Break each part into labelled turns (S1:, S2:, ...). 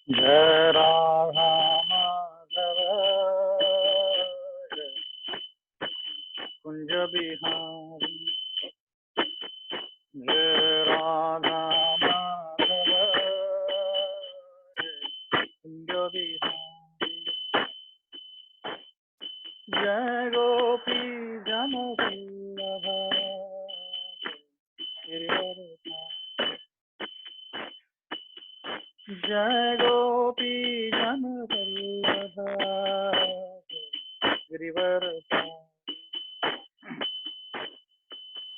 S1: जय राधा माधव कुंज बिहारी। जय राधा माधव कुंज बिहारी। जय गोपी जन वल्लभ गिरिवरधारी। जय गोपी जन वल्लभ गिरिवरधारी।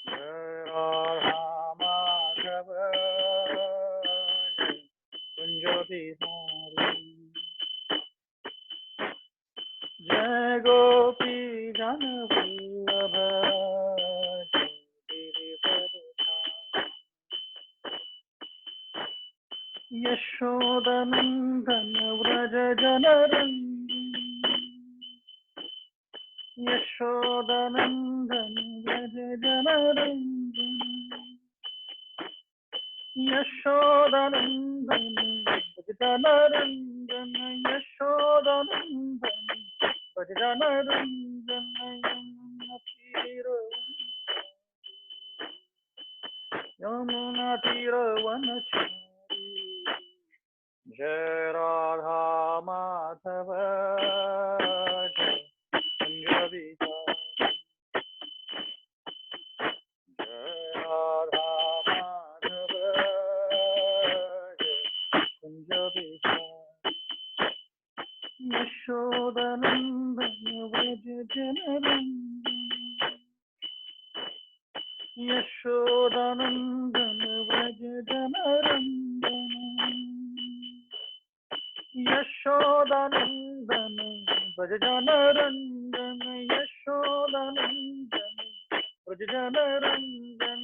S1: जय राधा माधव कुंज बिहारी। जय गोपी जन वल्लभ गिरिवरधारी। यशोदनंदन व्रज जनरंजन। यशोदनंदन व्रज जनरंजन। यशोदनंदन व्रज जनरंजन। यशोदनंदन व्रज जनरंजन। यमुना तीरवनचारी। जय राधा माधव जय कुंज बिहारी। जय राधा माधव जय कुंज बिहारी। यशोदनंदन व्रज जनरंजन। यशोदनंदन व्रज जनरंजन। यशोदनंदन व्रज जनरंजन। यशोदनंदन व्रज जनरंजन।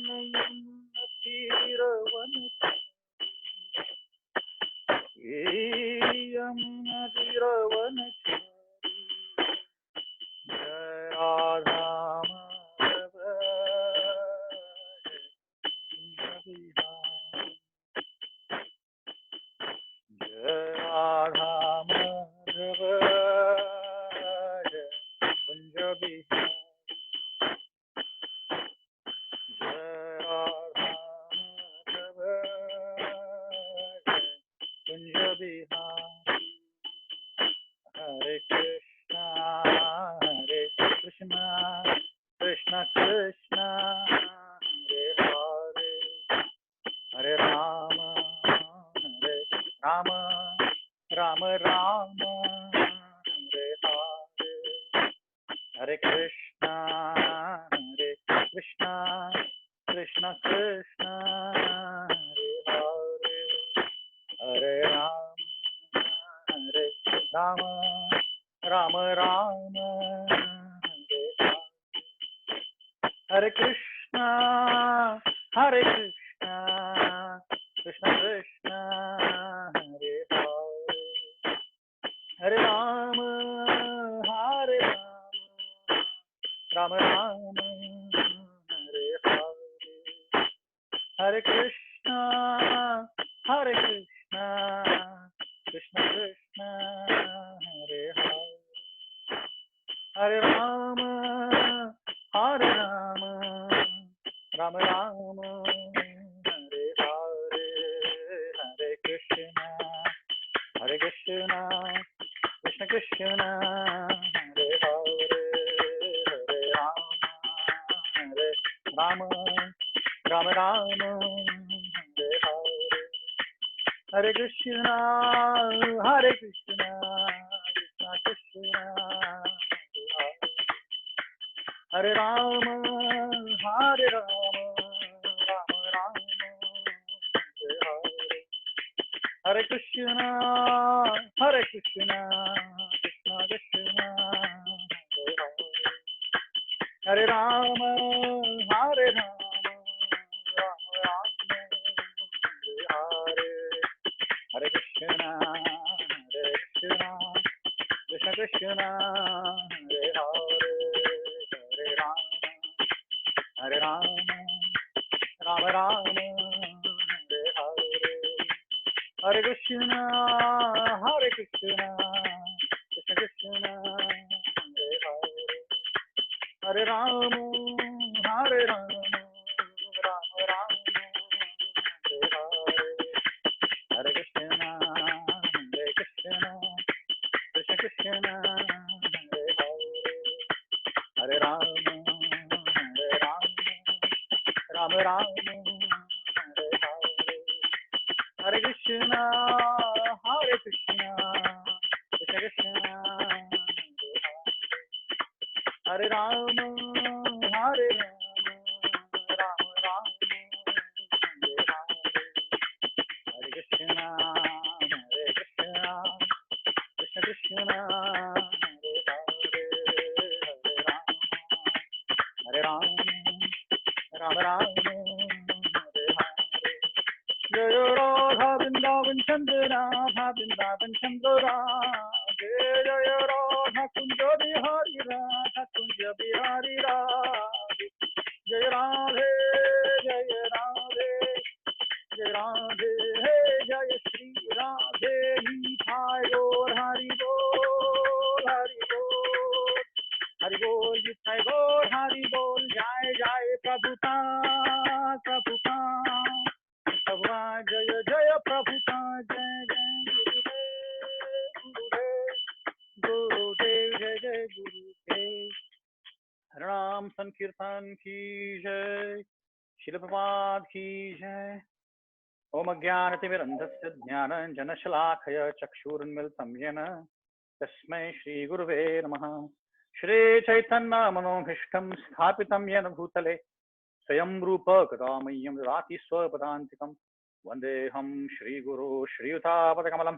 S1: यमुना तीरवनचारी। जय राधा माधव कुंज बिहारी। जय राधा माधव जय कुंज बिहारी। जय राधा माधव जय कुंज बिहारी। हरे कृष्णा कृष्ण कृष्ण हरे हरे, हरे राम राम राम हरे हरे, हरे कृष्णा कृष्ण कृष्ण हरे हरे, हरे राम राम राम हरे हरे, हरे कृष्णा कृष्ण कृष्ण हरे हरे, हरे राम राम राम हरे हरे, हरे कृष्णा कृष्ण कृष्ण हरे हरे, हरे राम राम राम हरे हरे, हरे कृष्ण कृष्ण कृष्ण हरे हरे, हरे राम राम राम हरे हरे, हरे कृष्ण कृष्ण कृष्ण हरे राम राम राम हरे हरे, हरे कृष्ण कृष्ण कृष्ण हरे हरे, हरे राम राम राम हरे हरे, हरे कृष्ण कृष्ण कृष्ण हरे हरे, हरे Ram Ram Ram Hare Hare, Hare Krishna, Hare Krishna, Krishna Krishna, Hare Ram, Hare Ram, Ram Ram, Hare Hare, Hare Krishna, Hare Krishna, Krishna Krishna, Hare Hare, Hare Ram, Hare Ram, Ram Ram, Hare Hare, Hare Krishna, Hare Krishna, Krishna Krishna, Hare Ram, Hare Ram, Ram Ram, Hare Hare, Hare Krishna, Hare Krishna, Krishna Krishna, Hare Hare, Hare Ram, Ram Ram, Hare Hare. Jai Radha Vrindavan Chandra Radha Vrindavan Chandra Radha, Jai Radha Kunja Bihari Radha Kunja Bihari Radha, Jai Radhe Jai Radhe Jai Radhe Jai Shri Radhe Nitai Gaur Hari Bol Hari Bol Hari Bol Nitai Gaur Hari Bol, Jai Jai Prabhupada Prabhupada Prabhupada, Jaya Jaya Prabhupada, Jai Jai Gurudev Gurudev, Jai Jai Gurudev. Ram Sankirtan ki jai, Srila Prabhupada ki jai. Om Ajnanatimirandhasya Jnananjanashalakaya Chakshurunmilitam Yena Tasmai Shri Guruve Namaha. Shri Chaitanya Manobhishtam Sthapitam Yena Bhutale Swayam Rupa Kadamayyam Dati Swapadantikam Vandeham Shri Guru Shri Utapatakamallam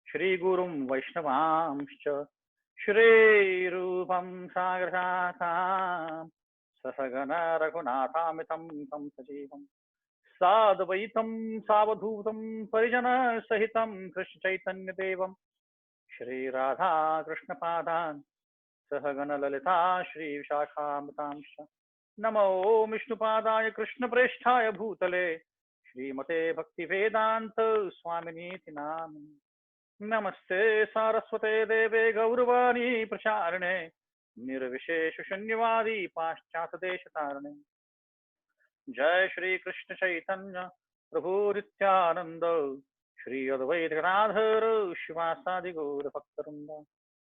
S1: Shri Gurum Vaishnavamscha Shri Rupam Sagrasatam Sasagana Raghunatamitam Tam Sajivam Sadvaitam Savadhutam Parijana Sahitam Krishna Chaitanya Devam Shri Radha Krishna Padan Sahagana Lalita Shri Vishakhamritamscha Namo Vishnupadaya Krishna Presthaya Bhutale Srimate Bhaktivedanta Swaminiti Namini Namaste Saraswate Deve Gauravani Pracharane Nirvishesha Shunyavadi Paschatadeshatarane Jai Shri Krishna Chaitanya Prabhu Nityananda Shri Advaita Gadadhara Shivasadi Gaura Bhaktarunda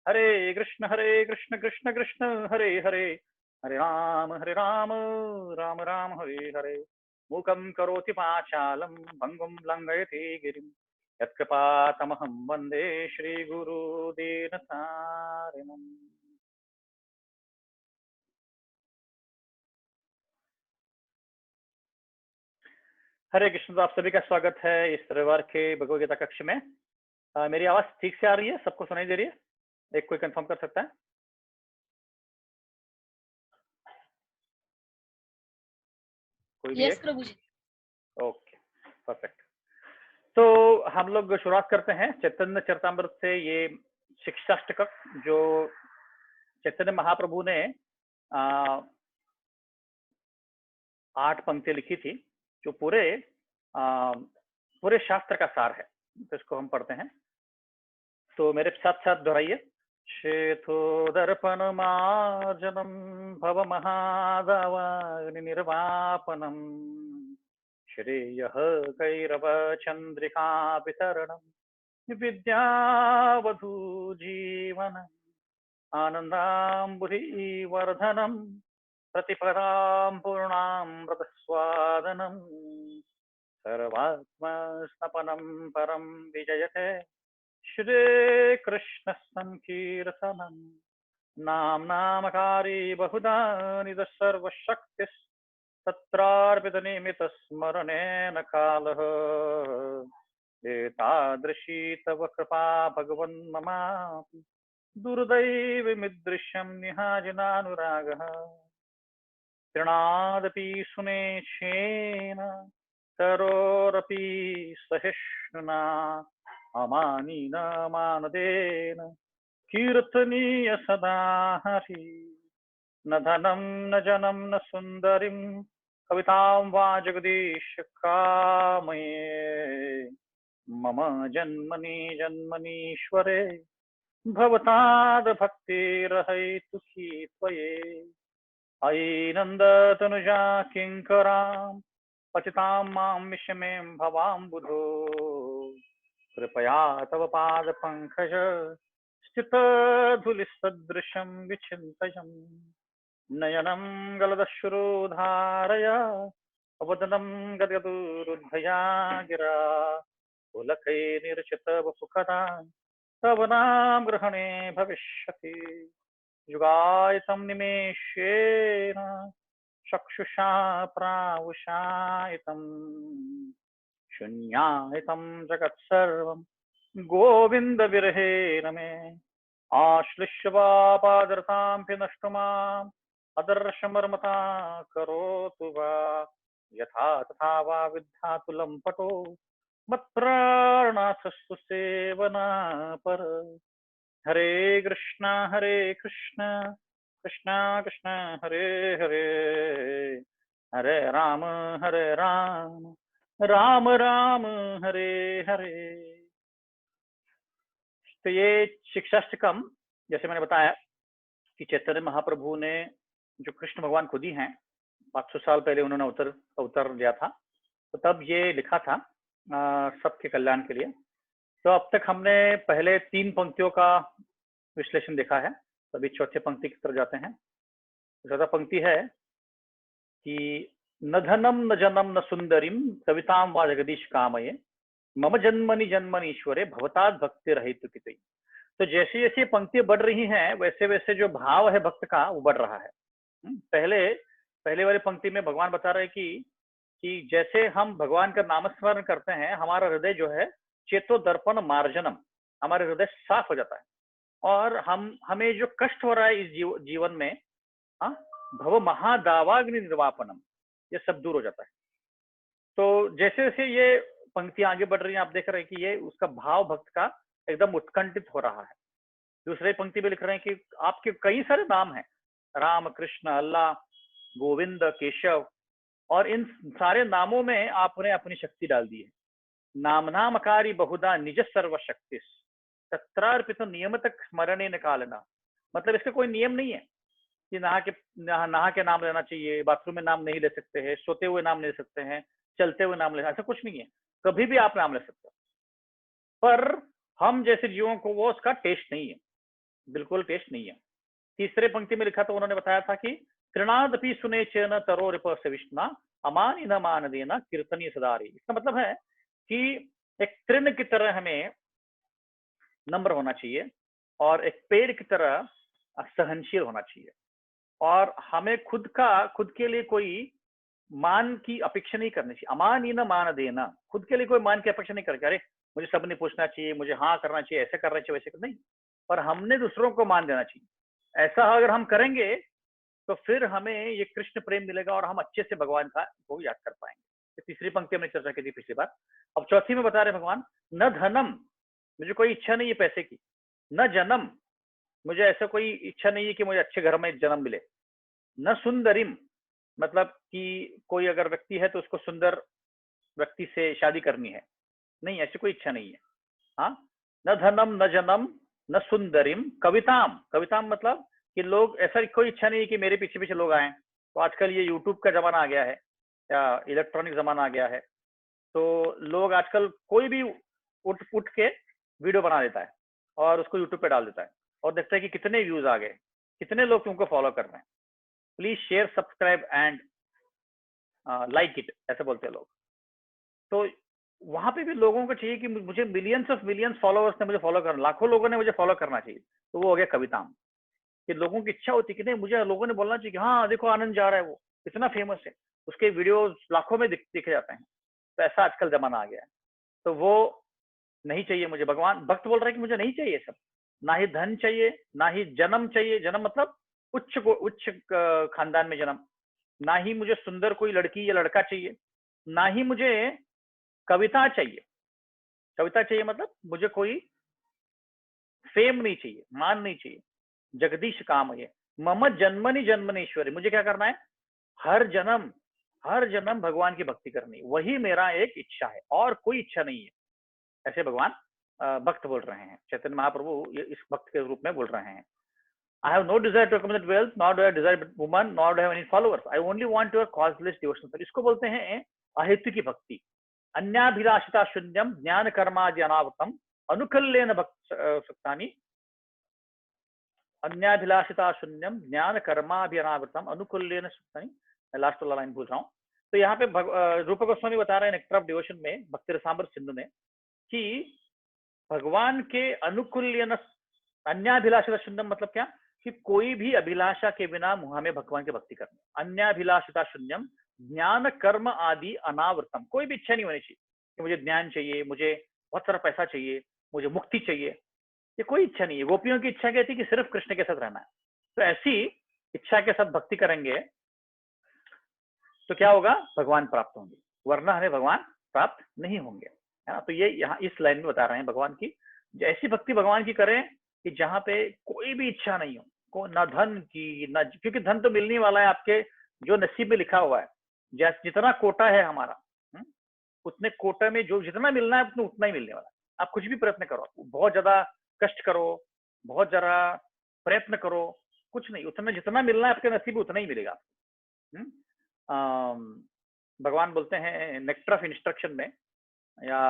S1: Hare Krishna Krishna Krishna Hare Hare Hare Ram Ram Ram Hare Hare Mukam Karoti Pachalam Bhangam Langayati Girim Yatkripatamaham Vande Shri Guru Dinatarinam. हरे कृष्ण। तो आप सभी का स्वागत है इस रविवार के भगवद गीता कक्ष में। मेरी आवाज ठीक से आ रही है? सबको सुनाई दे रही है? एक कोई कंफर्म कर सकता है? कोई भी?
S2: Yes Prabhu ji.
S1: Okay, perfect. तो हम लोग शुरुआत करते हैं चैतन्य चरितामृत से। ये शिक्षाष्टक जो चैतन्य महाप्रभु ने 8 पंक्तियां लिखी थी, जो पूरे शास्त्र का सार है, तो इसको हम पढ़ते हैं। तो मेरे साथ साथ दोहराइए। शेथो दर्पण मार्जनम भव महादावाग्नि निर्वापनम श्रेयः कैरव चंद्रिका वितरणम विद्यावधू जीवन आनंदाम्बुधि वर्धनम प्रतिपदां पूर्णामृतस्वादनम सर्वात्मस्नपनं परं विजयते श्री कृष्ण संकीर्तनम नामकारी बहुधा निध सर्वशक्ति तत्रार्पित निमित स्मरणेन कालः एतादृशी तव कृपा भगवन् ममापि दुर्दैवमिदृश्यं निहाजनानुरागः तृणादपि सुनेच्छेन तरोरपि सहिष्णुना अमानिन मानदेन कीर्तनीय सदा हरि न धनं न जनं न सुन्दरीं कवितां वा जगदीश कामये मम जन्मनि जन्मनीश्वरे भवताद भक्तिरहैतुकी त्वये। अयि नन्दतनुजा किङ्करां पतितां मां विषमें भवाम्बुधो। कृपया तव पादपङ्कज स्थितधूलिसदृशं विचिन्तयन् नयनं गलदश्रुधारया वदनं गद्गदुरुद्धया गिरा पुलकैर्निर्चितवपुकदा तव नाम ग्रहणे भविष्यति। युगायतं निमेषेण चक्षुषा प्रावुषायतं शून्यायतं जगत्सर्वं गोविंद विरहेण मे आश्लिष्य पादरतां नष्टुमाम् अदर्शमर्मता करोतु वा यथा तथा वा विद्यातुलं पटो मत्प्राणाथस्तु सेवना पर। हरे कृष्णा कृष्णा कृष्णा हरे हरे हरे राम राम राम हरे हरे। तो ये शिक्षाष्टकम, जैसे मैंने बताया कि चैतन्य महाप्रभु ने, जो कृष्ण भगवान खुद ही हैं, 500 साल पहले उन्होंने अवतार लिया था, तो तब ये लिखा था सबके कल्याण के लिए। तो अब तक हमने पहले 3 पंक्तियों का विश्लेषण देखा है, अभी चौथे पंक्ति की तरफ जाते हैं। चौथा पंक्ति है कि न धनम न जनम न सुंदरीम कविताम वा जगदीश कामये मम जन्मनि जन्मनीश्वरे भवताद भक्ति रहितु कितई। तो जैसे जैसे पंक्तियां बढ़ रही हैं वैसे वैसे जो भाव है भक्त का वो बढ़ रहा है। पहले वाली पंक्ति में भगवान बता रहे कि जैसे हम भगवान का नामस्मरण करते हैं हमारा हृदय जो है चेतो दर्पण मार्जनम, हमारे हृदय साफ हो जाता है और हमें जो कष्ट हो रहा है इस जीवन में, भव महादावाग्नि निर्वापनम, ये सब दूर हो जाता है। तो जैसे जैसे ये पंक्तियां आगे बढ़ रही हैं आप देख रहे हैं कि ये उसका भाव भक्त का एकदम उत्कंठित हो रहा है। दूसरे पंक्ति में लिख रहे हैं कि आपके कई सारे नाम हैं, राम कृष्ण अल्लाह गोविंद केशव, और इन सारे नामों में आपने अपनी शक्ति डाल दी है। नाम नामकारी बहुधा निज सर्वशक्ति तत्रार्पित नियमित स्मरणे निकालना, मतलब इसका कोई नियम नहीं है कि नहा के नाम लेना चाहिए, बाथरूम में नाम नहीं ले सकते हैं, सोते हुए नाम ले सकते हैं, चलते हुए नाम ले, ऐसा कुछ नहीं है, कभी भी आप नाम ले सकते हो। पर हम जैसे जीवों को वो उसका टेस्ट नहीं है, बिल्कुल टेस्ट नहीं है। तीसरे पंक्ति में लिखा तो उन्होंने बताया था कि तृणादपि सुने चेन तरो रिपविष्णा अमानि न मान देना कीर्तनीय सदारी। इसका मतलब है कि एक तृण की तरह हमें नम्र होना चाहिए और एक पेड़ की तरह सहनशील होना चाहिए, और हमें खुद के लिए कोई मान की अपेक्षा नहीं करनी चाहिए। अमान ही न मान देना, खुद के लिए कोई मान की अपेक्षा नहीं करके अरे मुझे सब नहीं पूछना चाहिए, मुझे हाँ करना चाहिए, ऐसे करना चाहिए वैसे नहीं, पर हमने दूसरों को मान देना चाहिए। ऐसा अगर हम करेंगे तो फिर हमें ये कृष्ण प्रेम मिलेगा और हम अच्छे से भगवान का को याद कर पाएंगे। तो तीसरी पंक्ति हमने चर्चा की थी पिछली बार। अब चौथी में बता रहे भगवान, न धनम, मुझे कोई इच्छा नहीं है पैसे की, न जन्म, मुझे ऐसा कोई इच्छा नहीं है कि मुझे अच्छे घर में जन्म मिले, न सुंदरिम, मतलब कि कोई अगर व्यक्ति है तो उसको सुंदर व्यक्ति से शादी करनी है, नहीं, ऐसी कोई इच्छा नहीं है। हाँ, न धनम न जन्म न सुंदरिम कविताम, कविताम मतलब कि लोग, ऐसा कोई इच्छा नहीं है कि मेरे पीछे पीछे लोग आए। तो आजकल ये यूट्यूब का जमाना आ गया है या इलेक्ट्रॉनिक जमाना आ गया है, तो लोग आजकल कोई भी उठ के वीडियो बना देता है और उसको यूट्यूब पे डाल देता है और देखता है कि कितने व्यूज आ गए, कितने लोग तुमको फॉलो कर रहे हैं, please share subscribe and like it, ऐसे बोलते हैं लोग। तो वहां पे भी लोगों को चाहिए कि मुझे मिलियंस फॉलोअर्स ने मुझे फॉलो करना, लाखों लोगों ने मुझे फॉलो करना चाहिए। तो वो हो गया कविताम, कि लोगों की इच्छा होती कि नहीं, मुझे लोगों ने बोलना चाहिए कि हाँ देखो आनंद जा रहा है, वो इतना फेमस है, उसके वीडियो लाखों में दिखे जाते हैं। तो ऐसा आजकल जमाना आ गया है, तो वो नहीं चाहिए मुझे। भगवान भक्त बोल रहे हैं कि मुझे नहीं चाहिए सब, ना ही धन चाहिए, ना ही जन्म चाहिए, जन्म मतलब उच्च खानदान में जन्म, ना ही मुझे सुंदर कोई लड़की या लड़का चाहिए, ना ही मुझे कविता चाहिए। कविता चाहिए मतलब मुझे कोई फेम नहीं चाहिए, मान नहीं चाहिए। जगदीश काम है, मम जन्मनि जन्मनीश्वरी, मुझे क्या करना है, हर जन्म भगवान की भक्ति करनी, वही मेरा एक इच्छा है और कोई इच्छा नहीं है। ऐसे भगवान भक्त बोल रहे हैं, चैतन्य महाप्रभु ये इस भक्त के रूप में बोल रहे हैं। I have no desire to accumulate wealth, nor do I desire woman, nor do I have any followers. I only want your causeless devotional service. इसको बोलते हैं अहेतु की भक्ति। अन्याभिलाषिता शून्यम ज्ञान कर्मादि अनावृतम अनुकल्येन भक्त सुक्तानि। अन्याभिलाषिता शून्यम ज्ञान कर्मादि अनावृतम अनुकूल्येन सुक्तानि। मैं लास्ट वाला लाइन भूल रहा हूँ। तो यहाँ पे रूप गोस्वामी बता रहे हैं नेक्टर ऑफ डिवोशन में, भक्ति रसामृत सिंधु में, कि भगवान के अनुकूल्येन अन्याभिलाषिता शून्यम मतलब क्या, कि कोई भी अभिलाषा के बिना हमें भगवान की भक्ति करनी। अन्याभिलाषिता शून्यम ज्ञान कर्म आदि अनावृतम, कोई भी इच्छा नहीं होनी चाहिए कि मुझे ज्ञान चाहिए, मुझे बहुत सारा पैसा चाहिए, मुझे मुक्ति चाहिए, ये कोई इच्छा नहीं है। गोपियों की इच्छा कहती है कि सिर्फ कृष्ण के साथ रहना है। तो ऐसी इच्छा के साथ भक्ति करेंगे तो क्या होगा, भगवान प्राप्त होंगे, वरना हमें भगवान प्राप्त नहीं होंगे, है ना। तो ये यहाँ इस लाइन में बता रहे हैं भगवान की, ऐसी भक्ति भगवान की करें कि जहाँ पे कोई भी इच्छा नहीं हो, ना धन की ना, क्योंकि धन तो मिलने वाला है, आपके जो नसीब में लिखा हुआ है, जितना कोटा है हमारा, उतने कोटा में जो जितना मिलना है उतना ही मिलने वाला है। आप कुछ भी प्रयत्न करो, बहुत ज्यादा कष्ट करो, बहुत जरा प्रयत्न करो, कुछ नहीं, उतना जितना मिलना है आपके नसीब में उतना ही मिलेगा। भगवान बोलते हैं नेक्टर ऑफ इंस्ट्रक्शन में, या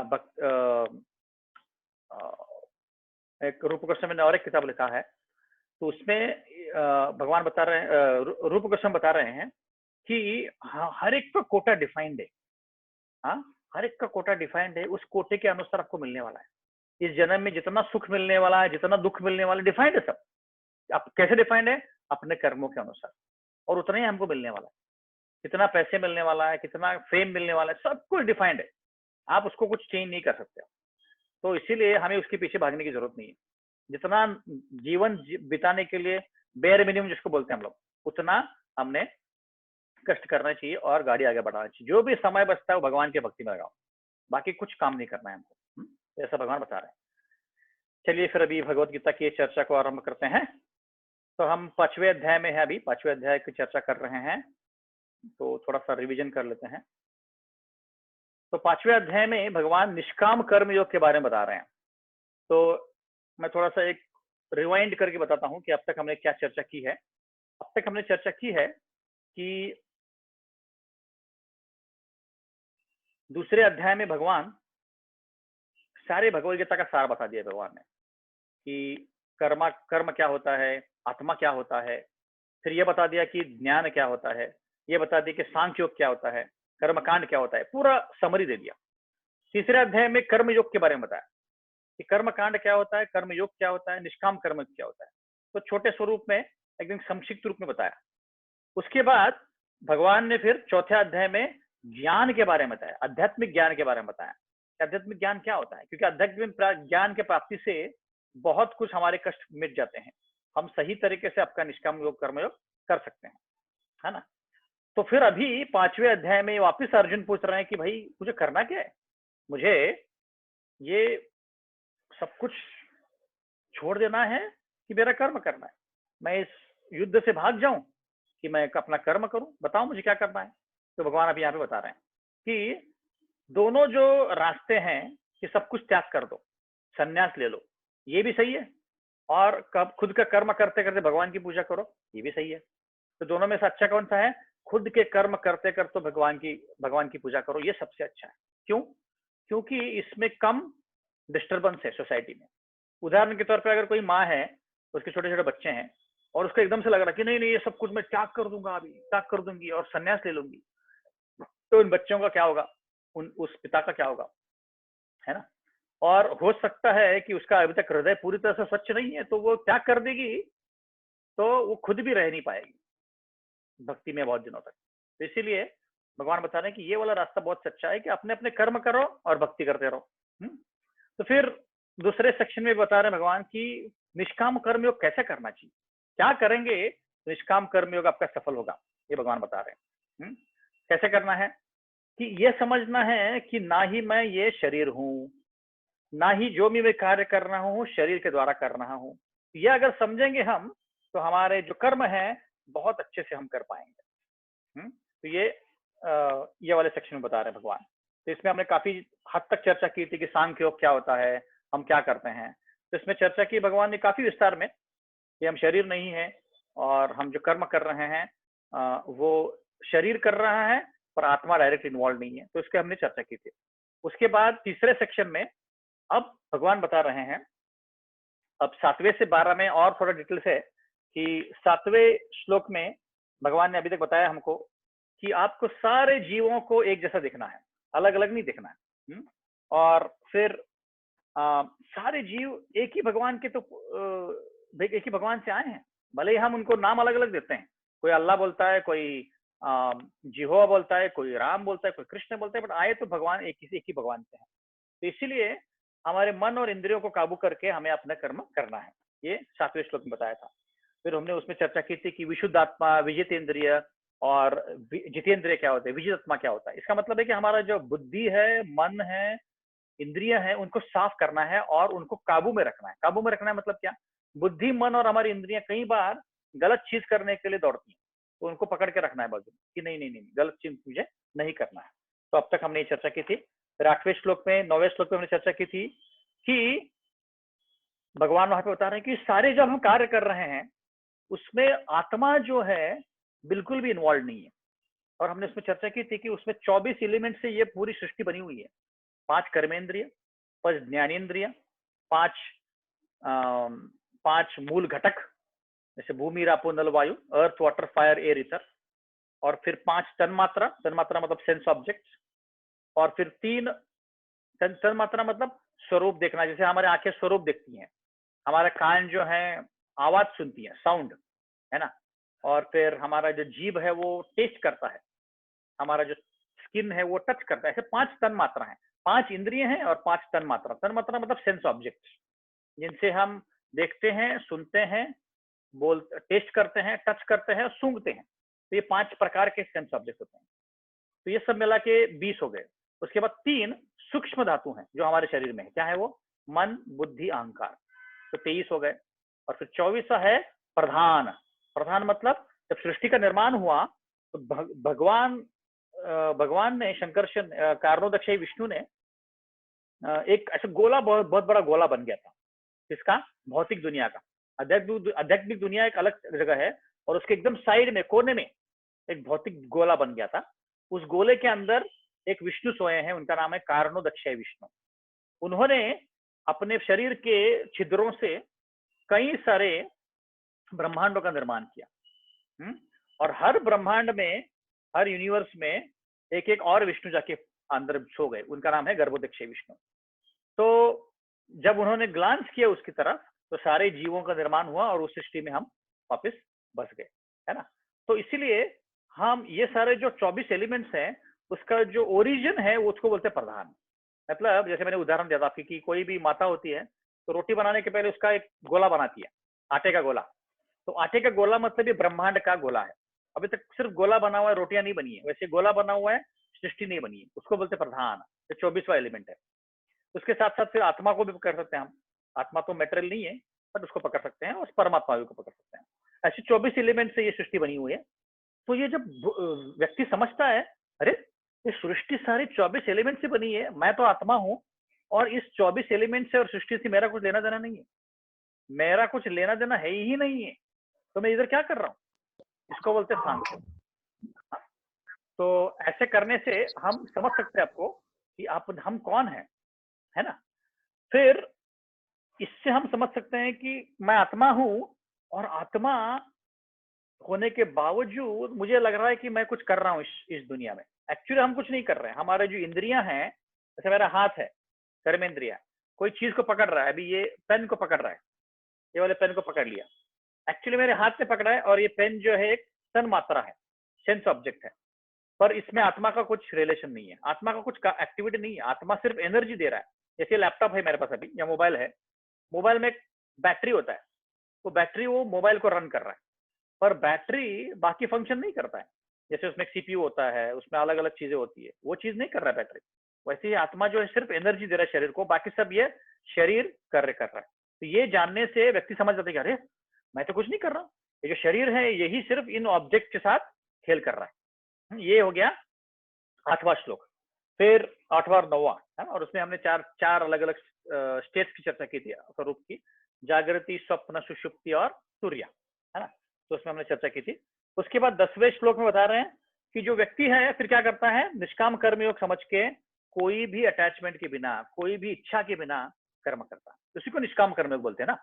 S1: एक रूप गोस्वामी ने और एक किताब लिखा है, तो उसमें भगवान बता रहे हैं, रूप गोस्वामी बता रहे हैं कि हर एक का कोटा डिफाइंड है। हाँ, हर एक का कोटा डिफाइंड है, उस कोटे के अनुसार आपको मिलने वाला है। इस जन्म में जितना सुख मिलने वाला है, जितना दुख मिलने वाला है, डिफाइंड है सब। आप कैसे डिफाइंड है, अपने कर्मों के अनुसार, और उतना ही हमको मिलने वाला है। कितना पैसे मिलने वाला है, कितना फेम मिलने वाला है, सब कुछ डिफाइंड है, आप उसको कुछ चेंज नहीं कर सकते। तो इसीलिए हमें उसके पीछे भागने की जरूरत नहीं है। जितना जीवन बिताने के लिए बेयर मिनिमम जिसको बोलते हैं हम लोग, उतना हमने कष्ट करना चाहिए और गाड़ी आगे बढ़ाना चाहिए। जो भी समय बचता है वो भगवान की भक्ति में लगाओ, बाकी कुछ काम नहीं करना है हमको, ऐसा भगवान बता रहे हैं। चलिए फिर अभी भगवत गीता की चर्चा को आरंभ करते हैं। तो हम 5वें अध्याय में है, अभी 5वें अध्याय की चर्चा कर रहे हैं, तो थोड़ा सा रिवीजन कर लेते हैं। तो 5वें अध्याय में भगवान निष्काम कर्म योग के बारे में बता रहे हैं। तो मैं थोड़ा सा एक रिवाइंड करके बताता हूं कि अब तक हमने क्या चर्चा की है। अब तक हमने चर्चा की है कि दूसरे अध्याय में भगवान सारे भगवत गीता का सार बता दिया भगवान ने, कि कर्म क्या होता है, आत्मा क्या होता है, फिर यह बता दिया कि ज्ञान क्या होता है, यह बता दिया कि सांख्य योग क्या होता है, कर्मकांड क्या होता है, पूरा समरी दे दिया। तीसरे अध्याय में कर्म योग के बारे में बताया कि कर्मकांड क्या होता है, कर्म योग क्या होता है, निष्काम कर्म क्या होता है। तो छोटे स्वरूप में एकदम संक्षिप्त रूप में बताया। उसके बाद भगवान ने फिर चौथे अध्याय में ज्ञान के बारे में बताया, आध्यात्मिक ज्ञान के बारे में बताया। आध्यात्मिक ज्ञान क्या होता है, क्योंकि आध्यात्मिक ज्ञान के प्राप्ति से बहुत कुछ हमारे कष्ट मिट जाते हैं, हम सही तरीके से आपका निष्काम योग कर्म योग कर सकते हैं, है ना। तो फिर अभी 5वें अध्याय में वापिस अर्जुन पूछ रहे हैं कि भाई मुझे करना क्या है, मुझे ये सब कुछ छोड़ देना है कि मेरा कर्म करना है, मैं इस युद्ध से भाग जाऊं कि मैं अपना कर्म करूं, बताओ मुझे क्या करना है। तो भगवान अभी यहाँ पे बता रहे हैं कि दोनों जो रास्ते हैं कि सब कुछ त्याग कर दो, संन्यास ले लो, ये भी सही है, और कब खुद का कर्म करते करते भगवान की पूजा करो, ये भी सही है। तो दोनों में से अच्छा कौन सा है, खुद के कर्म करते करते भगवान की पूजा करो, ये सबसे अच्छा है। क्यों, क्योंकि इसमें कम डिस्टर्बेंस है सोसाइटी में। उदाहरण के तौर पर अगर कोई माँ है, उसके छोटे छोटे बच्चे हैं, और उसको एकदम से लग रहा है कि नहीं नहीं ये सब कुछ मैं त्याग कर दूंगा, अभी त्याग कर दूंगी और संन्यास ले लूंगी, तो उन बच्चों का क्या होगा, उस पिता का क्या होगा, है ना। और हो सकता है कि उसका अभी तक हृदय पूरी तरह से स्वच्छ नहीं है, तो वो त्याग कर देगी तो वो खुद भी रह नहीं पाएगी भक्ति में बहुत दिनों तक। तो इसीलिए भगवान बता रहे हैं कि ये वाला रास्ता बहुत सच्चा है कि अपने अपने कर्म करो और भक्ति करते रहो। तो फिर दूसरे सेक्शन में बता रहे हैं भगवान की निष्काम कर्मयोग कैसे करना चाहिए, क्या करेंगे तो निष्काम कर्मयोग आपका सफल होगा, ये भगवान बता रहे हैं। कैसे करना है कि ये समझना है कि ना ही मैं ये शरीर हूं, ना ही जो भी मैं कार्य कर रहा हूं शरीर के द्वारा कर रहा हूं। ये अगर समझेंगे हम तो हमारे जो कर्म है बहुत अच्छे से हम कर पाएंगे। तो ये वाले सेक्शन में बता रहे हैं भगवान। तो इसमें हमने काफी हद तक चर्चा की थी कि सांख्य योग क्या होता है, हम क्या करते हैं। तो इसमें चर्चा की भगवान ने काफी विस्तार में कि हम शरीर नहीं है और हम जो कर्म कर रहे हैं वो शरीर कर रहा है पर आत्मा डायरेक्ट इन्वॉल्व नहीं है। तो इसके हमने चर्चा की थी। उसके बाद तीसरे सेक्शन में अब भगवान बता रहे हैं, अब 7वें से 12 में और थोड़ा डिटेल्स है कि 7वें श्लोक में भगवान ने अभी तक बताया हमको कि आपको सारे जीवों को एक जैसा देखना है, अलग अलग नहीं देखना है। और फिर सारे जीव एक ही भगवान के, तो एक ही भगवान से आए हैं, भले ही हम उनको नाम अलग अलग देते हैं। कोई अल्लाह बोलता है, कोई जिहोवा बोलता है, कोई राम बोलता है, कोई कृष्ण बोलता है, बट आए तो भगवान एक ही भगवान से है। तो इसीलिए हमारे मन और इंद्रियों को काबू करके हमें अपना कर्म करना है, ये 7वें श्लोक में बताया था। फिर हमने उसमें चर्चा की थी कि विशुद्ध आत्मा, विजितेंद्रिय और जितेंद्रिय क्या होते हैं, विजित आत्मा क्या होता है। इसका मतलब है कि हमारा जो बुद्धि है, मन है, इंद्रिय है, उनको साफ करना है और उनको काबू में रखना है। काबू में रखना है मतलब क्या, बुद्धि, मन और हमारी इंद्रियां कई बार गलत चीज करने के लिए दौड़ती हैं, तो उनको पकड़ के रखना है बाजू में कि नहीं नहीं नहीं, गलत चीज मुझे नहीं करना है। तो अब तक हमने ये चर्चा की थी। फिर 8वें श्लोक में, 9वें श्लोक में हमने चर्चा की थी कि भगवान वहां पे बता रहे हैं कि सारे जब हम कार्य कर रहे हैं उसमें आत्मा जो है बिल्कुल भी इन्वॉल्व नहीं है। और हमने उसमें चर्चा की थी कि उसमें 24 एलिमेंट से ये पूरी सृष्टि बनी हुई है। 5 कर्मेंद्रिय, 5 ज्ञानेन्द्रिय, 5 5 मूल घटक जैसे भूमि, रापो, नल, वायु, अर्थ, वाटर, फायर, एयर, ईथर, और फिर 5 तन्मात्रा, तन्मात्रा मतलब सेंस ऑब्जेक्ट्स, और फिर 3 तन्मात्रा मतलब स्वरूप देखना, जैसे हमारे आंखें स्वरूप देखती हैं, हमारे कान जो है आवाज सुनती है, साउंड, है ना, और फिर हमारा जो जीभ है वो टेस्ट करता है, हमारा जो स्किन है वो टच करता है। ऐसे 5 तन्मात्रा है, 5 इंद्रिय हैं और 5 तन्मात्रा। तन्मात्रा मतलब सेंस ऑब्जेक्ट्स, जिनसे हम देखते हैं, सुनते हैं, टेस्ट करते हैं, टच करते हैं और सूंघते हैं। तो ये 5 प्रकार के सेंस ऑब्जेक्ट होते हैं। तो ये सब मिला के 20 हो गए। उसके बाद 3 सूक्ष्म धातु हैं जो हमारे शरीर में है। क्या है वो, मन, बुद्धि, अहंकार, तो 23 हो गए। और फिर 24वां है प्रधान। प्रधान मतलब जब सृष्टि का निर्माण हुआ तो भगवान ने, शंकरशन कारणोदक्षय विष्णु ने एक ऐसा गोला, बहुत बड़ा गोला बन गया था। किसका, भौतिक दुनिया का। आध्यात्मिक दुनिया एक अलग जगह है और उसके एकदम साइड में, कोने में एक भौतिक गोला बन गया था। उस गोले के अंदर एक विष्णु सोए हैं, उनका नाम है कारणोदक्षय विष्णु। उन्होंने अपने शरीर के छिद्रों से कई सारे ब्रह्मांडों का निर्माण किया। और हर ब्रह्मांड में, हर यूनिवर्स में एक एक और विष्णु जाके अंदर सो गए, उनका नाम है गर्भोदक्षय विष्णु। तो जब उन्होंने ग्लांस किया उसकी तरफ तो सारे जीवों का निर्माण हुआ और उस सृष्टि में हम वापस बस गए, है ना। तो इसीलिए हम ये सारे जो 24 एलिमेंट्स हैं उसका जो ओरिजिन है वो उसको बोलते हैं प्रधान। मतलब जैसे मैंने उदाहरण दिया था आपकी कि कोई भी माता होती है तो रोटी बनाने के पहले उसका एक गोला बनाती है, आटे का गोला। तो आटे का गोला मतलब ये ब्रह्मांड का गोला है। अभी तक सिर्फ गोला बना हुआ है, रोटियां नहीं बनी है, वैसे गोला बना हुआ है, सृष्टि नहीं बनी है, उसको बोलते प्रधान। ये 24वां एलिमेंट है। उसके साथ साथ फिर आत्मा को भी पकड़ सकते हैं हम। आत्मा तो मेटेरियल नहीं है बट उसको पकड़ सकते हैं, उस परमात्मा को पकड़ सकते हैं। ऐसे 24 एलिमेंट से ये सृष्टि बनी हुई है। तो ये जब व्यक्ति समझता है, अरे ये सृष्टि सारी 24 एलिमेंट से बनी है, मैं तो आत्मा हूं और इस 24 एलिमेंट से और सृष्टि से मेरा कुछ लेना देना नहीं है, मेरा कुछ लेना देना है ही नहीं है, तो मैं इधर क्या कर रहा हूँ, इसको बोलते हैं सांख्य। तो ऐसे करने से हम समझ सकते हैं आपको कि हम कौन है ना। फिर इससे हम समझ सकते हैं कि मैं आत्मा हूं और आत्मा होने के बावजूद मुझे लग रहा है कि मैं कुछ कर रहा हूं इस दुनिया में। एक्चुअली हम कुछ नहीं कर रहे हैं। हमारे जो इंद्रियां हैं, जैसे मेरा हाथ है, कर्मेंद्रिया, कोई चीज को पकड़ रहा है, अभी ये पेन को पकड़ रहा है, ये वाले पेन को पकड़ लिया, एक्चुअली मेरे हाथ से पकड़ा है और ये पेन जो है एक तन मात्रा है, सेंस ऑब्जेक्ट है, पर इसमें आत्मा का कुछ रिलेशन नहीं है, आत्मा का कुछ एक्टिविटी नहीं है। आत्मा सिर्फ एनर्जी दे रहा है। जैसे लैपटॉप है मेरे पास अभी, या मोबाइल है, मोबाइल में एक बैटरी होता है, वो बैटरी वो मोबाइल को रन कर रहा है, पर बैटरी बाकी फंक्शन नहीं करता है। जैसे उसमें सीपीयू होता है, उसमें अलग अलग चीजें होती है, वो चीज नहीं कर रहा है बैटरी। वैसे ही आत्मा जो है सिर्फ एनर्जी दे रहा है शरीर को, बाकी सब ये शरीर कार्य कर रहा है। तो ये जानने से व्यक्ति समझ जाता है कि अरे मैं तो कुछ नहीं कर रहा हूँ, ये जो शरीर है यही सिर्फ इन ऑब्जेक्ट के साथ खेल कर रहा है। ये हो गया 8वां श्लोक। फिर 8वां और 9वां है ना, और उसमें हमने चार अलग अलग स्टेट्स की चर्चा की थी स्वरूप की, जागृति, स्वप्न, सुषुप्ति और तुर्या, है ना। तो उसमें हमने चर्चा की थी। उसके बाद 10वें श्लोक में बता रहे हैं कि जो व्यक्ति है फिर क्या करता है, निष्काम कर्मयोग समझ के कोई भी अटैचमेंट के बिना, कोई भी इच्छा के बिना कर्म करता है। उसी को निष्काम कर्मयोग बोलते हैं ना,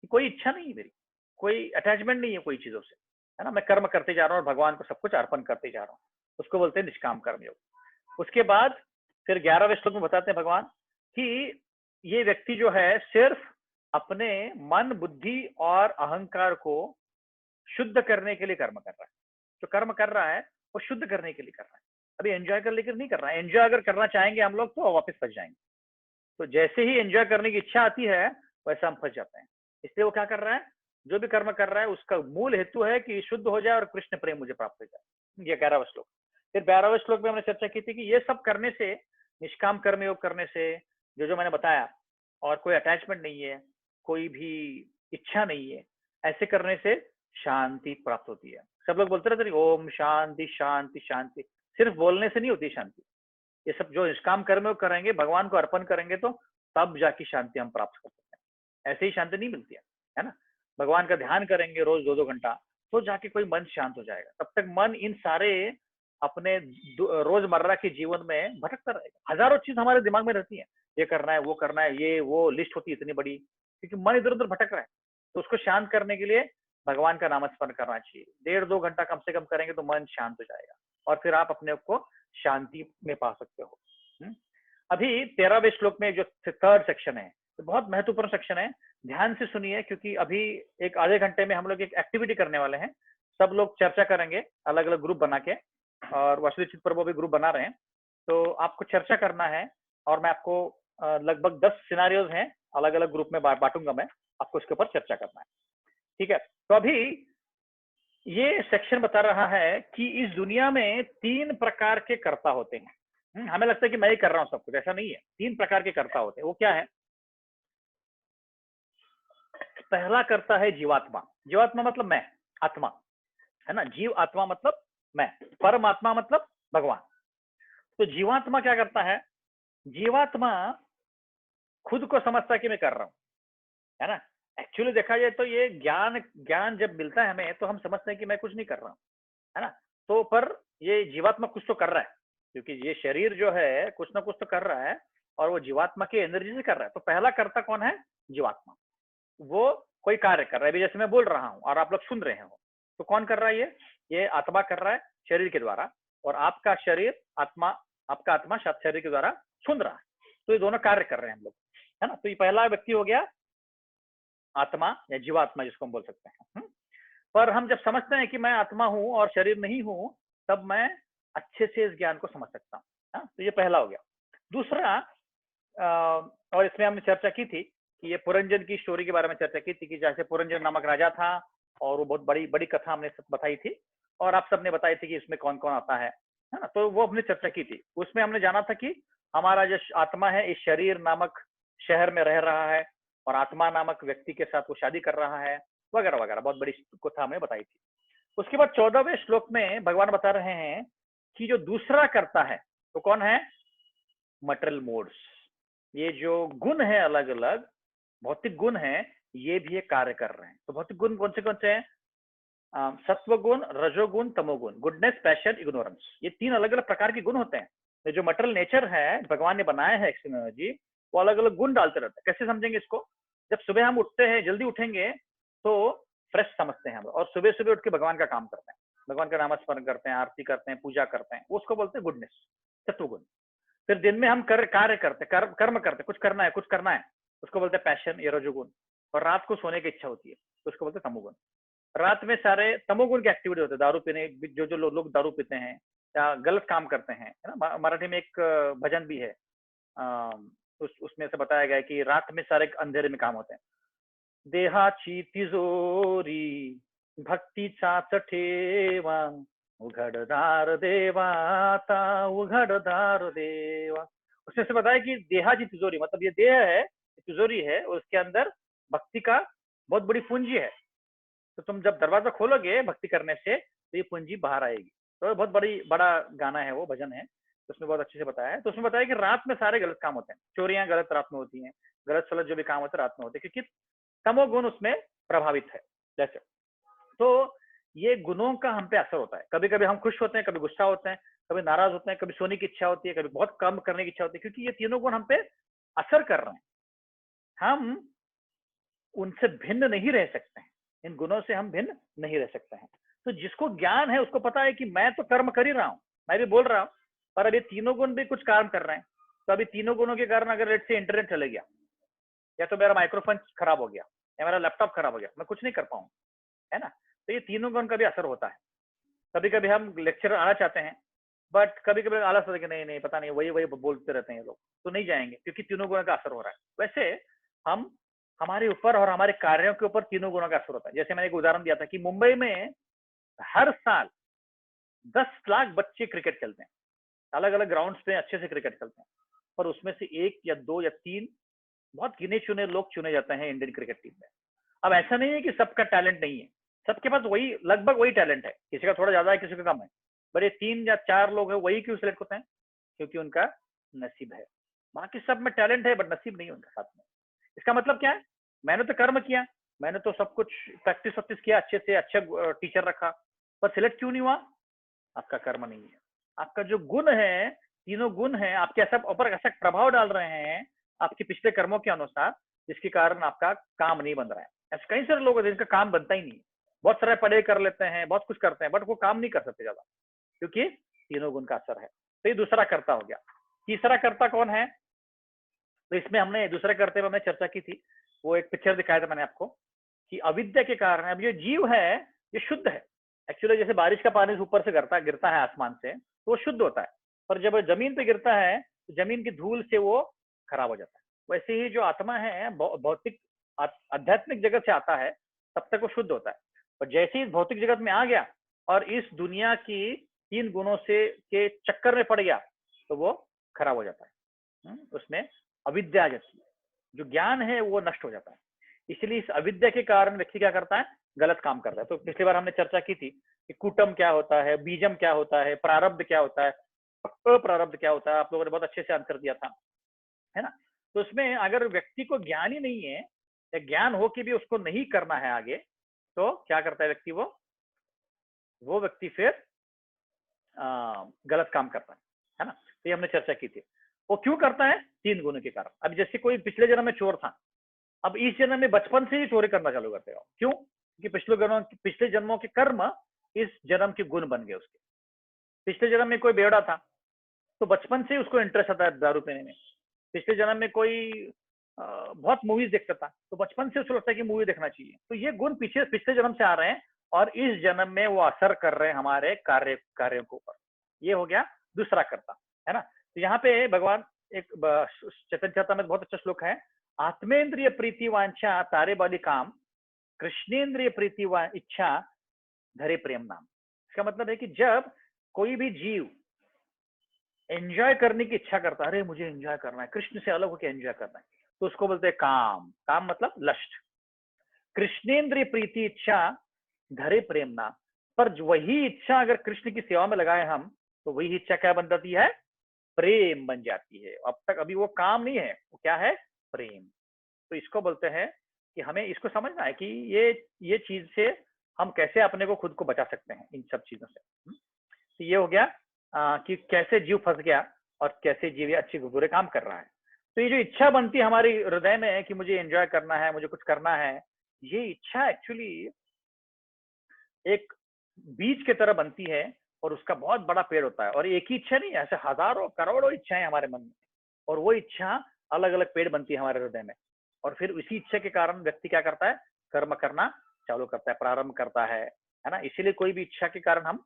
S1: कि कोई इच्छा नहीं है मेरी, कोई अटैचमेंट नहीं है कोई चीजों से, है ना, मैं कर्म करते जा रहा हूँ और भगवान को सब कुछ अर्पण करते जा रहा हूँ, उसको बोलते हैं निष्काम कर्मयोग। उसके बाद फिर 11वें श्लोक में बताते हैं भगवान कि ये व्यक्ति जो है सिर्फ अपने मन, बुद्धि और अहंकार को शुद्ध करने के लिए कर्म कर रहा है। जो कर्म कर रहा है वो शुद्ध करने के लिए कर रहा है, अभी एंजॉय कर लेकर नहीं कर रहा है। एंजॉय अगर करना चाहेंगे हम लोग तो वापस फंस जाएंगे। तो जैसे ही एंजॉय करने की इच्छा आती है वैसे हम फंस जाते हैं। इसलिए वो क्या कर रहा है, जो भी कर्म कर रहा है उसका मूल हेतु है कि शुद्ध हो जाए और कृष्ण प्रेम मुझे प्राप्त हो जाए। ये 11वां श्लोक। फिर 12वें श्लोक में हमने चर्चा की थी कि ये सब करने से, निष्काम कर्मयोग करने से, जो जो मैंने बताया, और कोई अटैचमेंट नहीं है, कोई भी इच्छा नहीं है, ऐसे करने से शांति प्राप्त होती है। सब लोग बोलते रहते हैं ओम शांति शांति शांति, सिर्फ बोलने से नहीं होती शांति। ये सब जो निष्काम कर्म करेंगे, भगवान को अर्पण करेंगे, तो तब जाके शांति हम प्राप्त कर सकते हैं। ऐसे ही शांति नहीं मिलती है ना। भगवान का ध्यान करेंगे रोज 2-2 घंटा, तो जाके कोई मन शांत हो जाएगा। तब तक मन इन सारे अपने रोजमर्रा के जीवन में भटकता रहेगा। हजारों चीज हमारे दिमाग में रहती है, ये करना है, वो करना है, ये वो लिस्ट होती है इतनी बड़ी, क्योंकि मन इधर उधर भटक रहा है। तो उसको शांत करने के लिए भगवान का नामस्मरण करना चाहिए। 1.5-2 घंटा कम से कम करेंगे तो मन शांत हो जाएगा, और फिर आप अपने को शांति में पा सकते हो। अभी 13वें श्लोक में जो थर्ड सेक्शन है, तो बहुत महत्वपूर्ण सेक्शन है, ध्यान से सुनिए, क्योंकि अभी एक आधे घंटे में हम लोग एक एक्टिविटी करने वाले हैं। सब लोग चर्चा करेंगे अलग अलग ग्रुप बना के, और वसुदेव प्रभु भी ग्रुप बना रहे हैं। तो आपको चर्चा करना है, और मैं आपको लगभग 10 सिनारियोज हैं, अलग अलग ग्रुप में बांटूंगा मैं, आपको इसके ऊपर चर्चा करना है। ठीक है। तो अभी ये सेक्शन बता रहा है कि इस दुनिया में 3 प्रकार के कर्ता होते हैं। हमें लगता है कि मैं ही कर रहा हूं सब कुछ, ऐसा नहीं है। 3 प्रकार के कर्ता होते हैं। वो क्या है? पहला कर्ता है जीवात्मा। जीवात्मा मतलब मैं, आत्मा, है ना। जीव आत्मा मतलब मैं, परमात्मा मतलब भगवान। तो जीवात्मा क्या करता है? जीवात्मा खुद को समझता है कि मैं कर रहा हूं, है ना। एक्चुअली देखा जाए तो ये ज्ञान जब मिलता है हमें, तो हम समझते हैं कि मैं कुछ नहीं कर रहा हूं, है ना। तो पर ये जीवात्मा कुछ तो कर रहा है, क्योंकि ये शरीर जो है कुछ ना कुछ तो कर रहा है, और वो जीवात्मा की एनर्जी से कर रहा है। तो पहला कर्ता कौन है? जीवात्मा। वो कोई कार्य कर रहा है। अभी जैसे मैं बोल रहा हूँ और आप लोग सुन रहे हो, तो कौन कर रहा है? ये आत्मा कर रहा है शरीर के द्वारा, और आपका शरीर आत्मा, आपका आत्मा शरीर के द्वारा सुन रहा है। तो ये दोनों कार्य कर रहे हैं हम लोग, है ना। तो ये पहला व्यक्ति हो गया आत्मा या जीवात्मा, जिसको हम बोल सकते हैं। पर हम जब समझते हैं कि मैं आत्मा हूं और शरीर नहीं हूं, तब मैं अच्छे से इस ज्ञान को समझ सकता हूँ। तो ये पहला हो गया। दूसरा, और इसमें हमने चर्चा की थी कि ये पुरंजन की स्टोरी के बारे में चर्चा की थी, कि जैसे पुरंजन नामक राजा था, और वो बहुत बड़ी बड़ी कथा हमने बताई थी, और आप सबने बताई थी कि इसमें कौन कौन आता है ना। तो वो हमने चर्चा की थी। उसमें हमने जाना था कि हमारा जो आत्मा है इस शरीर नामक शहर में रह रहा है, और आत्मा नामक व्यक्ति के साथ वो शादी कर रहा है, वगैरह वगैरह, बहुत बड़ी कथा हमने बताई थी। उसके बाद 14वें श्लोक में भगवान बता रहे हैं कि जो दूसरा करता है तो कौन है? Material modes. ये जो गुण है, अलग अलग भौतिक गुण है, ये भी ये कार्य कर रहे हैं। तो भौतिक गुण कौन से हैं? सत्व गुण, रजोगुण, तमोगुण, गुडनेस, पैशन, इग्नोरेंस। ये 3 अलग अलग प्रकार के गुण होते हैं। ये जो मटेरियल नेचर है भगवान ने बनाया है एक्सटर्नल, वो अलग अलग गुण डालते रहते हैं। कैसे समझेंगे इसको? जब सुबह हम उठते हैं, जल्दी उठेंगे तो फ्रेश समझते हैं हम, और सुबह सुबह उठ के भगवान का काम करते हैं, भगवान का नामस्मरण करते हैं, आरती करते हैं, पूजा करते हैं, उसको बोलते हैं गुडनेस, सत्वगुण। फिर दिन में हम कार्य करते, कर्म करते, कुछ करना है, उसको बोलते हैं पैशन या रजोगुण। और रात को सोने की इच्छा होती है, तो उसको बोलते हैं तमोगुण। रात में सारे तमोगुण की एक्टिविटी होते हैं, दारू पीने, जो लोग दारू पीते हैं या गलत काम करते हैं, है ना। मराठी में एक भजन भी है, उसमें से बताया गया है कि रात में सारे अंधेरे में काम होते हैं। देहाची तिजोरी भक्तीचाच ठेवा, उघडदार देवाता उघडदार देवा। उसमें से बताया कि देहाची तिजोरी मतलब ये देह है, तिजोरी है, और उसके अंदर भक्ति का बहुत बड़ी पूंजी है। तो तुम जब दरवाजा खोलोगे भक्ति करने से, तो ये पूंजी बाहर आएगी। तो बहुत बड़ा गाना है, वो भजन है। तो उसमें बहुत अच्छे से बताया है। तो उसमें बताया कि रात में सारे गलत काम होते हैं, चोरियां गलत रात में होती हैं, गलत सलत जो भी काम होते हैं रात में होते हैं, क्योंकि तमोगुण उसमें प्रभावित है। जैसे तो ये गुणों का हम पे असर होता है, कभी कभी हम खुश होते हैं, कभी गुस्सा होते हैं, कभी नाराज होते हैं, कभी सोने की इच्छा होती है, कभी बहुत कम करने की इच्छा होती है, क्योंकि ये तीनों गुण हम पे असर कर रहे हैं। हम उनसे भिन्न नहीं रह सकते हैं, इन गुणों से हम भिन्न नहीं रह सकते हैं। तो जिसको ज्ञान है उसको पता है कि मैं तो कर्म कर ही रहा हूं, मैं भी बोल रहा हूं, पर अब ये तीनों गुण भी कुछ काम कर रहे हैं। तो अभी तीनों गुणों के कारण अगर लेट से इंटरनेट चले गया, या तो मेरा माइक्रोफोन खराब हो गया, या मेरा लैपटॉप खराब हो गया, मैं कुछ नहीं कर पाऊंगा, है ना। तो ये तीनों गुण का भी असर होता है। कभी कभी हम लेक्चर आना चाहते हैं, बट कभी कभी आलस होता है कि नहीं नहीं पता नहीं, वही वही बोलते रहते हैं ये लोग, तो नहीं जाएंगे, क्योंकि तीनों गुणों का असर हो रहा है। वैसे हम हमारे ऊपर और हमारे कार्यों के ऊपर तीनों गुणों का असर होता है। जैसे मैंने एक उदाहरण दिया था कि मुंबई में हर साल 10 लाख बच्चे क्रिकेट खेलते हैं, अलग अलग ग्राउंड्स पे अच्छे से क्रिकेट खेलते हैं, पर उसमें से 1 या 2 या 3 बहुत गिने चुने लोग चुने जाते हैं इंडियन क्रिकेट टीम में। अब ऐसा नहीं है कि सबका टैलेंट नहीं है, सबके पास वही लगभग वही टैलेंट है, किसी का थोड़ा ज्यादा है, किसी का कम है, पर ये 3 या 4 लोग हैं, वही क्यों सिलेक्ट होते हैं? क्योंकि उनका नसीब है। बाकी सब में टैलेंट है बट नसीब नहीं है उनका साथ में। इसका मतलब क्या है? मैंने तो कर्म किया, मैंने तो सब कुछ प्रैक्टिस वैक्टिस किया अच्छे से, अच्छा टीचर रखा, पर सिलेक्ट क्यों नहीं हुआ? आपका कर्म नहीं है। आपका जो गुण है, तीनों गुण है, आपके ऐसा ऊपर ऐसा प्रभाव डाल रहे हैं आपके पिछले कर्मों के अनुसार, जिसके कारण आपका काम नहीं बन रहा है। ऐसे कई सारे लोग हैं जिनका काम बनता ही नहीं है, बहुत सारे पढ़े कर लेते हैं, बहुत कुछ करते हैं, बट वो काम नहीं कर सकते ज्यादा, क्योंकि तीनों गुण का असर है। तो ये दूसरा कर्ता हो गया। तीसरा कर्ता कौन है? तो इसमें हमने दूसरे कर्ते में हमने चर्चा की थी, वो एक पिक्चर दिखाया था मैंने आपको, कि अविद्या के कारण अब ये जीव है, ये शुद्ध है। एक्चुअली जैसे बारिश का पानी ऊपर से गिरता है आसमान से, तो वो शुद्ध होता है, पर जब जमीन पे गिरता है तो जमीन की धूल से वो खराब हो जाता है। वैसे ही जो आत्मा है भौतिक आध्यात्मिक जगत से आता है, तब तक वो शुद्ध होता है, पर जैसे ही इस भौतिक जगत में आ गया और इस दुनिया की 3 गुणों से के चक्कर में पड़ गया, तो वो खराब हो जाता है। उसमें अविद्या आ जाती है, जो ज्ञान है वो नष्ट हो जाता है। इसलिए इस अविद्या के कारण व्यक्ति क्या करता है? गलत काम करता है। तो पिछली बार हमने चर्चा की थी कि कुटम क्या होता है, बीजम क्या होता है, प्रारब्ध क्या होता है, अप्रारब्ध क्या होता है, आप लोगों ने बहुत अच्छे से आंसर दिया था, है ना। तो उसमें अगर व्यक्ति को ज्ञान ही नहीं है, या ज्ञान हो कि भी उसको नहीं करना है आगे, तो क्या करता है व्यक्ति? वो व्यक्ति फिर गलत काम करता है ना। तो ये हमने चर्चा की थी। वो क्यों करता है? 3 गुणों के कारण। अब जैसे कोई पिछले जन्म में चोर था, अब इस जन्म में बचपन से ही चोरी करना चालू कर देगा। क्यों? क्योंकि पिछले जन्मों के कर्म इस जन्म के गुण बन गए उसके। पिछले जन्म में कोई बेवड़ा था, तो बचपन से ही उसको इंटरेस्ट आता है दारू पीने में। पिछले जन्म में कोई बहुत मूवीज देखता था, तो बचपन से उसको लगता है कि मूवी देखना चाहिए। तो ये गुण पिछले जन्म से आ रहे हैं, और इस जन्म में वो असर कर रहे हैं हमारे कार्यों के ऊपर। ये हो गया दूसरा कर्ता, है ना। तो यहाँ पे भगवान एक चैतन्य चरितामृत में बहुत अच्छा श्लोक है, आत्मेंद्रिय प्रीति वांछा तारे बाली काम, कृष्णेन्द्रिय प्रीति इच्छा धरे प्रेम नाम। इसका मतलब है कि जब कोई भी जीव एंजॉय करने की इच्छा करता है, अरे मुझे एंजॉय करना है, कृष्ण से अलग होकर एंजॉय करना है, तो उसको बोलते हैं काम। काम मतलब लस्ट। कृष्णेन्द्रिय प्रीति इच्छा धरे प्रेम नाम। पर वही इच्छा अगर कृष्ण की सेवा में लगाए हम, तो वही इच्छा क्या बन जाती है? प्रेम बन जाती है। अब तक अभी वो काम नहीं है, वो क्या है? प्रेम। तो इसको बोलते हैं कि हमें इसको समझना है कि ये चीज से हम कैसे अपने को खुद को बचा सकते हैं इन सब चीजों से। तो ये हो गया कि कैसे जीव फंस गया और कैसे जीव अच्छे बुरे काम कर रहा है। तो ये जो इच्छा बनती है हमारी हृदय में कि मुझे एंजॉय करना है, मुझे कुछ करना है, ये इच्छा एक्चुअली एक बीज की तरह बनती है, और उसका बहुत बड़ा पेड़ होता है। और एक ही इच्छा नहीं, ऐसे हजारों करोड़ों इच्छाएं हमारे मन में, और वो इच्छा अलग अलग पेड़ बनती है हमारे हृदय में। और फिर उसी इच्छा के कारण व्यक्ति क्या करता है? कर्म करना चालू करता है, प्रारंभ करता है ना। इसीलिए कोई भी इच्छा के कारण हम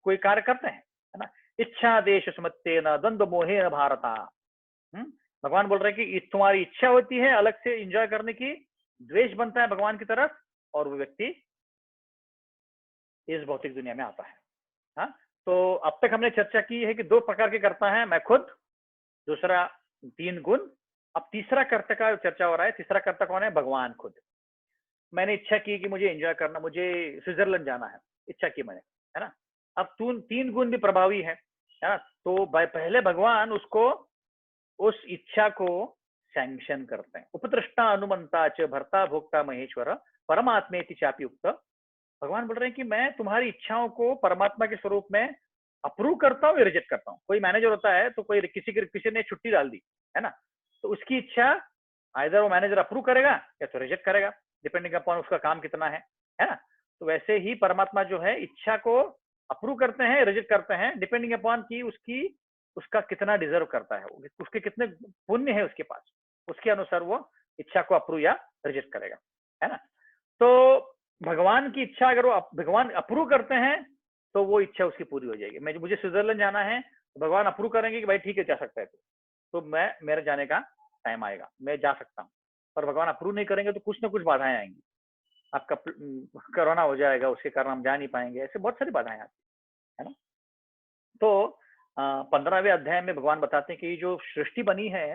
S1: कोई कार्य करते हैं, है ना। इच्छा देश सुमत्ते न द्वंद्व मोहे न भारता। भगवान बोल रहे हैं कि तुम्हारी इच्छा होती है अलग से एंजॉय करने की, द्वेष बनता है भगवान की तरफ, और वो व्यक्ति इस भौतिक दुनिया में आता है। हाँ, तो अब तक हमने चर्चा की है कि 2 प्रकार के कर्ता हैं, मैं खुद, दूसरा 3 गुण। अब तीसरा कर्ता का चर्चा हो रहा है। तीसरा कर्ता कौन है? भगवान खुद। मैंने इच्छा की कि मुझे एंजॉय करना, मुझे स्विट्जरलैंड जाना है, इच्छा की मैंने, है ना। अब 3 गुण भी प्रभावी है है ना। तो पहले भगवान उसको, उस इच्छा को सैंक्शन करते हैं। उपदृष्टा अनुमंता च भर्ता भोक्ता महेश्वर परमात्मेति चापि उक्त। भगवान बोल रहे हैं कि मैं तुम्हारी इच्छाओं को परमात्मा के स्वरूप में अप्रूव करता हूँ या रिजेक्ट करता हूँ। कोई मैनेजर होता है तो कोई किसी ने छुट्टी डाल दी है ना, तो उसकी इच्छा आइदर वो मैनेजर अप्रूव करेगा या तो रिजेक्ट करेगा, डिपेंडिंग अपॉन उसका काम कितना है ना। तो वैसे ही परमात्मा जो है इच्छा को अप्रूव करते हैं, रिजेक्ट करते हैं, डिपेंडिंग अपॉन की उसका कितना डिजर्व करता है, उसके कितने पुण्य है उसके पास, उसके अनुसार वो इच्छा को अप्रूव या रिजेक्ट करेगा, है ना। तो भगवान की इच्छा अगर वो भगवान अप्रूव करते हैं तो वो इच्छा उसकी पूरी हो जाएगी। मुझे स्विट्जरलैंड जाना है तो भगवान अप्रूव करेंगे कि भाई ठीक है जा सकता है तो मैं मेरे जाने का टाइम आएगा, मैं जा सकता हूँ। पर भगवान अप्रूव नहीं करेंगे तो कुछ ना कुछ बाधाएं आएंगी। आपका कोरोना हो जाएगा, उसके कारण हम जा नहीं पाएंगे, ऐसे बहुत सारी बाधाएं आती है ना। तो 15वें अध्याय में भगवान बताते हैं कि जो सृष्टि बनी है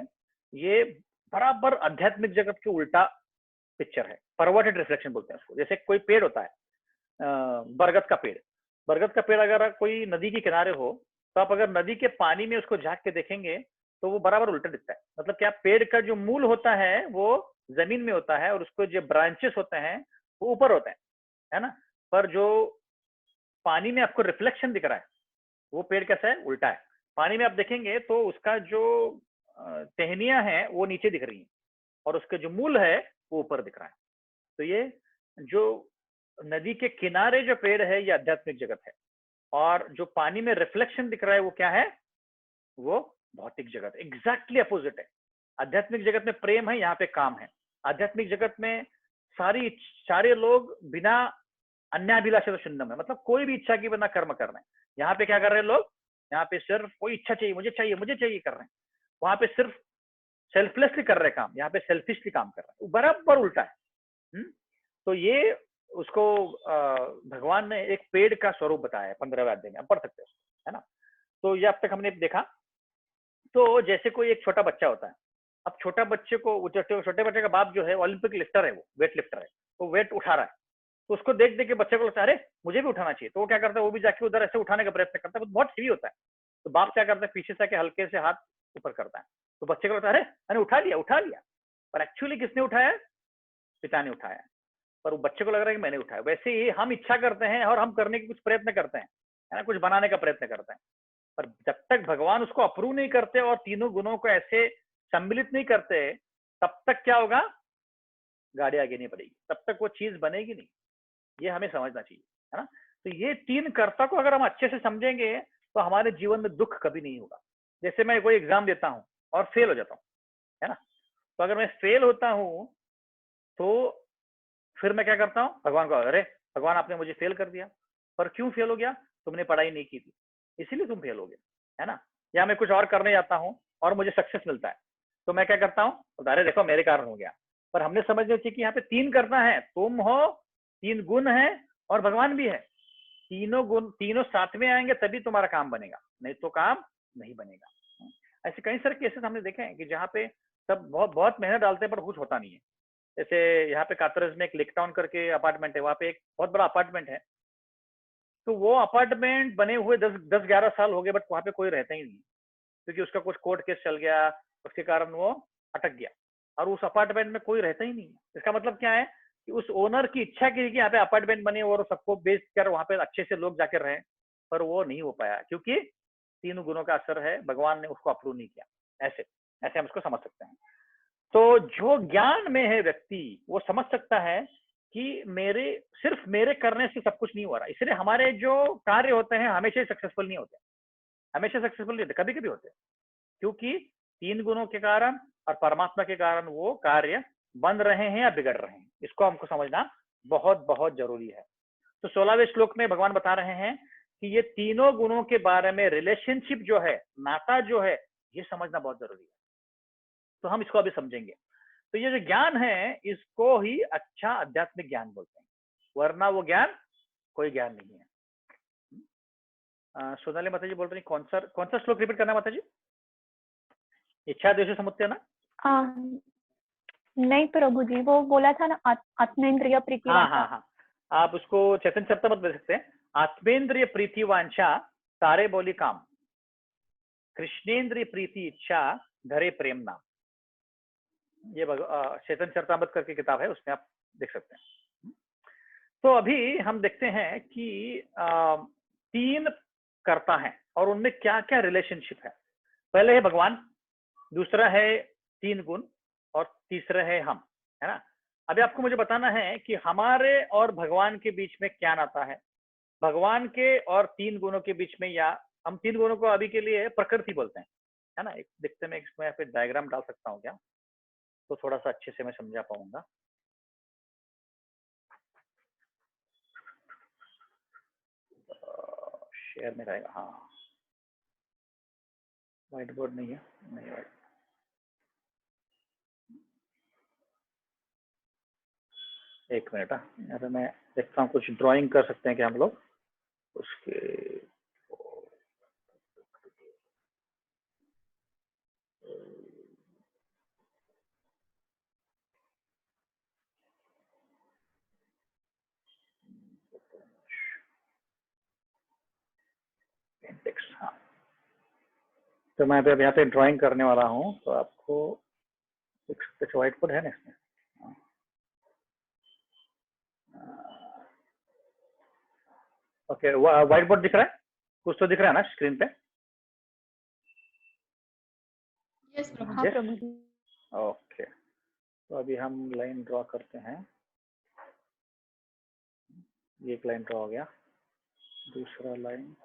S1: ये बराबर आध्यात्मिक जगत के उल्टा पिक्चर है। परवर्टेड रिफ्लेक्शन बोलते हैं उसको। जैसे कोई पेड़ होता है, बरगद का पेड़, बरगद का पेड़ अगर कोई नदी के किनारे हो तो आप अगर नदी के पानी में उसको झांक के देखेंगे तो वो बराबर उल्टा दिखता है। मतलब क्या, पेड़ का जो मूल होता है वो जमीन में होता है और उसको जो ब्रांचेस होते हैं वो ऊपर होते हैं, है ना। पर जो पानी में आपको रिफ्लेक्शन दिख रहा है वो पेड़ कैसा है, उल्टा है। पानी में आप देखेंगे तो उसका जो टहनियां हैं वो नीचे दिख रही हैं और उसके जो मूल है वो ऊपर दिख रहा है। तो ये जो नदी के किनारे जो पेड़ है ये आध्यात्मिक जगत है, और जो पानी में रिफ्लेक्शन दिख रहा है वो क्या है, वो भौतिक जगत। एग्जैक्टली अपोजिट है। आध्यात्मिक जगत में प्रेम है, यहाँ पे काम है। आध्यात्मिक जगत में सारे लोग बिना अन्याभिलाषा शून्यम है, मतलब कोई भी इच्छा के बिना कर्म कर रहे हैं। यहाँ पे क्या कर रहे हैं लोग, यहाँ पे सिर्फ कोई इच्छा चाहिए, मुझे चाहिए मुझे चाहिए कर रहे हैं। वहां पे सिर्फ सेल्फलेसली कर रहे हैं काम, यहाँ पे सेल्फिशली काम कर रहे हैं, बराबर उल्टा है। तो ये उसको भगवान ने एक पेड़ का स्वरूप बताया है 15वें अध्याय में, आप पढ़ सकते हो, है ना। तो ये अब तक हमने देखा। तो जैसे कोई एक छोटा बच्चा होता है, अब छोटा बच्चे को, छोटे बच्चे का बाप जो है ओलंपिक लिफ्टर है, वो वेट लिफ्टर है, वो वेट उठा रहा है। तो उसको देख देख के बच्चे को लगता है अरे मुझे भी उठाना चाहिए। तो वो क्या करता है, वो भी जाके उधर ऐसे उठाने का प्रयत्न करता है, वो बहुत हेवी होता है। तो बाप क्या करता है, पीछे से आके हल्के से हाथ ऊपर करता है। तो बच्चे को लगता है अरे मैंने उठा लिया उठा लिया, पर एक्चुअली किसने उठाया, पिता ने उठाया। पर वो बच्चे को लग रहा है कि मैंने उठाया। वैसे ही हम इच्छा करते हैं और हम करने की कुछ प्रयत्न करते हैं, है ना, कुछ बनाने का प्रयत्न करते हैं। पर जब तक भगवान उसको अप्रूव नहीं करते और तीनों गुणों को ऐसे सम्मिलित नहीं करते, तब तक क्या होगा, गाड़ी आगे नहीं बढ़ेगी, तब तक वो चीज बनेगी नहीं। ये हमें समझना चाहिए, है ना। तो ये तीन कर्ता को अगर हम अच्छे से समझेंगे तो हमारे जीवन में दुख कभी नहीं होगा। जैसे मैं कोई एग्जाम देता हूँ और फेल हो जाता हूँ, है ना। तो अगर मैं फेल होता हूँ तो फिर मैं क्या करता हूँ, भगवान को, अरे भगवान आपने मुझे फेल कर दिया। पर क्यों फेल हो गया, तुमने पढ़ाई नहीं की थी इसीलिए तुम फेल हो गए, है ना। या मैं कुछ और करने जाता हूँ और मुझे सक्सेस मिलता है, तो मैं क्या करता हूँ, अरे देखो मेरे कारण हो गया। पर हमने समझना चाहिए कि यहाँ पे तीन करना है, तुम हो, तीन गुण है और भगवान भी है। तीनों गुण, तीनों साथ में आएंगे तभी तुम्हारा काम बनेगा, नहीं तो काम नहीं बनेगा। ऐसे कई सारे केसेस हमने देखे हैं कि जहाँ पे सब बहुत बहुत मेहनत डालते हैं पर कुछ होता नहीं है। जैसे यहाँ पे कातरज में एक लेक टाउन करके अपार्टमेंट है, वहाँ पे एक बहुत बड़ा अपार्टमेंट है। तो वो अपार्टमेंट बने हुए 10-11 साल हो गए, बट वहाँ पे कोई रहता ही नहीं, क्योंकि उसका कुछ कोर्ट केस चल गया, उसके कारण वो अटक गया और उस अपार्टमेंट में कोई रहता ही नहीं है। इसका मतलब क्या है कि उस ओनर की इच्छा की कि यहाँ पे अपार्टमेंट बने और सबको बेच कर वहाँ पे अच्छे से लोग जाकर रहे, पर वो नहीं हो पाया क्योंकि तीनों गुणों का असर है, भगवान ने उसको अप्रूव नहीं किया। ऐसे ऐसे हम उसको समझ सकते हैं। तो जो ज्ञान में है व्यक्ति वो समझ सकता है कि सिर्फ मेरे करने से सब कुछ नहीं हो रहा। इसलिए हमारे जो कार्य होते हैं हमेशा सक्सेसफुल नहीं होते, हमेशा सक्सेसफुल नहीं होते, कभी कभी होते, क्योंकि तीन गुणों के कारण और परमात्मा के कारण वो कार्य बन रहे हैं या बिगड़ रहे हैं। इसको हमको समझना बहुत बहुत जरूरी है। तो 16वें श्लोक में भगवान बता रहे हैं कि ये तीनों गुणों के बारे में रिलेशनशिप जो है, नाता जो है, ये समझना बहुत जरूरी है। तो हम इसको अभी समझेंगे। तो ये जो ज्ञान है इसको ही अच्छा आध्यात्मिक ज्ञान बोलते हैं, वरना वो ज्ञान कोई ज्ञान नहीं है। सोनाली माता जी बोल रही, कौन सा श्लोक रिपीट करना माता जी? इच्छा द्वेष समुत्य ना?
S2: नहीं प्रभु जी, वो बोला था ना आत्मेंद्रिय प्रीति वांछा।
S1: हाँ, आप उसको चैतन्य चरितमृत बोल सकते हैं। आत्मेंद्रिय प्रीति वांछा सारे बोली काम, कृष्णेन्द्रिय प्रीति इच्छा धरे प्रेम नाम। ये चेतन चरितामृत करके किताब है, उसमें आप देख सकते हैं। तो अभी हम देखते हैं कि 3 कर्ता हैं और उनमें क्या क्या रिलेशनशिप है। पहले है भगवान, दूसरा है 3 गुण और तीसरा है हम, है ना। अभी आपको मुझे बताना है कि हमारे और भगवान के बीच में क्या नाता है, भगवान के और 3 गुणों के बीच में, या हम 3 गुणों को अभी के लिए प्रकृति बोलते हैं, है ना। एक देखते मैं इसमें यहाँ पे डायग्राम डाल सकता हूँ क्या, तो थोड़ा सा अच्छे से मैं समझा पाऊंगा। शेयर में रहेगा, हाँ। व्हाइट बोर्ड नहीं है, नहीं व्हाइट। एक मिनट, यहाँ पे मैं देखता हूँ कुछ ड्राइंग कर सकते हैं क्या हम लोग उसके। हाँ, तो मैं अभी यहाँ पे ड्राइंग करने वाला हूँ, तो आपको कुछ व्हाइट बोर्ड है ना इसमें। ओके, व्हाइट बोर्ड दिख रहा है, कुछ तो दिख रहा है ना स्क्रीन पे।
S3: यस प्रभु।
S2: हाँ प्रभु जी।
S1: ओके, तो अभी हम लाइन ड्रॉ करते हैं। ये एक लाइन ड्रॉ हो गया, दूसरा लाइन,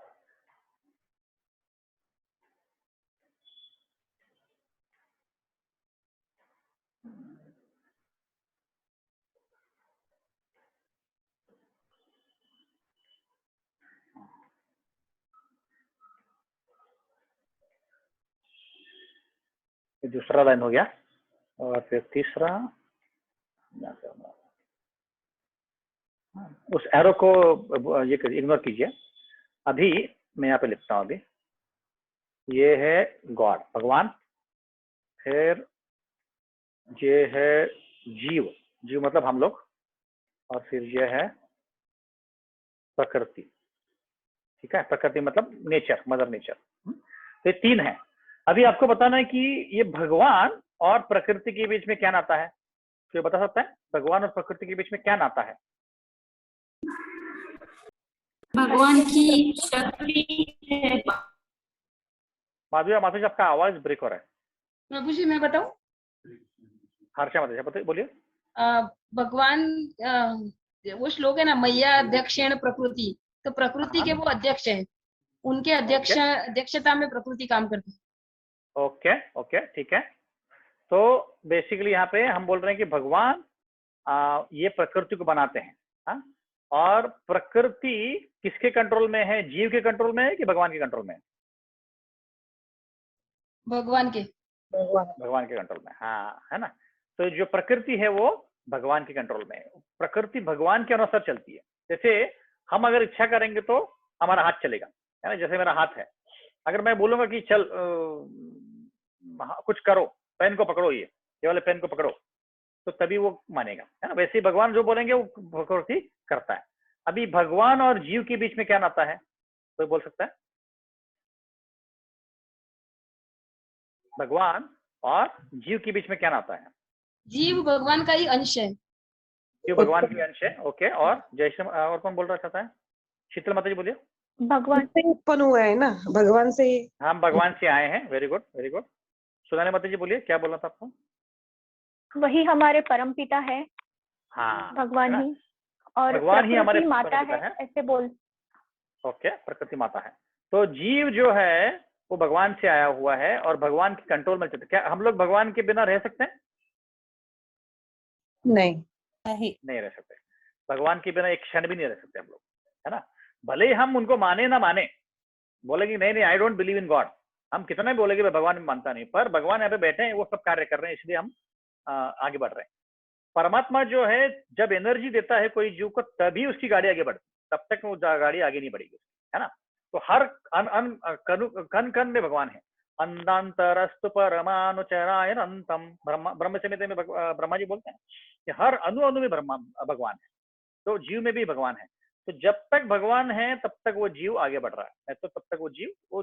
S1: ये दूसरा लाइन हो गया, और फिर तीसरा। उस एरो को ये इग्नोर कीजिए। अभी मैं यहाँ पे लिखता हूँ। अभी ये है गॉड, भगवान, फिर ये है जीव, जीव मतलब हम लोग, और फिर ये है प्रकृति। ठीक है, प्रकृति मतलब नेचर, मदर नेचर। तो ये 3 है। अभी आपको बताना है कि ये भगवान और प्रकृति के बीच में क्या नाता है, तो ये बता सकता है भगवान और प्रकृति के बीच में क्या नाता है।
S3: भगवान की शक्ति है।
S1: माधुरी माता जी, आपका आवाज ब्रेक हो रहा है।
S3: प्रभु जी मैं बताऊं,
S1: हर्षा माता जी बताइए, बोलिए।
S3: भगवान वो श्लोक है ना, मैया अध्यक्षेण प्रकृति, तो प्रकृति के वो अध्यक्ष हैं, उनके अध्यक्षता में प्रकृति काम करती है।
S1: ओके ओके, ठीक है। तो बेसिकली यहाँ पे हम बोल रहे हैं कि भगवान ये प्रकृति को बनाते हैं, हाँ? और प्रकृति किसके कंट्रोल में है, जीव के कंट्रोल में है कि भगवान के कंट्रोल में है?
S3: भगवान के
S1: कंट्रोल में, हाँ, है ना। तो जो प्रकृति है वो भगवान के कंट्रोल में है, प्रकृति भगवान के अनुसार चलती है। जैसे हम अगर इच्छा करेंगे तो हमारा हाथ चलेगा, है ना। जैसे मेरा हाथ है, अगर मैं बोलूंगा कि चल कुछ करो, पेन को पकड़ो, ये वाले पेन को पकड़ो, तो तभी वो मानेगा, है ना। वैसे ही भगवान जो बोलेंगे वो प्रकृति करता है। अभी भगवान और जीव के बीच में क्या नाता है, कोई बोल सकता है? भगवान और जीव के बीच में क्या नाता है?
S3: जीव भगवान का ही अंश है।
S1: जीव भगवान के अंश है, ओके। और जयश्री, और कौन बोल रहा चाहता है? शीतल माता जी बोलिए।
S2: भगवान
S4: से उत्पन्न हुआ है ना, भगवान से।
S1: हम भगवान से आए हैं, वेरी गुड वेरी गुड। सुनाने माता जी बोलिए, क्या बोलना था आपको?
S2: वही हमारे परम पिता है,
S1: हाँ,
S2: भगवान ही, और
S1: भगवान ही हमारे
S2: प्रकृति माता
S1: परम पिता
S2: है, ऐसे बोल।
S1: ओके, प्रकृति माता है। तो जीव जो है वो भगवान से आया हुआ है और भगवान के कंट्रोल में चलता है। क्या हम लोग भगवान के बिना रह सकते हैं?
S4: नहीं
S1: नहीं रह सकते। भगवान के बिना एक क्षण भी नहीं रह सकते हम लोग, है ना। भले ही हम उनको माने ना माने, बोलेंगे नहीं नहीं I don't believe in God, हम कितना भी बोलेंगे मैं भगवान में मानता नहीं, पर भगवान यहाँ पे बैठे हैं, वो सब कार्य कर रहे हैं, इसलिए हम आगे बढ़ रहे हैं। परमात्मा जो है जब एनर्जी देता है कोई जीव को, तभी उसकी गाड़ी आगे बढ़ती, तब तक वो गाड़ी आगे नहीं बढ़ेगी, है ना। तो हर कन कन में भगवान है। अंधांतरस्तु परमानुचरायनंतम, ब्रह्म संहिता में ब्रह्मा जी बोलते हैं कि हर अणु अणु में भगवान है, तो जीव में भी भगवान है। तो जब तक भगवान है तब तक वो जीव आगे बढ़ रहा है, तो तब तक वो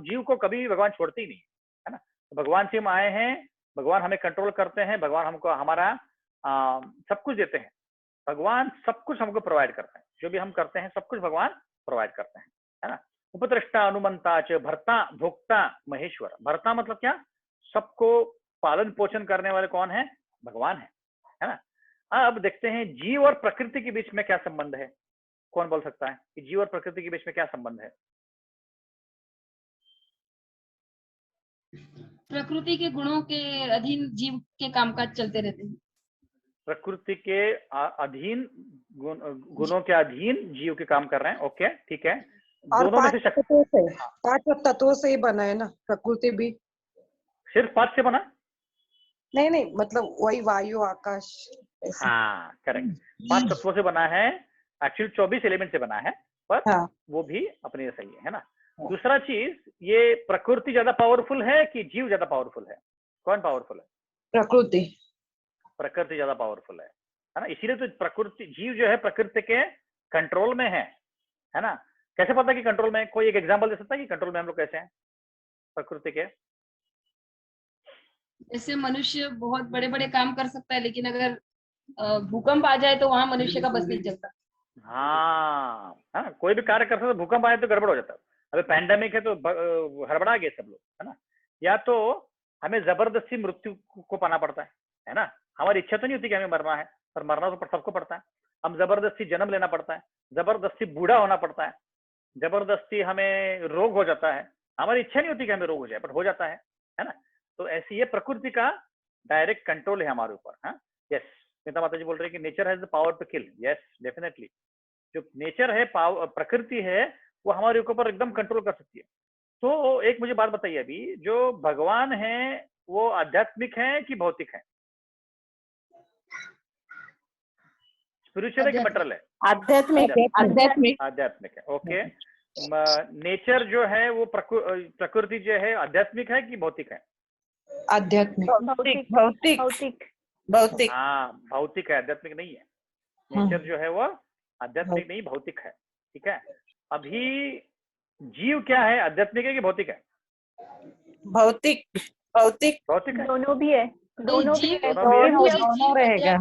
S1: जीव को कभी भी भगवान छोड़ते ही नहीं, है ना। तो भगवान से हम आए हैं, भगवान हमें कंट्रोल करते हैं, भगवान हमको हमारा सब कुछ देते हैं, भगवान सब कुछ हमको प्रोवाइड करते हैं, जो भी हम करते हैं सब कुछ भगवान प्रोवाइड करते हैं, है ना। उपद्रष्टा अनुमंता च भर्ता भोक्ता महेश्वर। भर्ता मतलब क्या, सबको पालन पोषण करने वाले कौन है, भगवान है ना। अब देखते हैं जीव और प्रकृति के बीच में क्या संबंध है, कौन बोल सकता है कि जीव और प्रकृति के बीच में क्या संबंध है।
S3: प्रकृति के गुणों के अधीन जीव के कामकाज चलते रहते हैं।
S1: प्रकृति के अधीन गुणों के अधीन जीव के काम कर रहे हैं, ओके ठीक है।
S4: और
S1: दोनों में
S4: पांच
S1: से
S4: तत्वों से, 5 तत्वों से ही बना है ना प्रकृति भी।
S1: सिर्फ 5 से बना,
S4: नहीं मतलब वही वायु आकाश ऐसे।
S1: हाँ करेक्ट, 5 तत्वों से बना है, एक्चुअली 24 एलिमेंट से बना है, पर
S4: हाँ
S1: वो भी अपने सही है ना। दूसरा चीज, ये प्रकृति ज्यादा पावरफुल है कि जीव ज्यादा पावरफुल है, कौन पावरफुल है।
S4: प्रकृति।
S1: प्रकृति ज्यादा पावरफुल है ना। इसीलिए तो प्रकृति, जीव जो है प्रकृति के कंट्रोल में है ना। कैसे पता कि कंट्रोल में, कोई एक एग्जांपल दे सकता है कि कंट्रोल में हम लोग कैसे हैं प्रकृति के।
S3: जैसे मनुष्य बहुत बड़े बड़े काम कर सकता है, लेकिन अगर भूकंप आ जाए तो वहां मनुष्य का बस नहीं चलता।
S1: हाँ है ना, कोई भी कार्य कर सकते, भूकंप आए तो गड़बड़ हो जाता है। अभी पैंडेमिक है तो हड़बड़ा गए सब लोग, है ना। या तो हमें जबरदस्ती मृत्यु को पाना पड़ता है ना। हमारी इच्छा तो नहीं होती कि हमें मरना है, पर मरना तो सबको पड़ता है। हम जबरदस्ती जन्म लेना पड़ता है, जबरदस्ती बूढ़ा होना पड़ता है, जबरदस्ती हमें रोग हो जाता है। हमारी इच्छा नहीं होती कि हमें रोग हो जाए, बट हो जाता है ना। तो ऐसी ये प्रकृति का डायरेक्ट कंट्रोल है हमारे ऊपर। हाँ यस, स्मिता माता जी बोल रहे हैं कि nature has the power to kill. Yes definitely, जो नेचर है, प्रकृति है, वो हमारे ऊपर एकदम कंट्रोल कर सकती है। तो एक मुझे बात बताइए, अभी जो भगवान है वो आध्यात्मिक है कि भौतिक है, स्पिरिचुअल है कि मटेरियल है।
S2: आध्यात्मिक आध्यात्मिक
S1: आध्यात्मिक है, ओके। नेचर जो है वो प्रकृति जो है आध्यात्मिक है कि भौतिक है।
S4: आध्यात्मिक।
S2: भौतिक
S4: भौतिक
S2: भौतिक
S4: भौतिक।
S1: हाँ भौतिक है, आध्यात्मिक नहीं है। नेचर जो है वो आध्यात्मिक नहीं, भौतिक है, ठीक है। अभी जीव क्या है, आध्यात्मिक है कि भौतिक है।
S4: भौतिक भौतिक
S1: भौतिक है,
S2: दोनों भी है, दोनों भी है।
S1: दोनों भी है।
S4: दोनों रहेगा।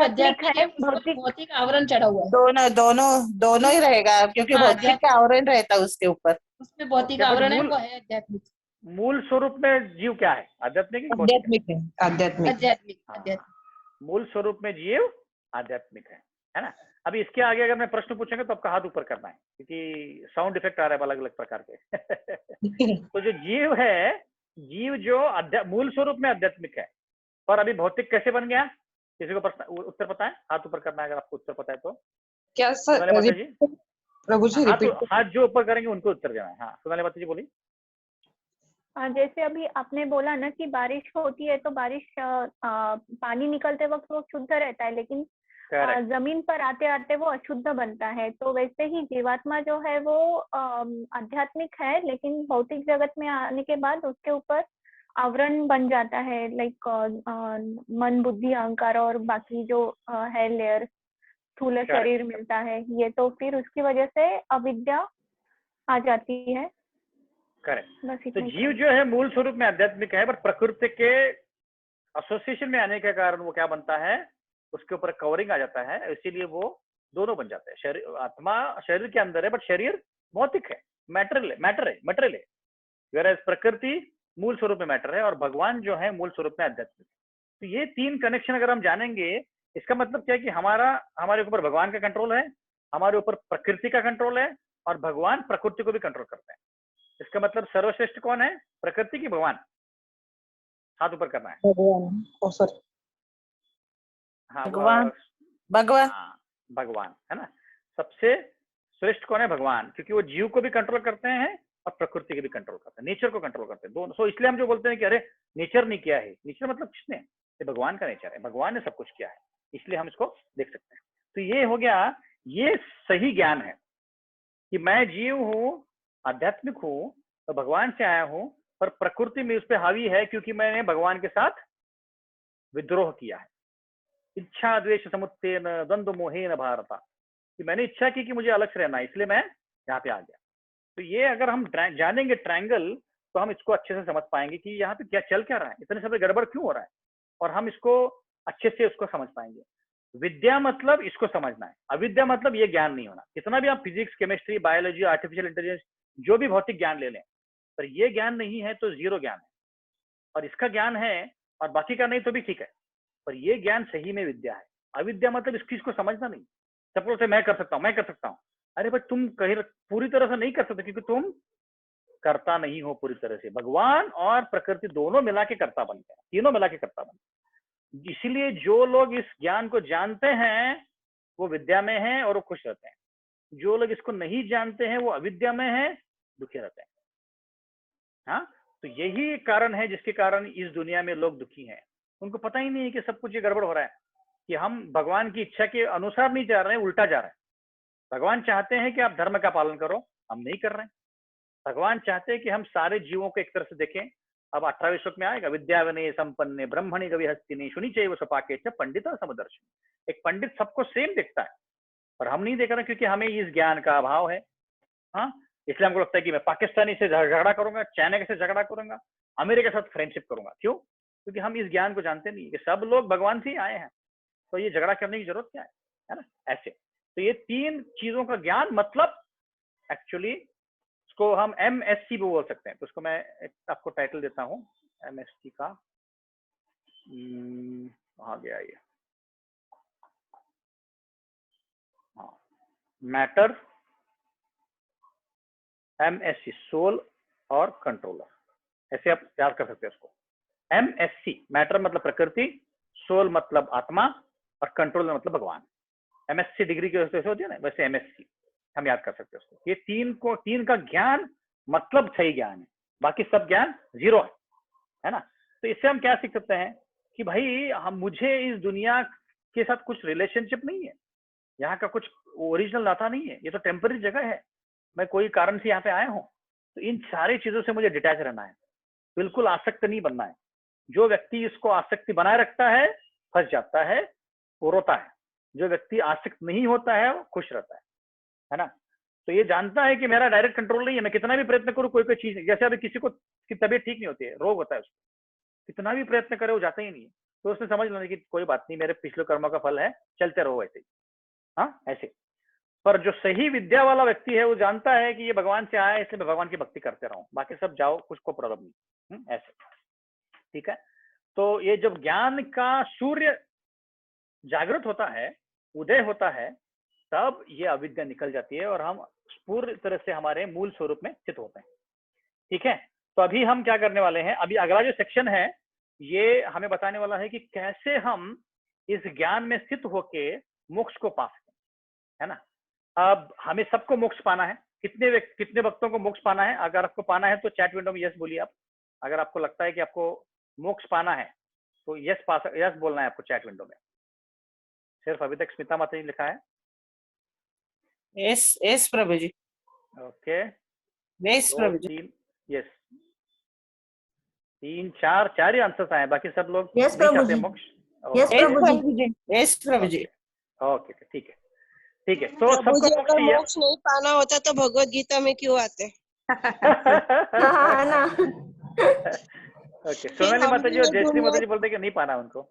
S2: आध्यात्मिक है, भौतिक
S3: भौतिक आवरण चढ़ा हुआ है।
S4: दोनों ही रहेगा, क्योंकि
S3: हाँ,
S4: भौतिक का आवरण रहता है उसके ऊपर।
S3: उसमें भौतिक
S1: क्या पर
S3: आवरण है,
S1: मूल-
S3: वो है आध्यात्मिक।
S1: मूल स्वरूप में जीव क्या है, आध्यात्मिक है कि भौतिक है।
S4: आध्यात्मिक है। आध्यात्मिक
S3: आध्यात्मिक
S1: हाँ,
S3: आध्यात्मिक।
S1: मूल स्वरूप में जीव आध्यात्मिक है ना। अभी इसके आगे अगर मैं प्रश्न पूछेंगे तो आपका हाथ ऊपर करना है, क्योंकि साउंड इफेक्ट आ रहा है अलग अलग प्रकार के। तो जो जीव है, जीव जो मूल स्वरूप में आध्यात्मिक है, पर अभी भौतिक कैसे बन गया, किसी को प्रश्न उत्तर पता है, हाथ ऊपर करना है अगर आपको उत्तर पता है तो।
S4: क्या
S1: सोनाली माता जी,
S4: प्रभु जी रिपीट।
S1: हाथ जो ऊपर करेंगे उनको उत्तर देना है। हाँ सोनाली माता जी बोली।
S2: जैसे अभी आपने बोला ना कि बारिश होती है तो बारिश पानी निकलते वक्त वो शुद्ध रहता है, लेकिन
S1: करेक्ट,
S2: जमीन पर आते आते वो अशुद्ध बनता है। तो वैसे ही जीवात्मा जो है वो आध्यात्मिक है, लेकिन भौतिक जगत में आने के बाद उसके ऊपर आवरण बन जाता है, लाइक मन बुद्धि अहंकार और बाकी जो है लेयर, स्थूल शरीर मिलता है ये। तो फिर उसकी वजह से अविद्या आ जाती है।
S1: करेक्ट। तो जीव जो है मूल स्वरूप में आध्यात्मिक है, बट प्रकृति के एसोसिएशन में आने के कारण वो क्या बनता है, उसके ऊपर कवरिंग आ जाता है, इसीलिए वो दोनों बन जाते हैं। शरीर, आत्मा शरीर के अंदर है, बट शरीर भौतिक है, मटेरियल है। वेराज प्रकृति मूल स्वरूप में मैटर है और भगवान जो है मूल स्वरूप में आध्यात्मिक। तो ये 3 कनेक्शन अगर हम जानेंगे, इसका मतलब क्या है कि हमारे ऊपर भगवान का कंट्रोल है, हमारे ऊपर प्रकृति का कंट्रोल है, और भगवान प्रकृति को भी कंट्रोल करते हैं। इसका मतलब सर्वश्रेष्ठ कौन है, प्रकृति की भगवान। हाथ ऊपर करना है।
S4: भगवान।
S1: हाँ
S4: भगवान
S1: हाँ भगवान है ना। सबसे श्रेष्ठ कौन है, भगवान, क्योंकि वो जीव को भी कंट्रोल करते हैं और प्रकृति को भी कंट्रोल करते हैं, नेचर को कंट्रोल करते हैं दोनों। सो इसलिए हम जो बोलते हैं कि अरे नेचर ने किया है, नेचर मतलब किसने, ये भगवान का नेचर है, भगवान ने सब कुछ किया है, इसलिए हम इसको देख सकते हैं। तो ये हो गया, ये सही ज्ञान है कि मैं जीव हूँ, आध्यात्मिक हूँ, तो भगवान से आया हूँ, पर प्रकृति में उस पर हावी है क्योंकि मैंने भगवान के साथ विद्रोह किया है। इच्छा द्वेष समुत्थेन द्वंद्व मोहेन भारत, कि मैंने इच्छा की कि मुझे अलग से रहना है, इसलिए मैं यहाँ पे आ गया। तो ये अगर हम जानेंगे ट्रायंगल, तो हम इसको अच्छे से समझ पाएंगे कि यहाँ पे क्या चल क्या रहा है, इतने सब गड़बड़ क्यों हो रहा है, और हम इसको अच्छे से उसको समझ पाएंगे। विद्या मतलब इसको समझना है, अविद्या मतलब ये ज्ञान नहीं होना। कितना भी आप physics, chemistry, biology, artificial intelligence, जो भी भौतिक ज्ञान ले लें, पर ये ज्ञान नहीं है तो जीरो ज्ञान है। और इसका ज्ञान है और बाकी का नहीं तो भी ठीक है, पर ये ज्ञान सही में विद्या है। अविद्या मतलब इस चीज को समझना नहीं। सब बोलते मैं कर सकता हूँ, मैं कर सकता हूँ। अरे भाई तुम कहीं पूरी तरह से नहीं कर सकते, क्योंकि तुम करता नहीं हो पूरी तरह से। भगवान और प्रकृति दोनों मिला के कर्ता बनते हैं, तीनों मिला के कर्ता बनते हैं। इसीलिए जो लोग इस ज्ञान को जानते हैं वो विद्या में हैं और वो खुश रहते हैं। जो लोग इसको नहीं जानते हैं वो अविद्या में हैं, दुखी रहते हैं। हाँ, तो यही कारण है जिसके कारण इस दुनिया में लोग दुखी हैं। उनको पता ही नहीं है कि सब कुछ ये गड़बड़ हो रहा है, कि हम भगवान की इच्छा के अनुसार नहीं जा रहे हैं, उल्टा जा रहे हैं। भगवान चाहते हैं कि आप धर्म का पालन करो, हम नहीं कर रहे हैं। भगवान चाहते हैं कि हम सारे जीवों को एक तरह से देखें। अब 18वें श्लोक में आएगा, विद्या विनय संपन्ने ब्रह्मणि गवि हस्तिनी शुनि चैव स्वपाके च पंडित समदर्शन। एक पंडित सबको सेम दिखता है, पर हम नहीं देख रहे क्योंकि हमें इस ज्ञान का अभाव है। हाँ, इसलिए हमको लगता है कि मैं पाकिस्तानी से झगड़ा करूंगा, चाइना से झगड़ा करूंगा, अमेरिका के साथ फ्रेंडशिप करूंगा। क्यों? क्योंकि हम इस ज्ञान को जानते नहीं कि सब लोग भगवान से ही आए हैं, तो ये झगड़ा करने की जरूरत क्या है ना। ऐसे तो ये तीन चीजों का ज्ञान मतलब एक्चुअली इसको हम MSc भी बोल सकते हैं। तो उसको मैं आपको टाइटल देता हूँ MSc का। कहाँ गया ये? हाँ, मैटर, MSc सोल और कंट्रोलर, ऐसे आप याद कर सकते हैं उसको। MSc मैटर मतलब प्रकृति, सोल मतलब आत्मा, और कंट्रोलर मतलब भगवान। MSc डिग्री की वजह से होती है ना, वैसे MSc हम याद कर सकते हैं उसको। ये तीन का ज्ञान मतलब सही ज्ञान है, बाकी सब ज्ञान जीरो है ना। तो इससे हम क्या सीख सकते हैं कि भाई मुझे इस दुनिया के साथ कुछ रिलेशनशिप नहीं है, यहाँ का कुछ ओरिजिनल नाता नहीं है, ये तो टेम्पररी जगह है, मैं कोई कारण से यहाँ पे आया हूँ। तो इन सारी चीजों से मुझे डिटैच रहना है, बिल्कुल आसक्त नहीं बनना है। जो व्यक्ति इसको आसक्ति बनाए रखता है फंस जाता है, वो रोता है। जो व्यक्ति आसक्त नहीं होता है वो खुश रहता है ना। तो ये जानता है कि मेरा डायरेक्ट कंट्रोल नहीं है, मैं कितना भी प्रयत्न करूँ कोई चीज नहीं। जैसे अभी किसी को की तबीयत ठीक नहीं होती है, रोग होता है उसको, कितना भी प्रयत्न करे वो जाता ही नहीं है, तो उसने समझ लेना कि कोई बात नहीं, मेरे पिछले कर्मों का फल है, चलते रहो ऐसे ही। हाँ, ऐसे। पर जो सही विद्या वाला व्यक्ति है वो जानता है कि ये भगवान से आया है, इसलिए मैं भगवान की भक्ति करते रहूं, बाकी सब जाओ, कुछ को प्रॉब्लम नहीं। ऐसे, ठीक है। तो ये जब ज्ञान का सूर्य जागृत होता है, उदय होता है, तब ये अविद्या निकल जाती है और हम पूरी तरह से हमारे मूल स्वरूप में स्थित होते हैं। ठीक है। तो अभी हम क्या करने वाले हैं, अभी अगला जो सेक्शन है ये हमें बताने वाला है कि कैसे हम इस ज्ञान में स्थित होके मोक्ष को पा सकें, है ना। अब हमें सबको मोक्ष पाना है। कितने भक्तों को मोक्ष पाना है? अगर आपको पाना है तो चैट विंडो में यस बोलिए आप। अगर आपको लगता है कि आपको मोक्ष पाना है तो यस बोलना है आपको चैट विंडो में। सिर्फ अभी तक स्मिता माता जी लिखा है।
S4: Yes Prabhu ji.
S1: Okay,
S4: yes Prabhu जी।
S1: यस, 4 ही आंसर्स आए, बाकी सब लोग
S5: यस
S1: नहीं
S5: प्रभु
S1: चाहते
S5: जी।
S1: मोक्ष।
S5: यस प्रभु जी।
S4: यस प्रभु जी।
S1: ओके, ठीक है, ठीक है। तो
S4: प्रभु
S1: सबको
S4: जी
S1: मोक्ष
S4: अगर
S1: चाहिए।
S4: मोक्ष नहीं पाना होता तो भगवत गीता में क्यों आते?
S5: हाँ ना।
S1: ओके, सोनाली माता जी और जयश्री माता जी बोलते कि नहीं पाना उनको।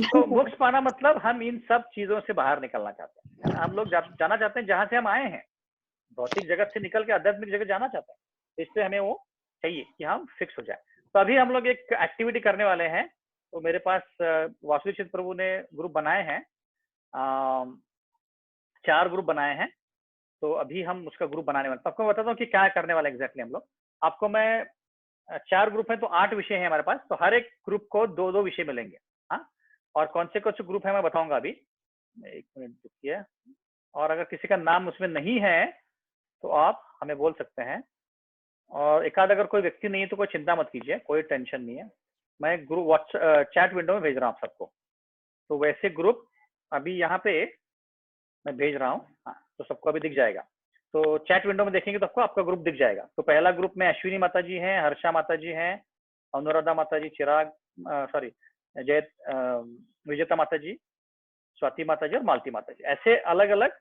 S1: तो मोक्ष पाना मतलब हम इन सब चीजों से बाहर निकलना चाहते हैं, है ना। हम लोग जाना चाहते हैं जहां से हम आए हैं, भौतिक जगत से निकल के आध्यात्मिक जगत जाना चाहते हैं। इससे हमें वो चाहिए कि हम फिक्स हो जाए। तो अभी हम लोग एक एक्टिविटी करने वाले हैं। तो मेरे पास वासुदेव चित्त प्रभु ने ग्रुप बनाए हैं, 4 ग्रुप बनाए हैं। तो अभी हम उसका ग्रुप बनाने वाले। तो आपको बताता हूँ कि क्या करने वाले एग्जैक्टली हम लोग। आपको मैं 4 ग्रुप है तो 8 विषय है हमारे पास। तो हर एक ग्रुप को 2-2 विषय मिलेंगे। हाँ, और कौन से ग्रुप है मैं बताऊंगा अभी। 1 मिनट रुकिए। और अगर किसी का नाम उसमें नहीं है तो आप हमें बोल सकते हैं। और एकाध अगर कोई व्यक्ति नहीं है तो कोई चिंता मत कीजिए, कोई टेंशन नहीं है। मैं ग्रुप चैट विंडो में भेज रहा हूँ सबको। तो वैसे ग्रुप अभी यहाँ पे मैं भेज रहा हूँ। हाँ, तो सबको अभी दिख जाएगा। तो चैट विंडो में देखेंगे तो आपको आपका ग्रुप दिख जाएगा। तो पहला ग्रुप में अश्विनी माता जी हैं, हर्षा माता जी हैं, अनुराधा माता जी, चिराग विजेता माता जी, स्वाति माता जी और मालती माता जी। ऐसे अलग अलग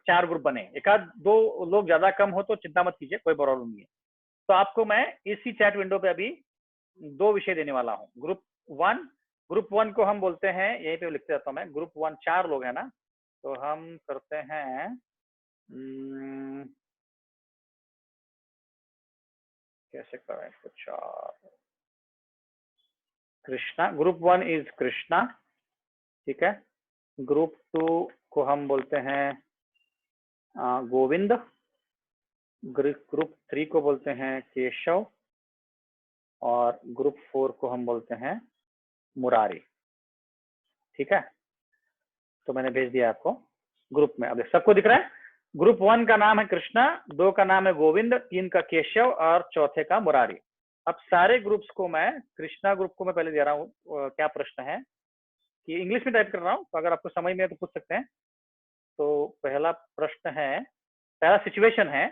S1: 4 ग्रुप बने। 1-2 लोग ज्यादा कम हो तो चिंता मत कीजिए, कोई प्रॉब्लम नहीं है। तो आपको मैं इसी चैट विंडो पे अभी 2 विषय देने वाला हूँ। ग्रुप वन को हम बोलते हैं, यहीं पे लिखते रहता हूँ मैं, ग्रुप 1 4 लोग हैं ना, तो हम करते हैं कैसे करें इसको, 4 कृष्णा, ग्रुप 1 इज कृष्णा, ठीक है। ग्रुप 2 को हम बोलते हैं गोविंद, ग्रुप 3 को बोलते हैं केशव, और ग्रुप 4 को हम बोलते हैं मुरारी, ठीक है। तो मैंने भेज दिया आपको ग्रुप में, अब सबको दिख रहा है। ग्रुप 1 का नाम है कृष्णा, 2 का नाम है गोविंद, 3 का केशव और चौथे का मुरारी। अब सारे ग्रुप्स को मैं, कृष्णा ग्रुप को मैं पहले दे रहा हूँ क्या प्रश्न है, कि इंग्लिश में टाइप कर रहा हूँ, तो अगर आपको समझ में है तो पूछ सकते हैं। तो पहला प्रश्न है, पहला सिचुएशन है,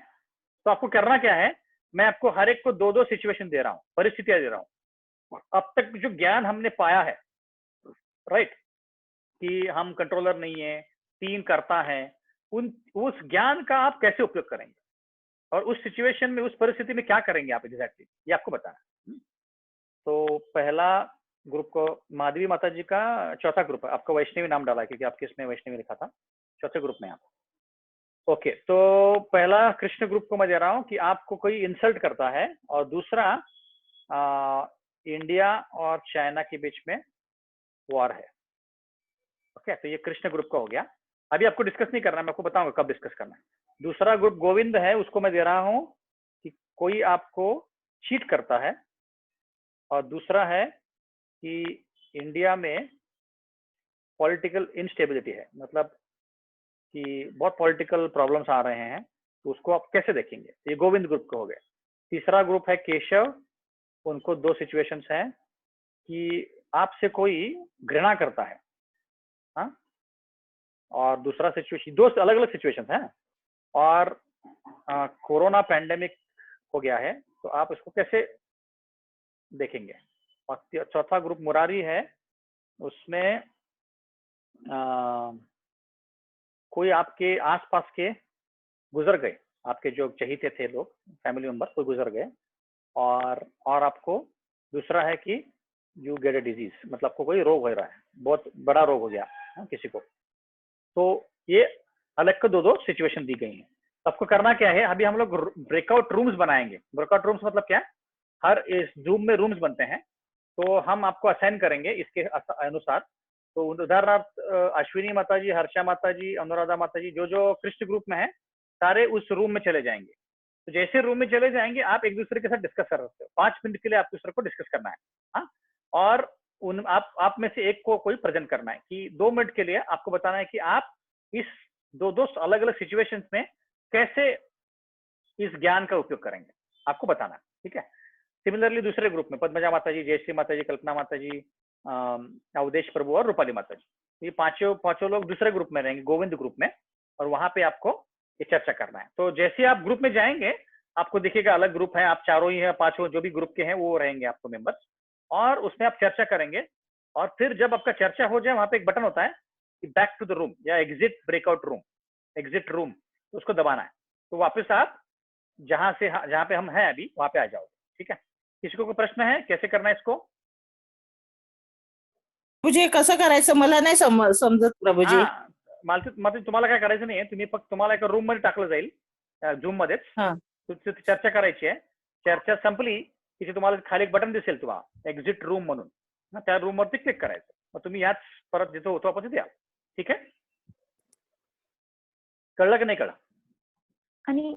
S1: तो आपको करना क्या है, मैं आपको हर एक को 2-2 सिचुएशन दे रहा हूँ, परिस्थितियां दे रहा हूँ। अब तक जो ज्ञान हमने पाया है, राइट, कि हम कंट्रोलर नहीं है, 3 करता है, उस ज्ञान का आप कैसे उपयोग करेंगे और उस सिचुएशन में, उस परिस्थिति में क्या करेंगे आप एग्जैक्टली, ये आपको बताना। तो पहला ग्रुप को माधवी माता जी का चौथा ग्रुप है, आपका वैष्णवी नाम डाला है क्योंकि आपके इसमें वैष्णवी लिखा था, चौथे ग्रुप में आप। ओके, तो पहला कृष्ण ग्रुप को मैं दे रहा हूँ कि आपको कोई इंसल्ट करता है, और दूसरा इंडिया और चाइना के बीच में वॉर है। ओके, तो ये कृष्ण ग्रुप का हो गया। अभी आपको डिस्कस नहीं करना है, मैं आपको बताऊंगा कब डिस्कस करना है। दूसरा ग्रुप गोविंद है, उसको मैं दे रहा हूँ कि कोई आपको चीट करता है, और दूसरा है कि इंडिया में पॉलिटिकल इंस्टेबिलिटी है, मतलब कि बहुत पॉलिटिकल प्रॉब्लम्स आ रहे हैं, तो उसको आप कैसे देखेंगे। ये गोविंद ग्रुप का हो गया। तीसरा ग्रुप है केशव, उनको 2 सिचुएशंस हैं कि आपसे कोई घृणा करता है, हाँ, और दूसरा सिचुएशन, 2 अलग अलग सिचुएशंस हैं, और कोरोना पैंडेमिक हो गया है, तो आप इसको कैसे देखेंगे। और चौथा ग्रुप मुरारी है, उसमें कोई आपके आसपास के गुजर गए, आपके जो चहीते थे लोग, फैमिली मेंबर कोई गुजर गए, और आपको दूसरा है कि यू गेट अ डिजीज, मतलब आपको कोई रोग हो रहा है, बहुत बड़ा रोग हो गया किसी को। तो ये अलग के 2-2 सिचुएशन दी गई हैं। तो आपको करना क्या है, अभी हम लोग ब्रेकआउट रूम्स बनाएंगे। ब्रेकआउट रूम्स मतलब क्या, हर इस जूम में रूम्स बनते हैं, तो हम आपको असाइन करेंगे इसके अनुसार। तो उदाहरणार्थ अश्विनी माता जी, हर्षा माता जी, अनुराधा माता जी, जो जो कृष्ण ग्रुप में है, सारे उस रूम में चले जाएंगे। तो जैसे रूम में चले जाएंगे, आप एक दूसरे के साथ डिस्कस कर सकते हो। 5 मिनट के लिए आप दूसरे को डिस्कस करना है, हाँ, और आप में से एक को कोई प्रेजेंट करना है कि 2 मिनट के लिए आपको बताना है कि आप इस 2 अलग अलग सिचुएशंस में कैसे इस ज्ञान का उपयोग करेंगे, आपको बताना है, ठीक है। सिमिलरली दूसरे ग्रुप में पद्मजा माता जी, जयश्री माता जी, कल्पना माता जी, अवधेश प्रभु और रूपाली माता जी, ये पांचों लोग दूसरे ग्रुप में रहेंगे, गोविंद ग्रुप में, और वहां पे आपको ये चर्चा करना है। तो जैसे आप ग्रुप में जाएंगे, आपको दिखेगा अलग ग्रुप है, आप चारों ही है, 5 जो भी ग्रुप के हैं वो रहेंगे आपको मेंबर्स, और उसमें आप चर्चा करेंगे। और फिर जब आपका चर्चा हो जाए, वहां पे एक बटन होता है कि बैक टू द रूम या exit breakout room, exit room, तो उसको दबाना है। तो वापस आप जहां पे हम हैं अभी, वहां पे आ जाओगे, ठीक है। किसी को कोई प्रश्न है, कैसे करना है इसको?
S6: प्रभूजी कसं करायचं मला नाही समजत प्रभूजी.
S1: हा, मालती तुम्हाला काय करायचं नाहीये, तुम्ही फक्त तुम्हाला एका रूम मध्ये टाकलं जाईल, झूम मध्येच
S6: हा
S1: चर्चा करायची आहे. चर्चा संपली की तुम्हाला खाली एक बटन दिसेल तुम्हाला एक्झिट रूम म्हणून, त्या रूम वरती क्लिक करायचं, मग तुम्ही याच परत जिथं होतो आपण तिथे या, ठीक आहे. कळलं की नाही कळलं?
S2: आणि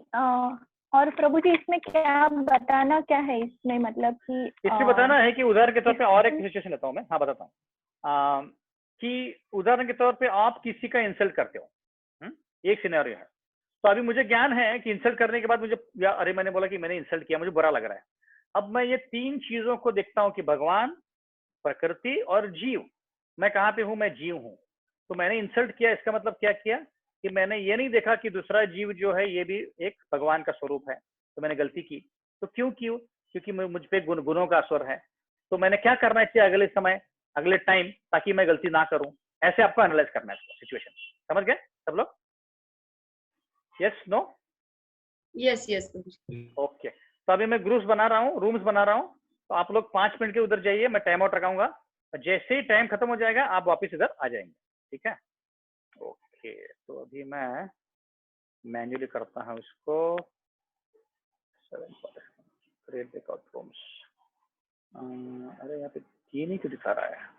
S2: और प्रभु जी इसमें क्या बताना क्या है इसमें, मतलब कि
S1: इसमें बताना है कि उदाहरण के तौर पे और एक सिचुएशन लेता हूँ मैं, हाँ बताता हूँ, कि उदाहरण के तौर पे आप किसी का इंसल्ट करते हो, एक सिनेरियो है। तो अभी मुझे ज्ञान है कि इंसल्ट करने के बाद मुझे, या अरे मैंने बोला कि मैंने इंसल्ट किया, मुझे बुरा लग रहा है। अब मैं ये 3 चीजों को देखता हूँ कि भगवान, प्रकृति और जीव, मैं कहाँ पे हूँ, मैं जीव हूँ। तो मैंने इंसल्ट किया, इसका मतलब क्या किया कि मैंने ये नहीं देखा कि दूसरा जीव जो है ये भी एक भगवान का स्वरूप है, तो मैंने गलती की। तो क्यों क्योंकि मुझ पे गुणों का असर है। तो मैंने क्या करना चाहिए अगले समय, अगले टाइम, ताकि मैं गलती ना करूं। ऐसे आपको एनालाइज करना है सिचुएशन। समझ गए सब लोग? Yes, no?
S3: Yes yes.
S1: Okay, तो अभी मैं ग्रुप्स बना रहा हूँ, रूम्स बना रहा हूँ, तो आप लोग 5 मिनट के उधर जाइए, मैं टाइम आउट रखाऊंगा, जैसे ही टाइम खत्म हो जाएगा आप वापस इधर आ जाएंगे, ठीक है। ओके, तो अभी मैं मैन्युअली करता हूँ इसको। 7 क्रिएट बैकआउट रूम्स। अरे यहाँ पे 3 ही क्यों दिखा रहा है?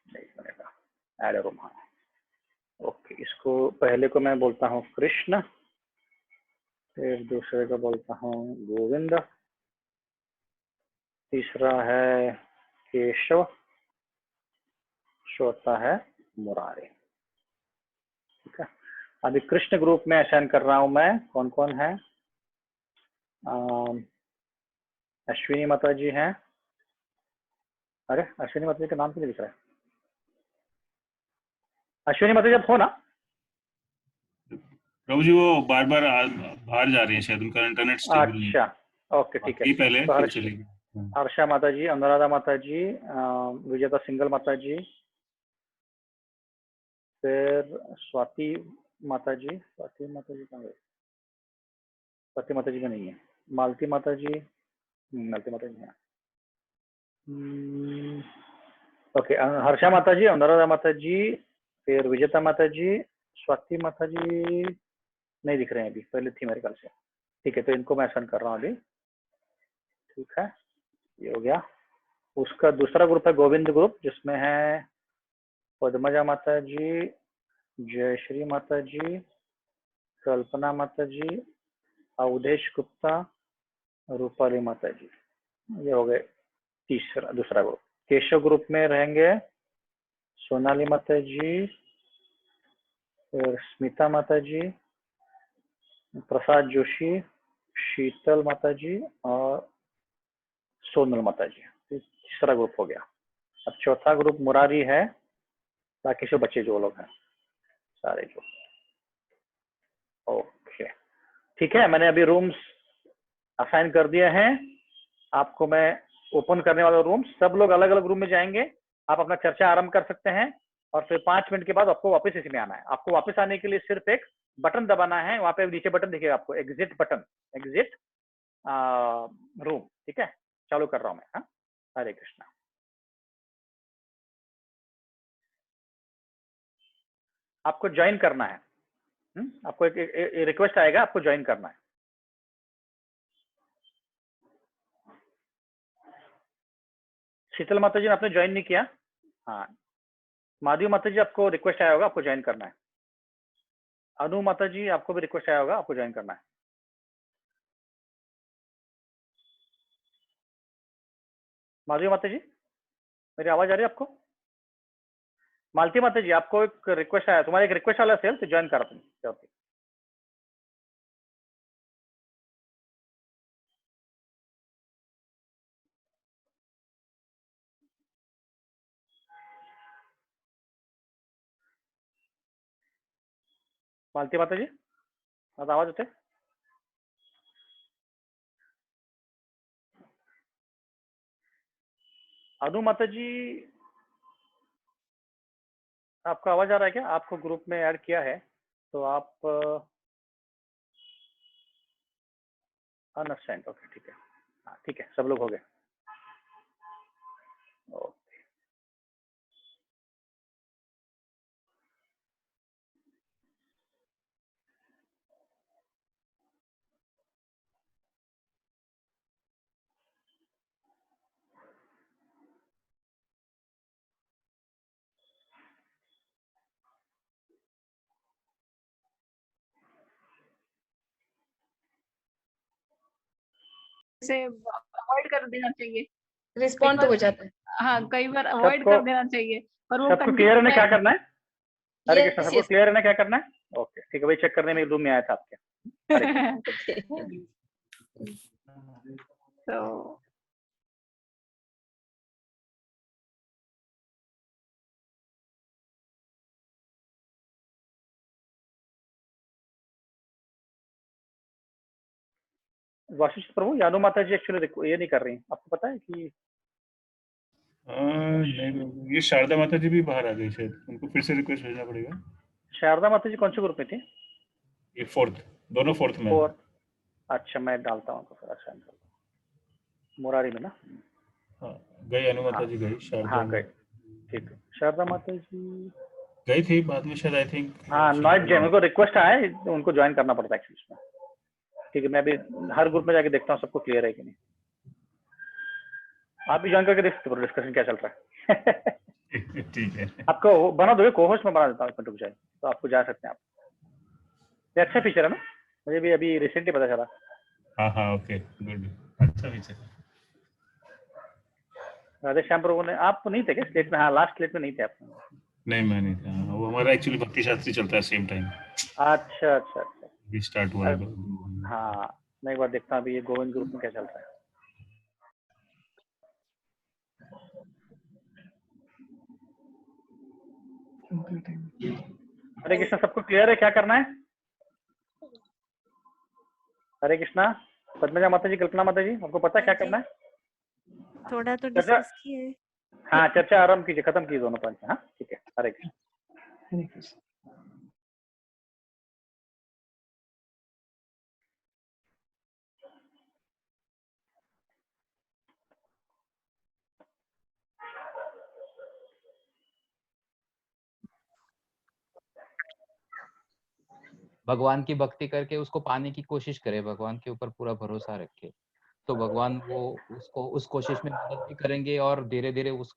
S1: नहीं बनेगा, ऐड रूम। हाँ ओके, इसको पहले को मैं बोलता हूँ कृष्ण, फिर दूसरे को बोलता हूँ गोविंद, तीसरा है केशव, चौथा है मुरारी, ठीक है। अभी कृष्ण ग्रुप में असाइन कर रहा हूं मैं, कौन कौन है। अश्विनी माता जी हैं। अरे अश्विनी माता जी का नाम क्यों नहीं दिख रहा है? अश्विनी माता जी आप हो ना?
S7: प्रभु जी वो बार बार बाहर जा रही हैं, शायद उनका इंटरनेट स्टेबल नहीं।
S1: अच्छा ओके ठीक है।
S7: ये पहले
S1: तो
S7: फिर चलेगी।
S1: हर्षा माता जी, अनुराधा माता जी, विजेता सिंगल माता जी, फिर स्वाति माता जी। स्वाति माता जी कहाँ गए? स्वाति माता जी का नहीं है। मालती माता जी, मालती माता जी नहीं है। ओके, हर्षा माता जी, अनुराधा माता जी, फिर विजेता माता जी, स्वाति माता जी नहीं दिख रहे हैं अभी, पहले थी मेरे ख्याल से। ठीक है, तो इनको मैं असाइन कर रहा हूँ अभी, ठीक है, ये हो गया। उसका दूसरा ग्रुप है गोविंद ग्रुप, जिसमें है पद्मजा माता जी, जयश्री माता जी, कल्पना माता जी, अवधेश गुप्ता, रूपाली माता जी। ये हो गए दूसरा ग्रुप। केशव ग्रुप में रहेंगे सोनाली माता जी, फिर स्मिता माता जी, प्रसाद जोशी, शीतल माता जी और सोनल माता जी। तीसरा ग्रुप हो गया। अब चौथा ग्रुप मुरारी है, बाकी सब बच्चे जो लोग हैं सारे जो। ओके ठीक है, मैंने अभी रूम्स असाइन कर दिए हैं आपको। मैं ओपन करने वाला रूम, सब लोग अलग अलग रूम में जाएंगे, आप अपना चर्चा आरंभ कर सकते हैं और फिर 5 मिनट के बाद आपको वापस इसी में आना है। आपको वापस आने के लिए सिर्फ एक बटन दबाना है, वहां पे नीचे बटन दिखेगा आपको, एग्जिट बटन, एग्जिट रूम, ठीक है। चालू कर रहा हूं मैं। हाँ, हरे कृष्णा। आपको ज्वाइन करना है। आपको एक रिक्वेस्ट आएगा, आपको ज्वाइन करना है। शीतल माता जी ने आपने ज्वाइन नहीं किया? हाँ, माधवी माता जी आपको रिक्वेस्ट आया होगा, आपको ज्वाइन करना है। अनु माता जी आपको भी रिक्वेस्ट आया होगा, आपको ज्वाइन करना है। माधवी माता जी, मेरी आवाज आ रही है आपको? मालती माता जी, आपको एक रिक्वेस्ट आया, तुम्हारा एक रिक्वेस्ट आया सेल, तो ज्वाइन करा तुम। मालती माता जी, माझा आवाज येतोय? अनु माता जी, आपका आवाज आ रहा है क्या? आपको ग्रुप में ऐड किया है तो आप अनअसाइंड। ओके ठीक है, हाँ ठीक है, सब लोग हो गए। ओके,
S8: से अवॉइड कर देना चाहिए।
S3: रिस्पॉन्ड तो हो जाता है।
S8: हाँ, कई बार अवॉइड
S1: सबको
S8: कर देना चाहिए, पर वो
S1: सबको क्लियर है ना क्या करना है? हरे कृष्णा,
S3: Yes,
S1: सबको
S3: yes.
S1: क्लियर है ना क्या करना है? ओके ठीक है, वही चेक करने में रूम में आया था आपके।
S8: तो
S1: वाशिष्ठ प्रभु, यादव माता जी एक्चुअली ये नहीं कर रही, आपको पता है कि?
S7: नहीं, ये शारदा माता जी भी बाहर आ गई शायद, उनको फिर से रिक्वेस्ट भेजना पड़ेगा।
S1: शारदा माता जी कौन से ग्रुप में थी?
S7: ये फोर्थ, दोनों फोर्थ में है।
S1: फोर्थ, अच्छा मैं डालता हूँ तो फिर। अच्छा मुरारी में ना?
S7: हाँ, गई अनुमाता जी, गई शारदा
S1: हाँ गए, ठीक है। शारदा माता जी
S7: गई थी बाद में शायद, आई थिंक।
S1: हाँ नॉट जॉइन, मेरे को रिक्वेस्ट आया है, उनको ज्वाइन करना पड़ता है एक्चुअली इसमें। ठीक है, मैं अभी हर ग्रुप में जाके देखता हूँ सबको क्लियर है कि नहीं। आप भी ज्वाइन करके देख सकते हो डिस्कशन क्या चल रहा है।
S7: ठीक है।
S1: आपको बना दोगे, को-होस्ट में बना देता हूँ रुक जाए, तो आपको जा सकते हैं आप। ये अच्छा फीचर है ना, मुझे भी अभी रिसेंटली पता चला।
S7: हाँ हाँ, ओके गुड, अच्छा फीचर।
S1: राधे श्याम प्रभु ने, आप नहीं थे क्या स्लेट में? हाँ लास्ट स्लेट में नहीं थे आप।
S7: नहीं मैं नहीं था, वो हमारा एक्चुअली भक्ति शास्त्री चलता है सेम टाइम,
S1: अच्छा अच्छा अच्छा।
S7: भी स्टार्ट हुआ है।
S1: हाँ मैं एक बार देखता हूँ अभी ये गोविंद ग्रुप में क्या चल रहा है। हरे कृष्णा, सबको क्लियर है क्या करना है? हरे कृष्णा, पद्मजा माता जी, कल्पना माता जी, आपको पता है क्या करना है?
S5: थोड़ा तो
S1: चर्चा,
S5: डिस्कस किए।
S1: हाँ चर्चा आरंभ कीजिए, खत्म कीजिए दोनों पॉइंट। हाँ ठीक है, हरे कृष्ण।
S9: भगवान की भक्ति करके उसको पाने की कोशिश करे, भगवान के ऊपर पूरा भरोसा रखे, तो भगवान वो उसको उस कोशिश में मदद भी करेंगे, और धीरे धीरे उस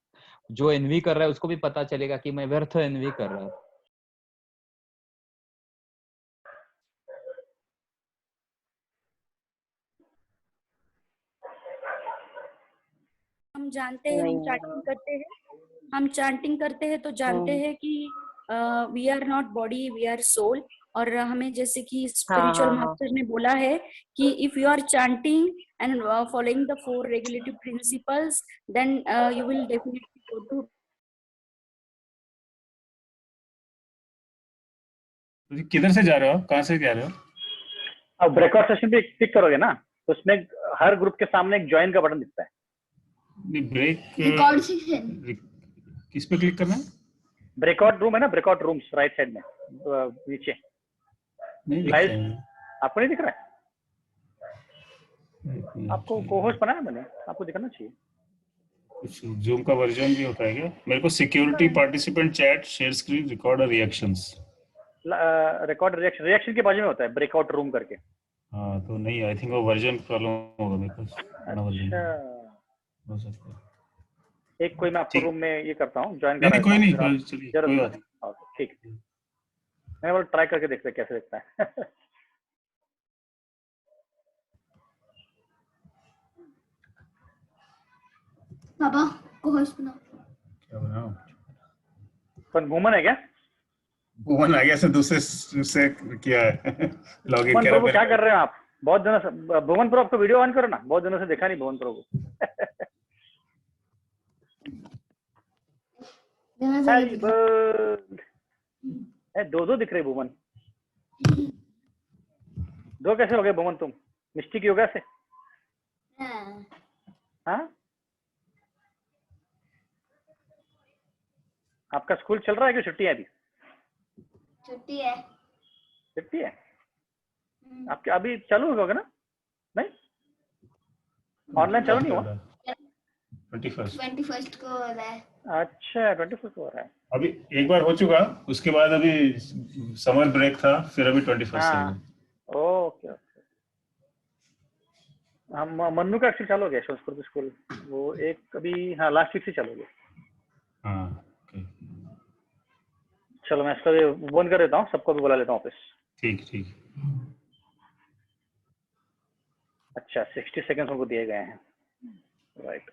S9: जो एनवी कर रहा है उसको भी पता चलेगा कि मैं व्यर्थ एनवी कर रहा हूँ।
S10: हम जानते हैं, हम चैंटिंग करते हैं, हम चैंटिंग करते हैं तो जानते हैं कि we are not body, we are soul. और हमें जैसे कि स्पिरिचुअल मास्टर ने बोला है कि if you are chanting and following the 4 regulative principles, then you will definitely go to.
S7: किधर से जा रहे हो आप, कहाँ से जा रहे हो?
S1: अब ब्रेकआउट सेशन पे क्लिक करोगे ना, तो उसमें हर ग्रुप के सामने एक ज्वाइन का बटन दिखता है।
S7: नहीं, ब्रेक किस पे क्लिक करना है?
S1: ब्रेकआउट रूम है ना, ब्रेकआउट रूम्स राइट साइड में नीचे।
S7: नहीं दिख
S1: लाइव
S7: रहा है।
S1: आपको नहीं दिख रहा है? आपको को-होस्ट बनाया मैंने, आपको दिखना चाहिए।
S7: कुछ जूम का वर्जन भी होता है क्या? मेरे को security, participant, chat, share screen, record और रिएक्शंस।
S1: रिकॉर्ड रिएक्शन के बाजू में होता है ब्रेकआउट रूम करके।
S7: हाँ तो नहीं, आई थिंक वो वर्जन प्रॉब्लम होगा मेरे पास, बड़ा वर्जन हो सकता है।
S1: एक कोई मैं आपको रूम में ये करता हूँ, ज्वाइन
S7: नहीं,
S1: करा
S7: कोई नहीं,
S1: देता हूँ।
S7: चलिए
S1: जरा
S7: कोई बात नहीं।
S1: ठीक है, मैं वो ट्राई करके देखते हैं कैसे दिखता है।
S10: बाबा को-होस्ट बनाओ।
S7: क्या बनाओ?
S1: कौन भूमन है क्या?
S7: भुवन आ गया से दूसरे से किया है लॉगिन
S1: भुवन
S7: करा
S1: प्रभु,
S7: मेरे
S1: क्या कर रहे हैं आप? बहुत दिनों से भुवन प्रभु, आपको वीडियो ऑन करो ना, बहुत दिनों से देखा नहीं भुवन प्रभु। दो दिख रहे भुवन, दो कैसे हो गए भुवन तुम? मिस्टिक योगा से? हाँ आपका स्कूल चल रहा है कि छुट्टी है? अभी
S10: छुट्टी है।
S1: छुट्टी है आपके? अभी चालू होगा ना? नहीं, ऑनलाइन चालू नहीं हुआ?
S10: 21st को हो रहा है।
S1: अच्छा 21st को हो रहा है।
S7: अभी एक बार हो चुका, उसके बाद अभी समर ब्रेक था, फिर अभी 21st से
S1: हाँ ओके ओके। हम मन्नू का एक्चुअली चालू हो गया संस्कृत स्कूल, वो एक अभी हाँ लास्ट वीक से चालू हो गया।
S7: हाँ ओके,
S1: चलो मैं इसका भी बंद कर देता हूँ, सबको भी बुला लेता हूँ ऑफिस।
S7: ठीक ठीक।
S1: अच्छा 60 सेकंड हमको दिए गए हैं, राइट।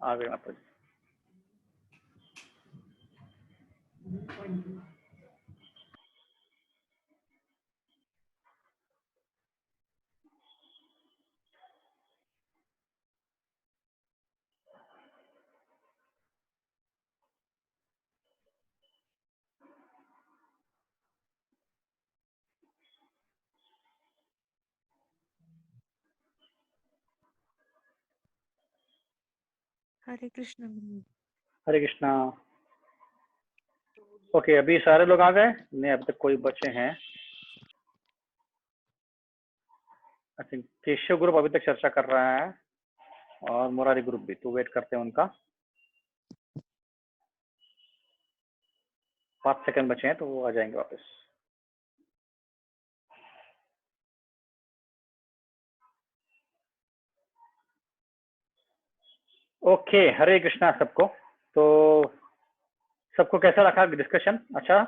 S1: आ गए मतलब।
S5: हरे कृष्ण।
S1: हरे कृष्णा। ओके अभी सारे लोग आ गए नहीं? अभी तक कोई बचे हैं? आई थिंक केशव ग्रुप अभी तक चर्चा कर रहा है और मुरारी ग्रुप भी, तो वेट करते हैं उनका। 5 सेकंड बचे हैं तो वो आ जाएंगे वापस। ओके, हरे कृष्णा सबको। तो सबको कैसा रखा डिस्कशन? अच्छा,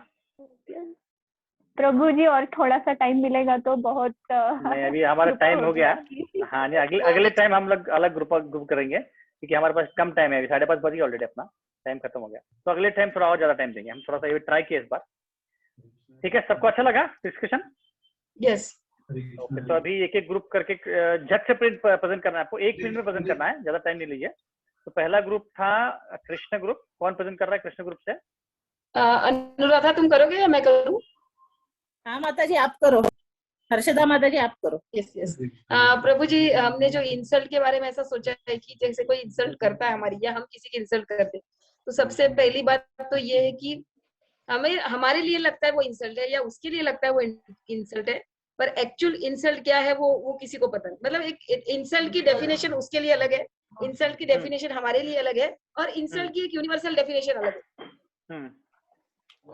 S2: प्रभु जी और थोड़ा सा टाइम मिलेगा तो बहुत
S1: नहीं अभी हमारा टाइम हो गया है। हाँ नहीं, अगले टाइम हम लोग अलग ग्रुप करेंगे क्योंकि हमारे पास कम टाइम है, अभी 5:30 बज गए ऑलरेडी, अपना टाइम खत्म हो गया। तो अगले टाइम थोड़ा और ज्यादा टाइम देंगे हम, थोड़ा सा ये ट्राई किया इस बार। ठीक है, सबको अच्छा लगा डिस्कशन?
S3: यस।
S1: ओके, तो अभी एक एक ग्रुप करके झट से प्रेजेंट करना है आपको, 1 मिनट में प्रेजेंट करना है, ज्यादा टाइम नहीं लीजिए। तो पहला ग्रुप था कृष्ण ग्रुप। कौन प्रेजेंट कर रहा है कृष्ण ग्रुप से?
S3: अनुराधा तुम करोगे या मैं करूँ?
S6: हाँ माता जी आप करो, हर्षदा माता जी आप करो।
S3: Yes yes. प्रभु जी, हमने जो इंसल्ट के बारे में ऐसा सोचा है कि जैसे कोई इंसल्ट करता है हमारी या हम किसी की इंसल्ट करते, तो सबसे पहली बात तो ये है कि हमें हमारे लिए लगता है वो इंसल्ट है या उसके लिए लगता है वो इंसल्ट है, पर एक्चुअल इंसल्ट क्या है वो किसी को पता नहीं। मतलब एक इंसल्ट की डेफिनेशन उसके लिए अलग है, इंसल्ट की डेफिनेशन हमारे लिए अलग है, और इंसल्ट की एक यूनिवर्सल डेफिनेशन अलग है।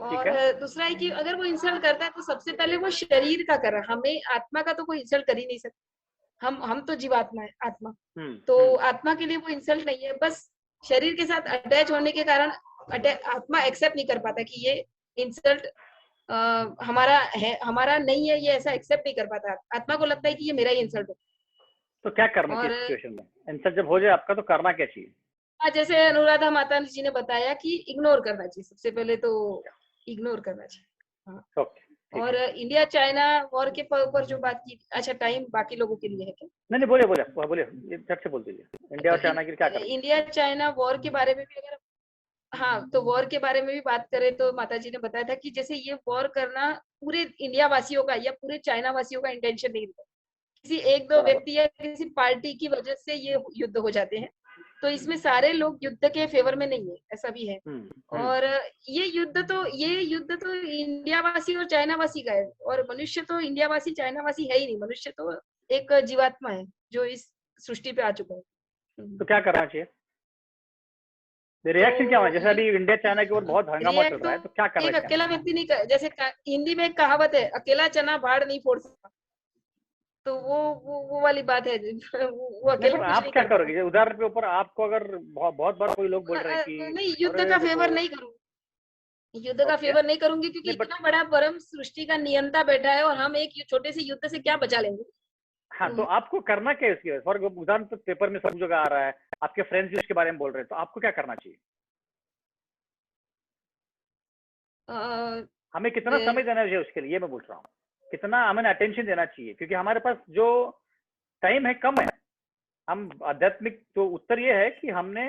S3: और दूसरा है कि अगर वो इंसल्ट करता है तो सबसे पहले वो शरीर का कर रहा है, हमें आत्मा का तो कोई इंसल्ट कर ही नहीं सकता। हम तो जीवात्मा है, आत्मा। तो आत्मा के लिए वो इंसल्ट नहीं है, बस शरीर के साथ अटैच होने के कारण आत्मा एक्सेप्ट नहीं कर पाता कि ये इंसल्ट हमारा है, हमारा नहीं है, ये ऐसा एक्सेप्ट नहीं कर पाता। आत्मा को लगता है कि ये मेरा ही इंसल्ट है।
S1: तो क्या करना चाहिए सिचुएशन में? इंसल्ट जब हो जाए आपका तो करना क्या चाहिए?
S3: जैसे अनुराधा माता जी ने बताया कि इग्नोर करना चाहिए, सबसे पहले तो इग्नोर करना चाहिए। हाँ। और इंडिया चाइना वॉर के ऊपर जो बात की, अच्छा टाइम बाकी लोगों के लिए है क्या?
S1: नहीं बोलिए झट से बोल दीजिए। इंडिया और चाइना की क्या करना?
S3: इंडिया चाइना वॉर के बारे में भी अगर, हाँ, तो वॉर के बारे में भी बात करें तो माता जी ने बताया था कि जैसे ये वॉर करना पूरे इंडिया वासियों का या पूरे चाइना वासियों का इंटेंशन नहीं था, किसी एक दो व्यक्ति या किसी पार्टी की वजह से ये युद्ध हो जाते हैं। तो इसमें सारे लोग युद्ध के फेवर में नहीं है, ऐसा भी है। और ये युद्ध तो इंडिया वासी और चाइना वासी का है, और मनुष्य तो इंडिया वासी चाइना वासी है ही नहीं। मनुष्य तो एक जीवात्मा है जो इस सृष्टि पे आ चुका है।
S1: तो क्या करना चाहिए? रिएक्शन क्या होना? जैसे अभी इंडिया चाइना के ऊपर बहुत हंगामा चल रहा है, तो क्या करना चाहिए?
S3: एक अकेला व्यक्ति नहीं कर, जैसे हिंदी में एक कहावत है, अकेला चना भाड़ नहीं फोड़ सकता। तो वो वाली बात है। वो अकेला
S1: आप क्या करोगे? उदाहरण के ऊपर आपको अगर बहुत बार कोई लोग बोल रहे हैं कि
S3: नहीं, युद्ध का फेवर नहीं करूंगी, युद्ध का फेवर नहीं करूंगी, क्योंकि इतना बड़ा परम सृष्टि का नियंता बैठा है और हम एक छोटे से युद्ध से क्या बचा लेंगे?
S1: हाँ, तो आपको करना क्या है इसकी? फॉर उदाहरण तो पेपर में सब जगह आ रहा है, आपके फ्रेंड्स भी उसके बारे में बोल रहे हैं, तो आपको क्या करना चाहिए? हमें कितना समय देना चाहिए उसके लिए, मैं बोल रहा हूँ, कितना हमें अटेंशन देना चाहिए? क्योंकि हमारे पास जो टाइम है कम है। हम आध्यात्मिक तो उत्तर ये है कि हमने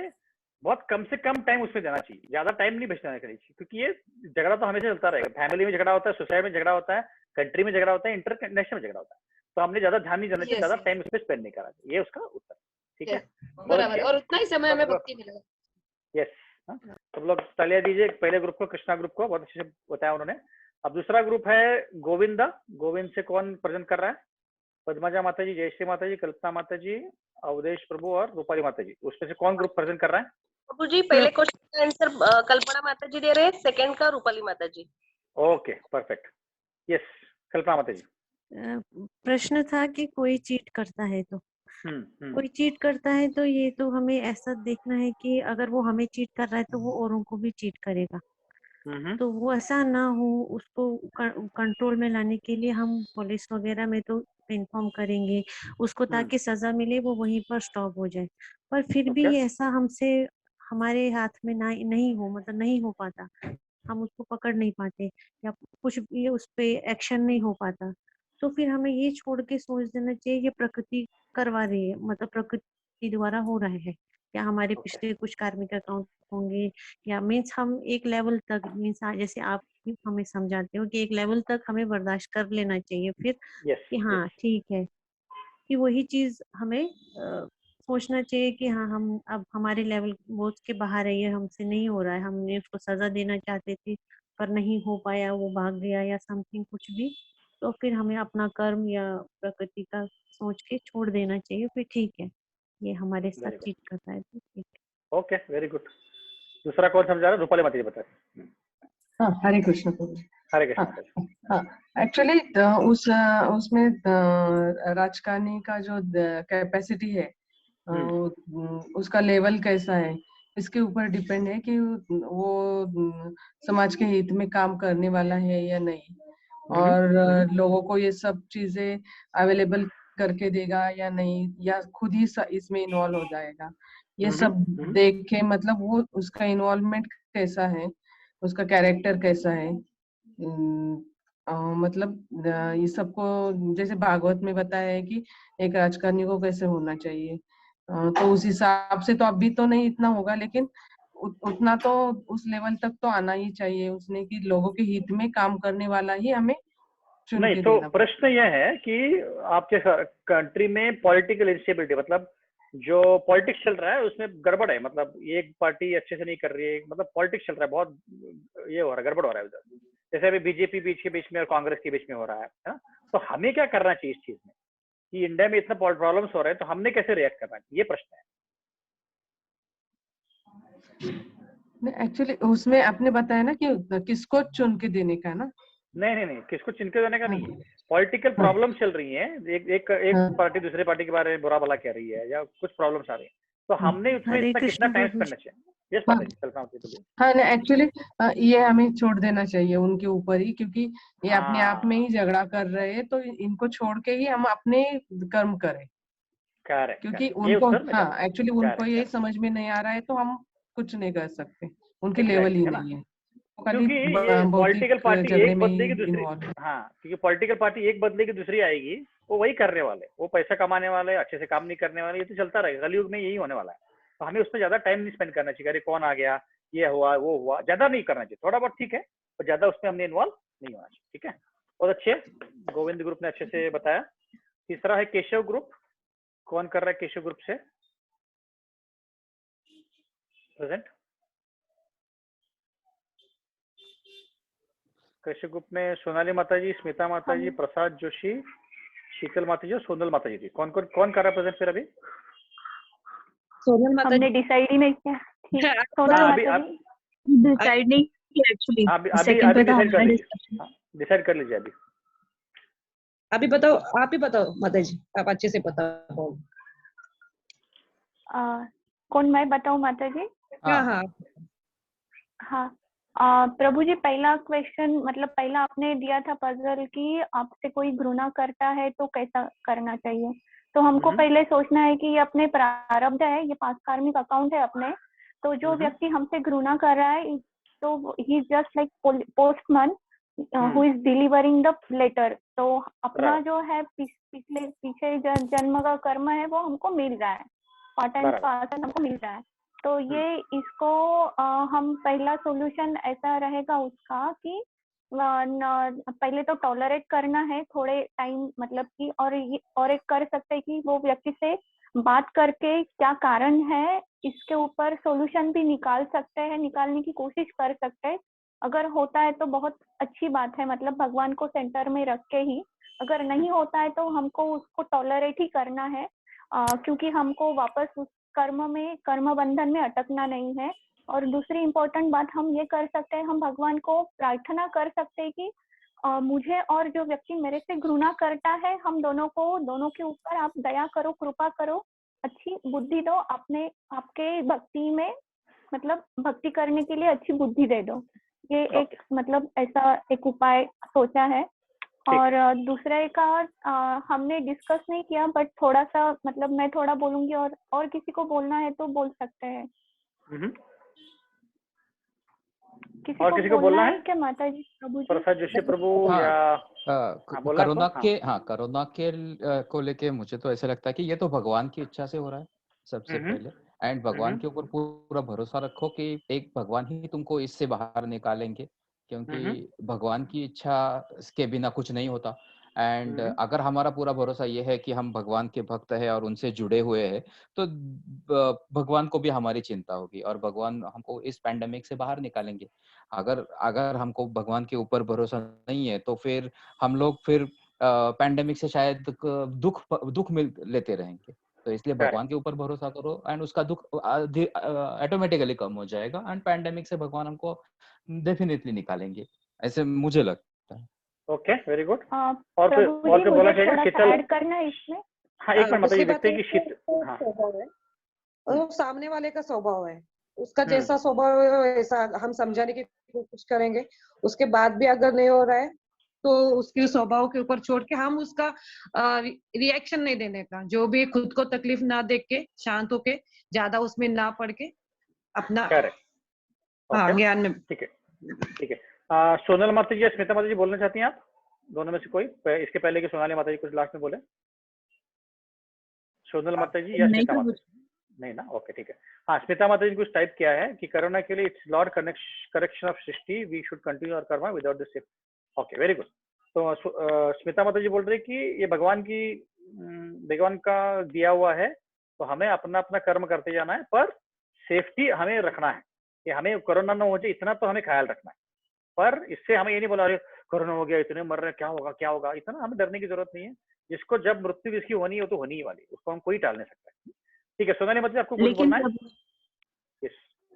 S1: बहुत कम से कम टाइम उसमें देना चाहिए, ज्यादा टाइम नहीं बचना चाहिए, क्योंकि ये झगड़ा तो हमेशा चलता रहेगा। फैमिली में झगड़ा होता है, सोसाइटी में झगड़ा होता है, कंट्री में झगड़ा होता है, इंटरनेशनल में झगड़ा होता है। तो हमने ज्यादा ध्यान नहीं देना चाहिए, ज्यादा टाइम उस पर स्पेंड नहीं करना चाहिए। ये उसका उत्तर। ठीक है,
S3: बराबर, और उतना ही समय हमें भक्ति मिलेगा।
S1: यस, सब लोग तालियां दीजिए पहले ग्रुप को, कृष्णा ग्रुप को, बहुत अच्छे से बताया उन्होंने। अब दूसरा ग्रुप है गोविंदा। गोविंद से कौन प्रेजेंट कर रहा है? पद्मजा माता जी, जयश्री माता जी, कल्पना माता जी, अवधेश प्रभु और रूपाली माता जी। उसमें से कौन ग्रुप प्रेजेंट कर रहा है?
S11: प्रभु जी, पहले क्वेश्चन का आंसर कल्पना माता जी दे रहे हैं, सेकंड का रूपाली माता ji.
S1: Okay, perfect. Yes, Kalpana माता जी।
S5: प्रश्न था कि कोई चीट करता है तो कोई चीट करता है तो ये तो हमें ऐसा देखना है कि अगर वो हमें चीट कर रहा है तो वो औरों को भी चीट करेगा। तो वो ऐसा ना हो, उसको कंट्रोल में लाने के लिए हम पुलिस वगैरह में तो इन्फॉर्म करेंगे उसको, ताकि सजा मिले, वो वहीं पर स्टॉप हो जाए। पर फिर भी ऐसा हमसे हमारे हाथ में नहीं हो, मतलब नहीं हो पाता, हम उसको पकड़ नहीं पाते या कुछ भी उस पे एक्शन नहीं हो पाता, तो फिर हमें ये छोड़ के सोच देना चाहिए ये प्रकृति करवा रही है, मतलब प्रकृति द्वारा हो रहा है, या हमारे पिछले कुछ कार्मिक अकाउंट होंगे, या मीन्स हम एक लेवल तक, मीन्स जैसे आप हमें समझाते हो कि एक लेवल तक हमें बर्दाश्त कर लेना चाहिए, फिर कि हाँ ठीक है, कि वही चीज हमें सोचना चाहिए कि हाँ हम अब हमारे लेवल वो के बाहर है, ये हमसे नहीं हो रहा है, हमने उसको सजा देना चाहते थे पर नहीं हो पाया, वो भाग गया या समथिंग कुछ भी, तो फिर हमें अपना कर्म या प्रकृति का सोच के छोड़ देना चाहिए, फिर ठीक है, ये हमारे साथ चीट करता है तो ठीक है।
S1: Okay, very good. दूसरा कौन समझा रहा है? रूपाली माता जी बता रहे।
S12: हाँ, हरे कृष्ण प्रभु जी।
S1: हरे कृष्ण।
S12: हाँ, एक्चुअली उसमें राजकारणी का जो कैपेसिटी है, उसका लेवल कैसा है, इसके ऊपर डिपेंड है कि वो समाज के हित में काम करने वाला है या नहीं, और लोगों को ये सब चीजें अवेलेबल करके देगा या नहीं, या खुद ही इसमें इन्वॉल्व हो जाएगा, ये सब देख के मतलब वो उसका इन्वॉल्वमेंट कैसा है, उसका कैरेक्टर कैसा है। मतलब ये सबको जैसे भागवत में बताया है कि एक राजकारणी को कैसे होना चाहिए, तो उस हिसाब से तो अभी तो नहीं इतना होगा, लेकिन उतना तो उस लेवल तक तो आना ही चाहिए उसने कि लोगों के हित में काम करने वाला ही हमें चुन के
S1: तो
S12: देना।
S1: प्रश्न यह है कि आपके कंट्री में पॉलिटिकल इंस्टेबिलिटी, मतलब जो पॉलिटिक्स चल रहा है उसमें गड़बड़ है, मतलब एक पार्टी अच्छे से नहीं कर रही है, मतलब पॉलिटिक्स चल रहा है, बहुत ये हो रहा है, गड़बड़ हो रहा है उधर, जैसे अभी बीजेपी बीच के बीच में और कांग्रेस के बीच में हो रहा है ना। तो हमें क्या करना चाहिए इस चीज में कि इंडिया में इतना प्रॉब्लम्स हो रहे हैं, तो हमने कैसे रिएक्ट करना चाहिए, ये प्रश्न है।
S12: एक्चुअली उसमें आपने बताया ना कि किसको चुन के देने का ना।
S1: नहीं, किसको चुन के देने का नहीं है, पॉलिटिकल प्रॉब्लम चल रही है, एक पार्टी दूसरे पार्टी के बारे में बुरा भला कह रही है या कुछ प्रॉब्लम्स आ रही है, तो हमने उसमें इतना कितना टाइम स्पेंड करना चाहिए। यस माता जी, कल्पना होती है।
S12: हाँ, एक्चुअली ये हमें छोड़ देना चाहिए उनके ऊपर ही, क्योंकि ये अपने आप में ही झगड़ा कर रहे हैं, तो इनको छोड़ के ही हम अपने कर्म करें। क्योंकि उनको हाँ एक्चुअली उनको ये समझ में नहीं आ रहा है, तो हम कुछ नहीं कर सकते, उनके लेवल ही नहीं है,
S1: क्योंकि ये पॉलिटिकल पार्टी एक बदलेगी दूसरी, हाँ, क्योंकि पॉलिटिकल पार्टी एक बदलेगी दूसरी आएगी, वो वही करने वाले, वो पैसा कमाने वाले, अच्छे से काम नहीं करने वाले, ये तो चलता रहेगा, कलयुग में यही होने वाला है। तो हमें उसमें ज्यादा टाइम नहीं स्पेंड करना चाहिए, अरे कौन आ गया, ये हुआ वो हुआ, ज्यादा नहीं करना चाहिए, थोड़ा बहुत ठीक है, और ज्यादा उसमें हमने इन्वॉल्व नहीं होना चाहिए। ठीक है, बहुत अच्छे, गोविंद ग्रुप ने अच्छे से बताया। तीसरा है केशव ग्रुप, कौन कर रहा है केशव ग्रुप से प्रेजेंट? केशव ग्रुप में सोनाली माता जी, स्मिता माता जी, प्रसाद जोशी, शीतल माता जी और सोनल माता जी थी। कौन कौन कर रहा है प्रेजेंट फिर अभी?
S8: सोनल माता
S2: हमने डिसाइड ही नहीं किया। सोनल माता जी
S8: डिसाइड नहीं किया एक्चुअली,
S1: अभी डिसाइड कर लीजिए अभी।
S8: अभी बताओ, आप ही बताओ माता जी, आप अच्छे से बताओ।
S2: कौन, मैं बताऊं माता जी? हाँ, प्रभु जी, पहला क्वेश्चन मतलब पहला आपने दिया था पजल कि आपसे कोई घृणा करता है तो कैसा करना चाहिए। तो हमको पहले सोचना है कि ये अपने प्रारब्ध है, ये पास कार्मिक अकाउंट है अपने। तो जो व्यक्ति हमसे घृणा कर रहा है, तो he is just like postman who is delivering the letter. तो अपना जो है पीछे जन्म का कर्म है वो हमको मिल रहा है, पार्ट टाइम पास हमको मिल रहा है। तो ये इसको हम पहला सॉल्यूशन ऐसा रहेगा उसका कि पहले तो टॉलरेट करना है थोड़े टाइम, मतलब कि और एक कर सकते हैं कि वो व्यक्ति से बात करके क्या कारण है इसके ऊपर सॉल्यूशन भी निकाल सकते हैं, निकालने की कोशिश कर सकते हैं। अगर होता है तो बहुत अच्छी बात है, मतलब भगवान को सेंटर में रख के ही। अगर नहीं होता है तो हमको उसको टॉलरेट ही करना है, क्योंकि हमको वापस उस कर्म बंधन में अटकना नहीं है। और दूसरी इम्पोर्टेंट बात हम ये कर सकते हैं, हम भगवान को प्रार्थना कर सकते हैं कि मुझे और जो व्यक्ति मेरे से घृणा करता है, हम दोनों के ऊपर आप दया करो, कृपा करो, अच्छी बुद्धि दो, आपके भक्ति में मतलब भक्ति करने के लिए अच्छी बुद्धि दे दो। ये एक मतलब ऐसा एक उपाय सोचा है। और दूसरे का हमने डिस्कस नहीं किया, बट थोड़ा सा मतलब मैं थोड़ा बोलूंगी और किसी को बोलना है तो बोल सकते हैं। किसी को बोलना है क्या माता जी? प्रभु जी, प्रसाद जोशी प्रभु या
S9: कोरोना के को लेके मुझे तो ऐसा लगता है कि ये तो भगवान की इच्छा से हो रहा है सबसे पहले, एंड भगवान के ऊपर पूरा भरोसा रखो कि एक भगवान ही तुमको इससे बाहर निकालेंगे, क्योंकि भगवान की इच्छा के बिना कुछ नहीं होता। एंड अगर हमारा पूरा भरोसा ये है कि हम भगवान के भक्त है और उनसे जुड़े हुए हैं, तो भगवान को भी हमारी चिंता होगी और भगवान हमको इस पैंडेमिक से बाहर निकालेंगे। अगर अगर हमको भगवान के ऊपर भरोसा नहीं है, तो फिर हम लोग फिर पैंडेमिक से शायद दुख मिल लेते रहेंगे। तो इसलिए भगवान के ऊपर भरोसा करो एंड उसका दुख ऑटोमेटिकली कम हो जाएगा एंड पैंडेमिक से भगवान हमको डेफिनेटली निकालेंगे, ऐसे मुझे लगता है।
S1: Okay, very good.
S2: और
S1: फिर और क्या बोलना चाहिए शीतल?
S2: ऐड करना है इसमें।
S1: हाँ, एक मिनट बताइए, देखते हैं कि शीतल। हाँ,
S4: वो सामने वाले का स्वभाव है, उसका जैसा स्वभाव है वैसा हम समझाने की कोशिश करेंगे। उसके बाद भी अगर नहीं हो रहा है तो उसके स्वभाव के ऊपर छोड़ के हम उसका रिएक्शन नहीं देने का, जो भी खुद को तकलीफ ना देख के शांत होके ज्यादा उसमें ना पड़ के अपना ज्ञान में।
S1: ठीक है, ठीक है। सोनल माता जी या स्मिता माता जी बोलना चाहती हैं आप? दोनों में से कोई? इसके पहले कि सोनाली माता जी कुछ लास्ट में बोले। सोनल माता जी या स्मिता माता जी? नहीं ना, ओके, ठीक है। हाँ, स्मिता माता जी कुछ टाइप किया है कि करुणा के लिए इट्स लॉर्ड करेक्शन ऑफ सृष्टि, we should continue our karma without this shift. Okay, very good. तो स्मिता माता जी बोल रही कि ये भगवान का दिया हुआ है, तो हमें अपना अपना कर्म करते जाना है, पर सेफ्टी हमें रखना है कि हमें कोरोना ना हो जाए, इतना तो हमें ख्याल रखना है। पर इससे हमें ये नहीं बोला अरे कोरोना हो गया, इतने मर रहे, क्या होगा, इतना हमें डरने की जरूरत नहीं है। जिसको जब मृत्यु जिसकी होनी है वो तो होनी ही वाली, उसको हम कोई टाल नहीं सकता। ठीक है, सोनाली मतलब आपको कुछ बोलना है?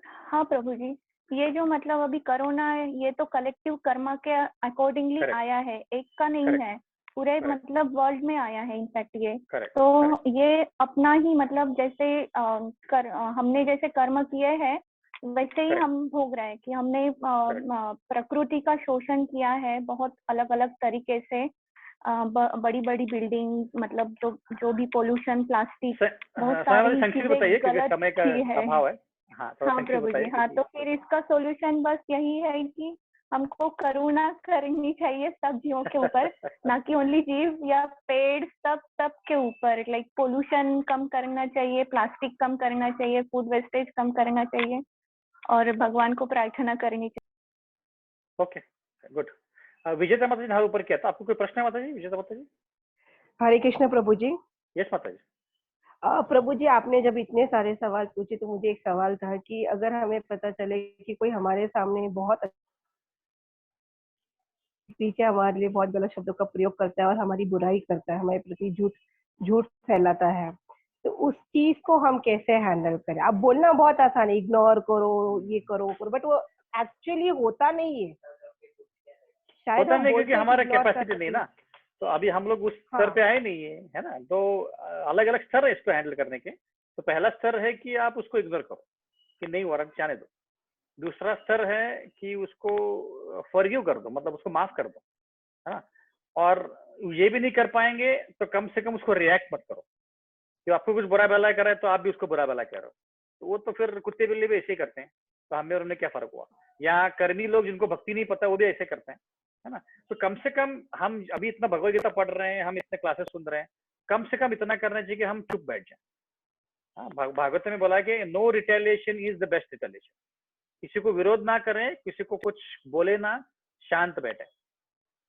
S2: हाँ प्रभु जी, ये जो मतलब अभी कोरोना है, ये तो कलेक्टिव कर्मा के अकॉर्डिंगली आया है, एक का नहीं है, पूरे मतलब वर्ल्ड में आया है इनफैक्ट ये। तो ये अपना ही मतलब जैसे हमने जैसे कर्म किए हैं वैसे ही हम भोग रहे हैं कि हमने प्रकृति का शोषण किया है बहुत अलग अलग तरीके से। बड़ी बड़ी बिल्डिंग, मतलब जो भी पोल्यूशन, प्लास्टिक, बहुत सारी चीजें गलत की है। हाँ प्रभु जी, हाँ, तो फिर इसका सॉल्यूशन बस यही है कि हमको करुणा करनी चाहिए सब जीवों के ऊपर, ना कि ओनली जीव या पेड़, सब के ऊपर। लाइक पोल्यूशन कम करना चाहिए, प्लास्टिक कम करना चाहिए, फूड वेस्टेज कम करना चाहिए और भगवान को प्रार्थना करनी चाहिए।
S1: Okay, good. विजेता माता जी ने ऊपर किया था, आपको कोई प्रश्न है माता जी? विजेता माता जी।
S13: हरे कृष्ण प्रभु जी।
S1: यस माता जी।
S13: प्रभु जी, आपने जब इतने सारे सवाल पूछे तो मुझे एक सवाल था कि अगर हमें पता चले कि कोई हमारे सामने बहुत पीछे हमारे लिए बहुत गलत शब्दों का प्रयोग करता है और हमारी बुराई करता है, हमारे प्रति झूठ फैलाता है, तो उस चीज को हम कैसे हैंडल करें? अब बोलना बहुत आसान है, इग्नोर करो, ये करो, बट वो एक्चुअली होता नहीं है। शायद
S1: होता नहीं क्योंकि हमारा कैपेसिटी नहीं ना, तो अभी हम लोग उस स्तर पे आए नहीं है ना। तो अलग अलग स्तर है इसको हैंडल करने के। तो पहला स्तर है कि आप उसको इग्नोर करो कि नहीं हो रहा, जाने दो। दूसरा स्तर है कि उसको फॉरगिव कर दो, मतलब उसको माफ कर दो, है ना। और ये भी नहीं कर पाएंगे तो कम से कम उसको रिएक्ट मत करो कि आपको कुछ बुरा भला कर रहा है तो आप भी उसको बुरा भला करो, तो वो तो फिर कुत्ते बिल्ली भी ऐसे ही करते हैं, तो हमें और उन्हें क्या फर्क हुआ। या कर्मी लोग जिनको भक्ति नहीं पता वो भी ऐसे करते हैं, है ना। तो कम से कम हम अभी इतना भगवद गीता पढ़ रहे हैं, हम इतने क्लासेस सुन रहे हैं, कम से कम इतना करना चाहिए कि हम चुप बैठ जाए। हाँ, भागवत में बोला कि no retaliation is the best retaliation. किसी को विरोध ना करें, किसी को कुछ बोले ना, शांत बैठे,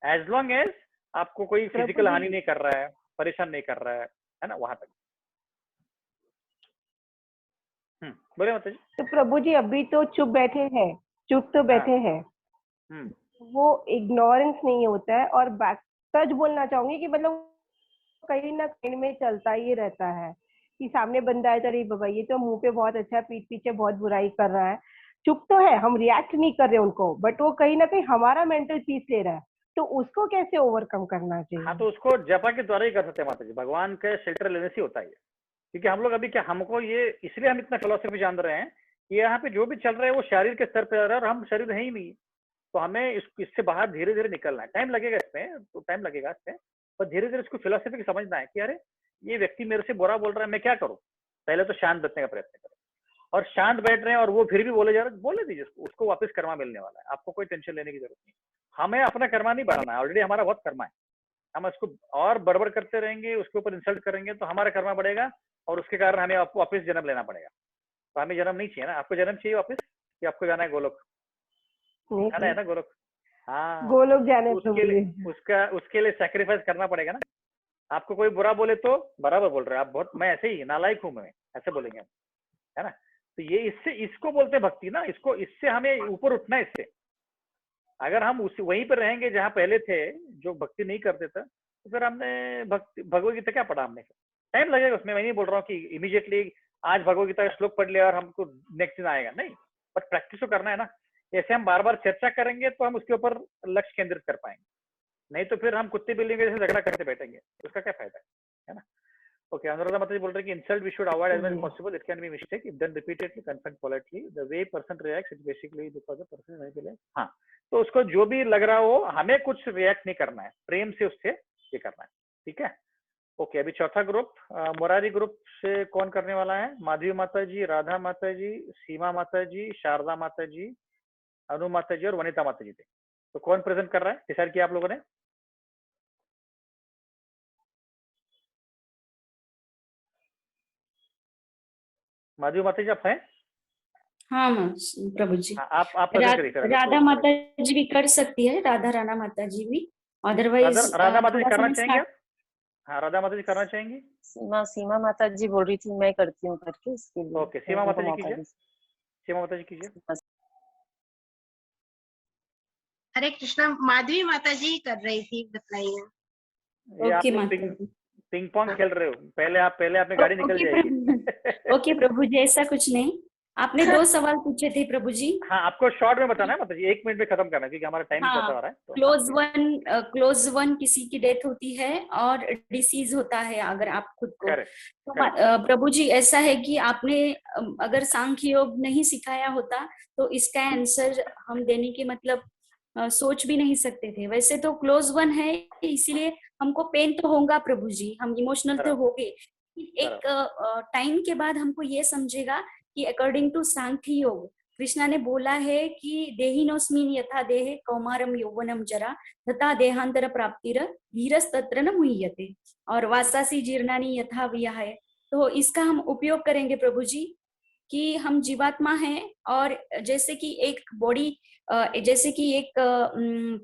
S1: एज लॉन्ग एज आपको कोई फिजिकल हानि नहीं कर रहा है, परेशान नहीं कर रहा है ना, वहां तक। बोले माता जी।
S13: तो प्रभु जी अभी तो चुप तो बैठे हैं, वो इग्नोरेंस नहीं होता है। और सच बोलना चाहूंगी कि मतलब कहीं ना कहीं में चलता ही रहता है कि सामने बंदा है तो अरे बाबा ये तो मुंह पे बहुत अच्छा, पीठ पीछे बहुत बुराई कर रहा है। चुप तो है, हम रिएक्ट नहीं कर रहे उनको, बट वो कहीं ना कहीं हमारा मेंटल पीस ले रहा है, तो उसको कैसे ओवरकम करना चाहिए?
S1: हाँ, तो उसको जपा के द्वारा ही कर सकते हैं माता जी, भगवान के शेल्टर लेने से होता है। क्योंकि हम लोग अभी क्या, हमको ये इसलिए हम इतना फिलोसफी जान रहे हैं कि यहाँ पे जो भी चल रहा है वो शरीर के स्तर पे आ रहा है और हम शरीर है ही नहीं। तो हमें इससे बाहर धीरे धीरे निकलना है। टाइम लगेगा इसमें, तो टाइम लगेगा इसमें, पर धीरे धीरे इसको फिलोसफी समझना है कि अरे ये व्यक्ति मेरे से बुरा बोल रहा है, मैं क्या करूँ। पहले तो शांत बैठने का प्रयत्न करें, और शांत बैठ रहे हैं और वो फिर भी बोले जा रहे, बोले दीजिए उसको वापस कर्मा मिलने वाला है, आपको कोई टेंशन लेने की जरूरत नहीं। हमें अपना कर्मा नहीं बढ़ाना है, ऑलरेडी हमारा बहुत कर्मा है। हम उसको और बड़बड़ करते रहेंगे, उसके ऊपर इंसल्ट करेंगे तो हमारा कर्मा बढ़ेगा और उसके कारण हमें आपको वापस जन्म लेना पड़ेगा। तो हमें जन्म नहीं चाहिए ना। आपको जन्म चाहिए वापस कि आपको जाना है गोलोक, जाना है ना गोलोक। हाँ,
S13: गोलोक जाने
S1: उसके लिए सैक्रिफाइस करना पड़ेगा ना। आपको कोई बुरा बोले तो बराबर बोल रहे हैं आप, बहुत मैं ऐसे ही नालायक हूँ मैं, ऐसे बोलेंगे हम, है ना। तो ये इसको बोलते भक्ति ना, इससे हमें ऊपर उठना है इससे। अगर हम वहीं पर रहेंगे जहाँ पहले थे, जो भक्ति नहीं करते थे, तो फिर हमने भगवत गीता क्या पढ़ा हमने? टाइम लगेगा उसमें। मैं नहीं बोल रहा हूँ कि इमीडिएटली आज भगवत गीता का श्लोक पढ़ लिया और हमको नेक्स्ट दिन आएगा, नहीं, बट प्रैक्टिस तो करना है ना। ऐसे हम बार बार चर्चा करेंगे तो हम उसके ऊपर लक्ष्य केंद्रित कर पाएंगे, नहीं तो फिर हम कुत्ते बिल्ली के जैसे झगड़ा करते बैठेंगे, उसका क्या फायदा है ना। ओके, अनुराधा माता जी बोल रहे हैं कि insult we should avoid as much as possible, it can be mistake if done repeatedly, confront politely, the way person reacts it basically because the person नहीं बोले। हाँ, तो उसको जो भी लग रहा हो, हमें कुछ रिएक्ट नहीं करना है, प्रेम से उससे ये करना है, ठीक है। ओके, अभी चौथा ग्रुप, मुरारी ग्रुप से कौन करने वाला है? माधवी माता जी, राधा माता जी, सीमा माता जी, शारदा माता जी, अनु माता जी और वनिता माता जी थे। तो कौन प्रेजेंट कर रहा है, डिसाइड किया आप लोगों ने? माधवी माता जी आप हैं?
S10: हाँ प्रभु जी।
S1: हाँ, आप प्रेजेंट करिए।
S10: राधा माता जी भी कर सकती है, राधा राणा माता जी भी, अदरवाइज
S1: राधा माता जी करना चाहेंगे आप? हाँ, राधा माता जी करना चाहेंगी?
S11: सीमा माता जी बोल रही थी मैं करती हूँ करके, इसके लिए।
S1: ओके, सीमा माता जी कीजिए। सीमा माता जी कीजिए।
S14: हरे कृष्णा, माधवी माता जी कर रही थी, बताइए।
S1: आप लोग पिंग पॉन्ग खेल रहे हो, पहले आपने गाड़ी निकल जाएगी।
S10: ओके प्रभु जी, ऐसा कुछ नहीं। आपने 2 सवाल पूछे थे प्रभु जी।
S1: हाँ, आपको शॉर्ट में बताना है, मतलब 1 मिनट में खत्म करना है क्योंकि हमारा टाइम खत्म हो रहा है।
S10: क्लोज वन किसी की डेथ होती है और डिसीज होता है अगर आप खुद को। तो प्रभु जी ऐसा है कि आपने अगर सांख्य योग नहीं सिखाया होता तो इसका आंसर हम देने के मतलब सोच भी नहीं सकते थे। वैसे तो क्लोज वन है, इसीलिए हमको पेन तो होगा प्रभु जी, हम इमोशनल तो होंगे। एक टाइम के बाद हमको ये समझेगा कि अकॉर्डिंग टू सांख्य योग कृष्णा ने बोला है कि देहिनोस्मिन यथा देहे कौमारम यौवनम जरा तथा देहांतर प्राप्तिर धीरस तत्र न मुह्यते और वासासी जीर्णानि यथा विहाय। तो इसका हम उपयोग करेंगे प्रभु जी कि हम जीवात्मा हैं और जैसे कि एक बॉडी, जैसे कि एक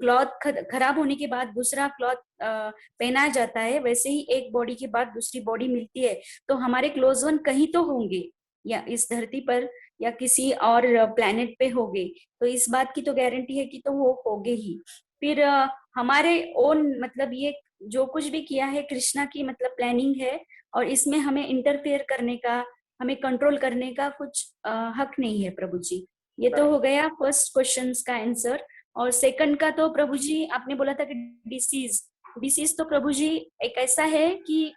S10: क्लॉथ खराब होने के बाद दूसरा क्लॉथ पहनाया जाता है, वैसे ही एक बॉडी के बाद दूसरी बॉडी मिलती है। तो हमारे क्लोज वन कहीं तो होंगे, या इस धरती पर या किसी और प्लेनेट पे होंगे, तो इस बात की तो गारंटी है कि तो वो होंगे ही। फिर हमारे ओन मतलब ये जो कुछ भी किया है कृष्णा की मतलब प्लानिंग है, और इसमें हमें इंटरफेयर करने का, हमें कंट्रोल करने का कुछ हक नहीं है प्रभु जी। ये तो हो गया फर्स्ट क्वेश्चन का आंसर। और सेकंड का तो प्रभु जी आपने बोला था कि डिसीज तो प्रभु जी एक ऐसा है कि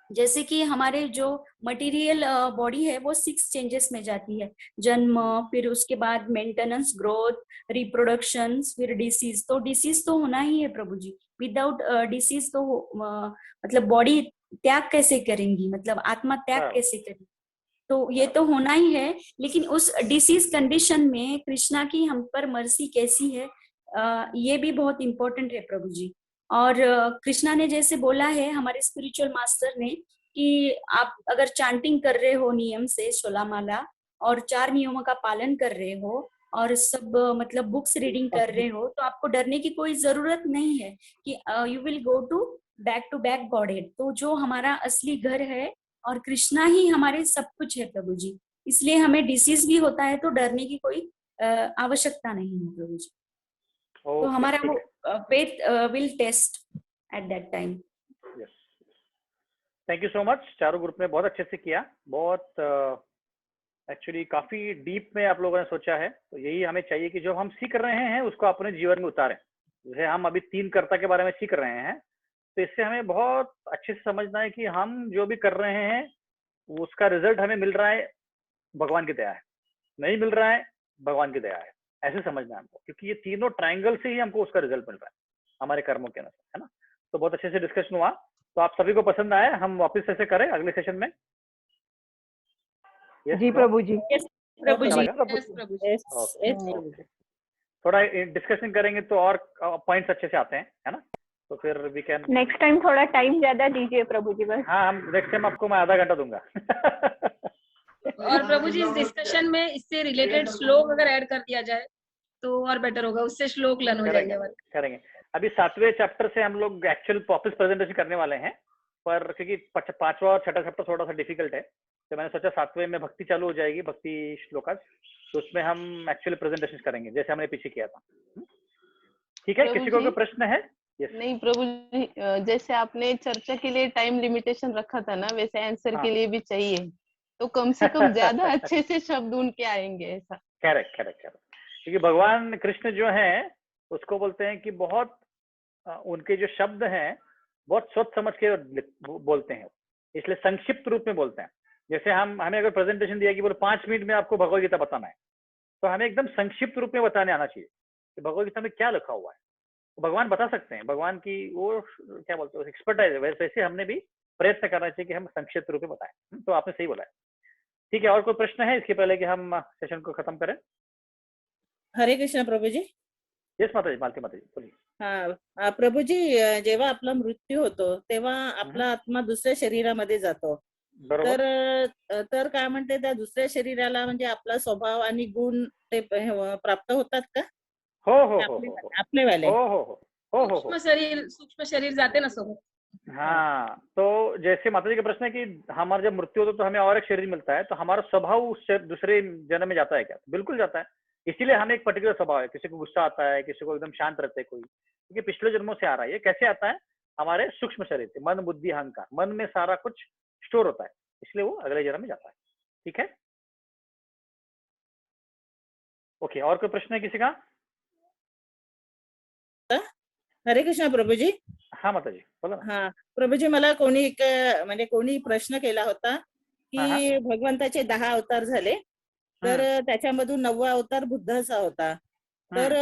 S10: जैसे कि हमारे जो मटेरियल बॉडी है वो 6 चेंजेस में जाती है, जन्म, फिर उसके बाद मेंटेनेंस, ग्रोथ, रिप्रोडक्शन, फिर डिसीज। तो डिसीज तो होना ही है प्रभु जी, विदाउट डिसीज तो मतलब बॉडी त्याग कैसे करेंगी, मतलब आत्मा त्याग कैसे करेगी, तो ये तो होना ही है। लेकिन उस डिसीज कंडीशन में कृष्णा की हम पर मर्सी कैसी है, ये भी बहुत इंपॉर्टेंट है प्रभु जी। और कृष्णा ने जैसे बोला है हमारे स्पिरिचुअल मास्टर ने कि आप अगर चांटिंग कर रहे हो नियम से 16 माला और 4 नियमों का पालन कर रहे हो और सब मतलब बुक्स रीडिंग कर रहे हो, तो आपको डरने की कोई जरूरत नहीं है कि you will go to back godhead. तो जो हमारा असली घर है और कृष्णा ही हमारे सब कुछ है प्रभु जी, इसलिए हमें डिसीज भी होता है तो डरने की कोई आवश्यकता नहीं है प्रभु जी। तो हमारा वो faith will test at that time.
S1: Yes. Thank you so much. चारों ग्रुप ने बहुत अच्छे से किया, बहुत एक्चुअली काफी डीप में आप लोगों ने सोचा है। तो यही हमें चाहिए कि जो हम सीख रहे हैं उसको अपने जीवन में उतारें। जैसे हम अभी 3 कर्ता के बारे में सीख रहे हैं, तो इससे हमें बहुत अच्छे से समझना है कि हम जो भी कर रहे हैं उसका रिजल्ट हमें मिल रहा है, भगवान की दया है, नहीं मिल रहा है, भगवान की दया है, ऐसे समझना है हमको, क्योंकि ये तीनों ट्रायंगल से ही हमको उसका रिजल्ट मिल रहा है हमारे कर्मों के अनुसार, है ना। तो बहुत अच्छे से डिस्कशन हुआ, तो आप सभी को पसंद आया, हम वापस ऐसे करें अगले सेशन में।
S13: जी प्रभु जी।
S10: प्रभु जी।
S1: थोड़ा डिस्कशन करेंगे तो और पॉइंट्स अच्छे से आते हैं, है ना। तो फिर वी कैन
S2: नेक्स्ट टाइम थोड़ा टाइम ज्यादा दीजिए प्रभु जी बस।
S1: हाँ, हम नेक्स्ट टाइम आपको मैं आधा घंटा दूंगा।
S3: और प्रभु जी इस डिस्कशन में इससे रिलेटेड श्लोक अगर ऐड कर दिया जाए तो और बेटर होगा, उससे श्लोक लर्न हो जाएंगे हमारे।
S1: करेंगे। अभी 7वें चैप्टर से हम लोग एक्चुअल वापस प्रेजेंटेशन करने वाले हैं, पर क्योंकि 5वां और 6वां चैप्टर थोड़ा सा डिफिकल्ट है, तो मैंने सोचा 7वें में भक्ति चालू हो जाएगी, भक्ति श्लोका, तो उसमें हम एक्चुअली प्रेजेंटेशन करेंगे जैसे हमने पीछे किया था। ठीक है, किसी को कोई प्रश्न है? yes.
S15: नहीं प्रभु जी, जैसे आपने चर्चा के लिए टाइम लिमिटेशन रखा था ना, वैसे आंसर के लिए भी चाहिए, तो कम से कम ज्यादा अच्छे से शब्द उनके आएंगे ऐसा।
S1: करेक्ट करेक्ट करेक्ट, क्योंकि भगवान कृष्ण जो हैं उसको बोलते हैं कि बहुत उनके जो शब्द हैं बहुत सोच समझ के बोलते हैं, इसलिए संक्षिप्त रूप में बोलते हैं। जैसे हमें अगर प्रेजेंटेशन दिया कि बोले 5 मिनट में आपको भगवद गीता बताना है, तो हमें एकदम संक्षिप्त रूप में बताने आना चाहिए कि भगवद गीता में क्या लिखा हुआ है। तो भगवान बता सकते हैं, भगवान की वो क्या बोलते हैं एक्सपर्टाइज है, वैसे हमने भी प्रयत्न करना चाहिए कि हम संक्षिप्त रूप में बताएं। तो आपने सही बोला है। ठीक है, और कोई प्रश्न है इसके पहले कि हम सेशन को खत्म करें?
S6: हरे कृष्ण प्रभू जी।
S1: येस माताजी, मालती माताजी बोलिए।
S6: हा प्रभू जी, जेव्हा आपला मृत्यू होतो तेव्हा आपला आत्मा दुसऱ्या शरीरामध्ये जातो, तर काय म्हणते त्या दुसऱ्या शरीराला म्हणजे आपला स्वभाव आणि गुण ते प्राप्त होतात का?
S1: हो हो हो
S6: आपले वाले
S1: हो हो हो हो
S3: सूक्ष्म शरीर जाते ना सोबत।
S1: हाँ, तो जैसे माता जी का प्रश्न है कि हमारा जब मृत्यु होता तो हमें और एक शरीर मिलता है, तो हमारा स्वभाव उस दूसरे जन्म में जाता है क्या? बिल्कुल जाता है। इसीलिए हमें एक पर्टिकुलर स्वभाव है, किसी को गुस्सा आता है, किसी को एकदम शांत रहते हैं कोई, क्योंकि पिछले जन्मों से आ रहा है। ये कैसे आता है? हमारे सूक्ष्म शरीर से, मन बुद्धि अहंकार, मन में सारा कुछ स्टोर होता है, इसलिए वो अगले जन्म में जाता है। ठीक है, ओके, और कोई प्रश्न है किसी का?
S6: हरे कृष्ण प्रभू जी।
S1: हाँ माता जी बोला।
S6: हाँ प्रभू जी, मला कोणी प्रश्न केला होता की भगवंताचे 10 अवतार झाले, तर त्याच्यामधून 9वा अवतार बुद्धाचा होता, तर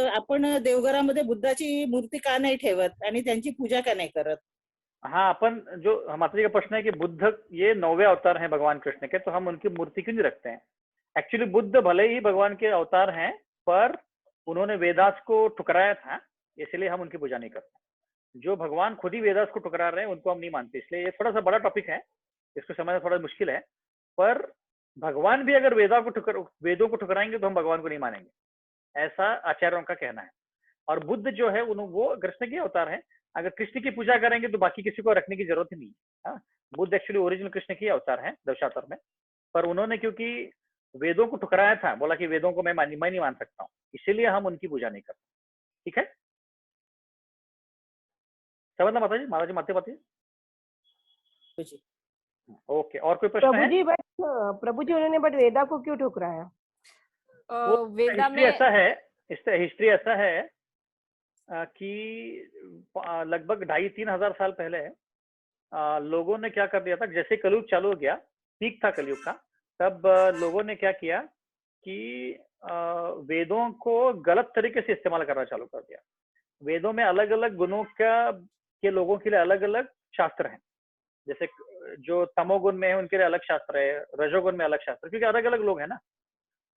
S6: आपण देवघरामध्ये बुद्धाची मूर्ति का नाही ठेवत आणि त्यांची पूजा का नाही करत?
S1: हाँ, अपन जो माता जी का प्रश्न है कि बुद्ध ये 9वें अवतार हैं भगवान कृष्ण के, तो हम उनकी मूर्ति क्यों नहीं रखते हैं? एक्चुअली बुद्ध भले ही भगवान के अवतार हैं, पर उन्होंने वेदास को ठुकराया था, इसलिए हम उनकी पूजा नहीं करते। जो भगवान खुद ही वेदास को ठुकरा रहे हैं उनको हम नहीं मानते, इसलिए ये थोड़ा सा बड़ा टॉपिक है, इसको समझना थोड़ा मुश्किल है। पर भगवान भी अगर वेदों को ठुकराएंगे तो हम भगवान को नहीं मानेंगे, ऐसा आचार्यों का कहना है। और बुद्ध जो है वो कृष्ण के अवतार है, अगर कृष्ण की पूजा करेंगे तो बाकी किसी को रखने की जरूरत ही नहीं है। बुद्ध एक्चुअली ओरिजिनल कृष्ण के अवतार है दशावतार में, पर उन्होंने क्योंकि वेदों को ठुकराया था, बोला कि वेदों को मैं नहीं मान सकता हूँ, इसीलिए हम उनकी पूजा नहीं करते। ठीक है, समझना माता जी? माता जी ओके, और कोई प्रश्न है?
S13: प्रभु जी उन्होंने बट वेदा को क्यों ठुकराया?
S1: वेदा में ऐसा है, हिस्ट्री ऐसा है कि लगभग 2,500-3 हजार साल पहले लोगों ने क्या कर दिया था, जैसे कलयुग चालू हो गया, पीक था कलयुग का, तब लोगों ने क्या किया कि वेदों को गलत तरीके से इस्तेमाल करना चालू कर दिया। वेदों में अलग अलग गुणों के लोगों के लिए अलग अलग शास्त्र हैं, जैसे जो तमोगुण में है उनके लिए अलग शास्त्र है, रजोगुण में अलग शास्त्र, क्योंकि अलग अलग लोग हैं ना।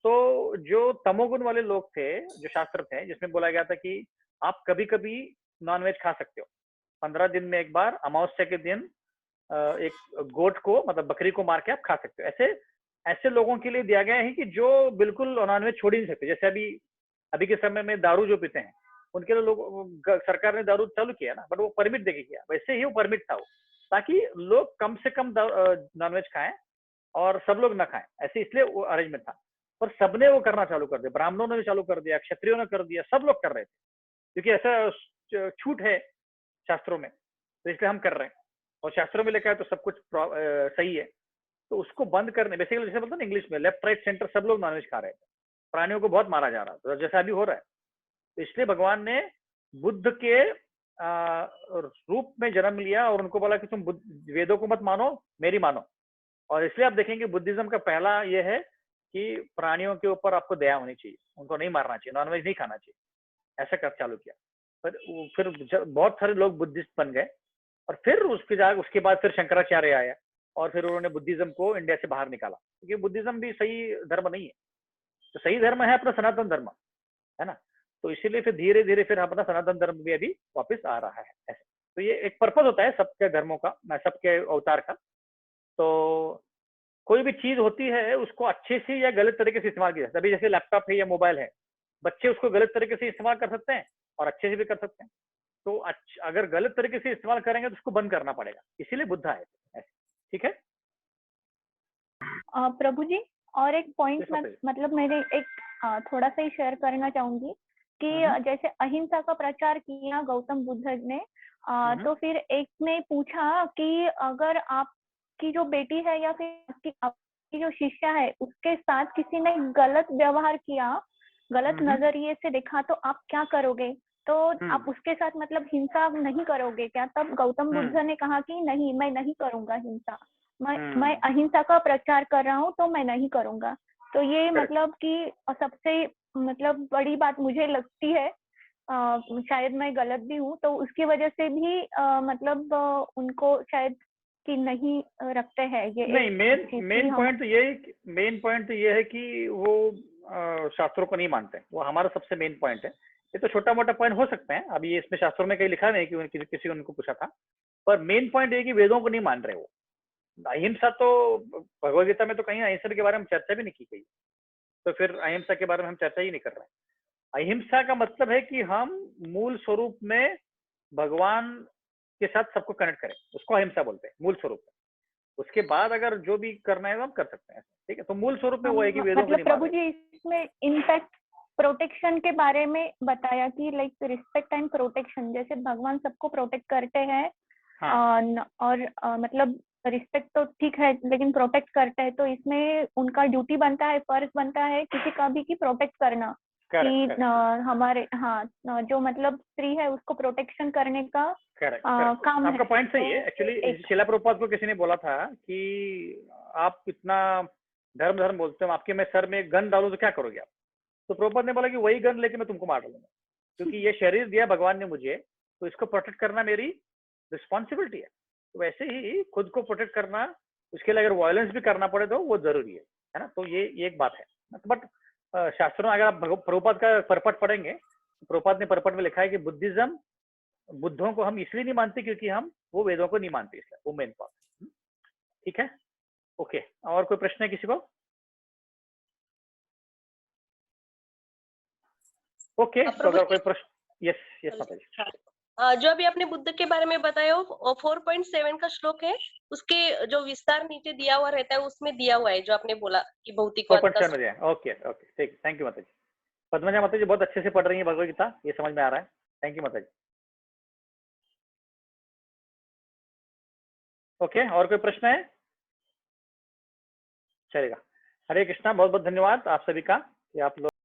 S1: तो जो तमोगुण वाले लोग थे, जो शास्त्र थे जिसमें बोला गया था कि आप कभी कभी नॉनवेज खा सकते हो, 15 दिन में एक बार, अमावस्या के दिन एक गोट को मतलब बकरी को मार के आप खा सकते हो। ऐसे लोगों के लिए दिया गया है कि जो बिल्कुल नॉनवेज छोड़ ही नहीं सकते। जैसे अभी के समय में दारू जो पीते हैं उनके लिए सरकार ने दारू चालू किया ना, बट वो परमिट देके किया, वैसे ही वो परमिट था वो, ताकि लोग कम से कम नॉनवेज खाएं और सब लोग ना खाएं, ऐसे इसलिए वो अरेंजमेंट था। पर सबने वो करना चालू कर दिया, ब्राह्मणों ने भी चालू कर दिया, क्षत्रियों ने कर दिया, सब लोग कर रहे थे, क्योंकि ऐसा छूट है शास्त्रों में, तो इसलिए हम कर रहे हैं, और शास्त्रों में लिखा है तो सब कुछ सही है। तो उसको बंद करने, बेसिकली जैसे बोलते हैं ना इंग्लिश में, लेफ्ट राइट सेंटर सब लोग नॉनवेज खा रहे थे, प्राणियों को बहुत मारा जा रहा था, जैसा अभी हो रहा है। तो इसलिए भगवान ने बुद्ध के रूप में जन्म लिया और उनको बोला कि तुम वेदों को मत मानो, मेरी मानो। और इसलिए आप देखेंगे बुद्धिज्म का पहला ये है कि प्राणियों के ऊपर आपको दया होनी चाहिए, उनको नहीं मारना चाहिए, नॉनवेज नहीं खाना चाहिए, ऐसा कर चालू किया। पर फिर बहुत सारे लोग बुद्धिस्ट बन गए, और फिर उसके बाद फिर शंकराचार्य आया और फिर उन्होंने बुद्धिज्म को इंडिया से बाहर निकाला, क्योंकि बुद्धिज्म भी सही धर्म नहीं है। तो सही धर्म है अपना सनातन धर्म, है ना। तो इसीलिए फिर धीरे धीरे फिर अपना सनातन धर्म भी अभी वापस आ रहा है ऐसे। तो ये एक पर्पज होता है सबके धर्मों का, सबके अवतार का। तो कोई भी चीज होती है उसको अच्छे से या गलत तरीके से इस्तेमाल किया जाता है। अभी जैसे लैपटॉप है या मोबाइल है, बच्चे उसको गलत तरीके से इस्तेमाल कर सकते हैं और अच्छे से भी कर सकते हैं। तो अगर गलत तरीके से इस्तेमाल करेंगे तो उसको बंद करना पड़ेगा, इसीलिए बुद्ध आए थे। ठीक है
S2: प्रभु जी, और एक पॉइंट मतलब मैंने एक थोड़ा सा ही शेयर करना चाहूंगी कि जैसे अहिंसा का प्रचार किया गौतम बुद्ध ने, तो फिर एक ने पूछा कि अगर आपकी जो बेटी है या फिर आपकी जो शिष्या है उसके साथ किसी ने गलत व्यवहार किया, गलत नजरिए से देखा, तो आप क्या करोगे? तो आप उसके साथ मतलब हिंसा नहीं करोगे क्या? तब गौतम बुद्ध ने कहा कि नहीं, मैं नहीं करूंगा हिंसा, मैं अहिंसा का प्रचार कर रहा हूँ तो मैं नहीं करूंगा। तो ये मतलब कि सबसे मतलब बड़ी बात मुझे लगती है, शायद मैं गलत भी हूँ, तो उसकी वजह से भी मतलब उनको शायद कि नहीं रखते हैं ये।
S1: नहीं, मेन पॉइंट तो ये है कि वो शास्त्रों को नहीं मानते, वो हमारा सबसे मेन पॉइंट है। ये तो छोटा मोटा पॉइंट हो सकते हैं, अभी इसमें शास्त्रों में कहीं लिखा नहीं कि किसी उनको पूछा था, पर मेन पॉइंट ये कि वेदों को नहीं मान रहे वो। अहिंसा तो भगवद गीता में तो कहीं अहिंसा के बारे में चर्चा भी नहीं की गई, तो फिर अहिंसा के बारे में हम चर्चा ही नहीं कर रहे हैं। अहिंसा का मतलब है कि हम मूल स्वरूप में भगवान के साथ सबको कनेक्ट करें, उसको अहिंसा बोलते हैं मूल स्वरूप में। उसके बाद अगर जो भी करना है तो हम कर सकते हैं, ठीक है। तो मूल स्वरूप में वो है कि वेदों को नहीं
S2: प्रभु जी इसमें इनफैक्ट प्रोटेक्शन के बारे में बताया कि लाइक रिस्पेक्ट एंड प्रोटेक्शन, जैसे भगवान सबको प्रोटेक्ट करते हैं। और मतलब रिस्पेक्ट तो ठीक है लेकिन प्रोटेक्ट करते हैं, तो इसमें उनका ड्यूटी बनता है, फर्ज बनता है किसी का भी कि प्रोटेक्ट करना। कि हमारे जो मतलब स्त्री है उसको प्रोटेक्शन करने का काम है।
S1: आपका पॉइंट सही है। एक्चुअली शिला प्रभुपाद को किसी ने बोला था कि आप इतना धर्म बोलते हो, आपके मैं सर में गन डालूं तो क्या करोगे आप? तो प्रभुपाद ने बोला कि वही गन लेके मैं तुमको मार डालूंगा, क्योंकि ये शरीर दिया भगवान ने मुझे, तो इसको प्रोटेक्ट करना मेरी रिस्पॉन्सिबिलिटी है। तो वैसे ही खुद को प्रोटेक्ट करना, उसके लिए अगर वायलेंस भी करना पड़े तो वो जरूरी है ना। तो ये एक बात है। बट शास्त्रों में अगर आप प्रभुपाद का परपट पढ़ेंगे, प्रभुपाद ने परपट में लिखा है कि बुद्धिज्म, बुद्धों को हम इसलिए नहीं मानते क्योंकि हम वो वेदों को नहीं मानते, इसलिए वो मेन पॉइंट। ठीक है, ओके। और कोई प्रश्न है किसी को? ओके, तो अगर कोई प्रश्न। यस माता जी।
S11: जो अभी आपने बुद्ध के बारे में बताया 4.7 का श्लोक है, उसके जो विस्तार नीचे दिया हुआ रहता है उसमें दिया हुआ है जो आपने बोला कि भौतिकवाद का।
S1: ओके, ठीक, थैंक यू माता जी। पद्मजा माता जी बहुत अच्छे से पढ़ रही है भगवद गीता, ये समझ में आ रहा है। थैंक यू माता जी। ओके, और कोई प्रश्न है? चलेगा। हरे कृष्णा, बहुत बहुत धन्यवाद आप सभी का कि आप लोग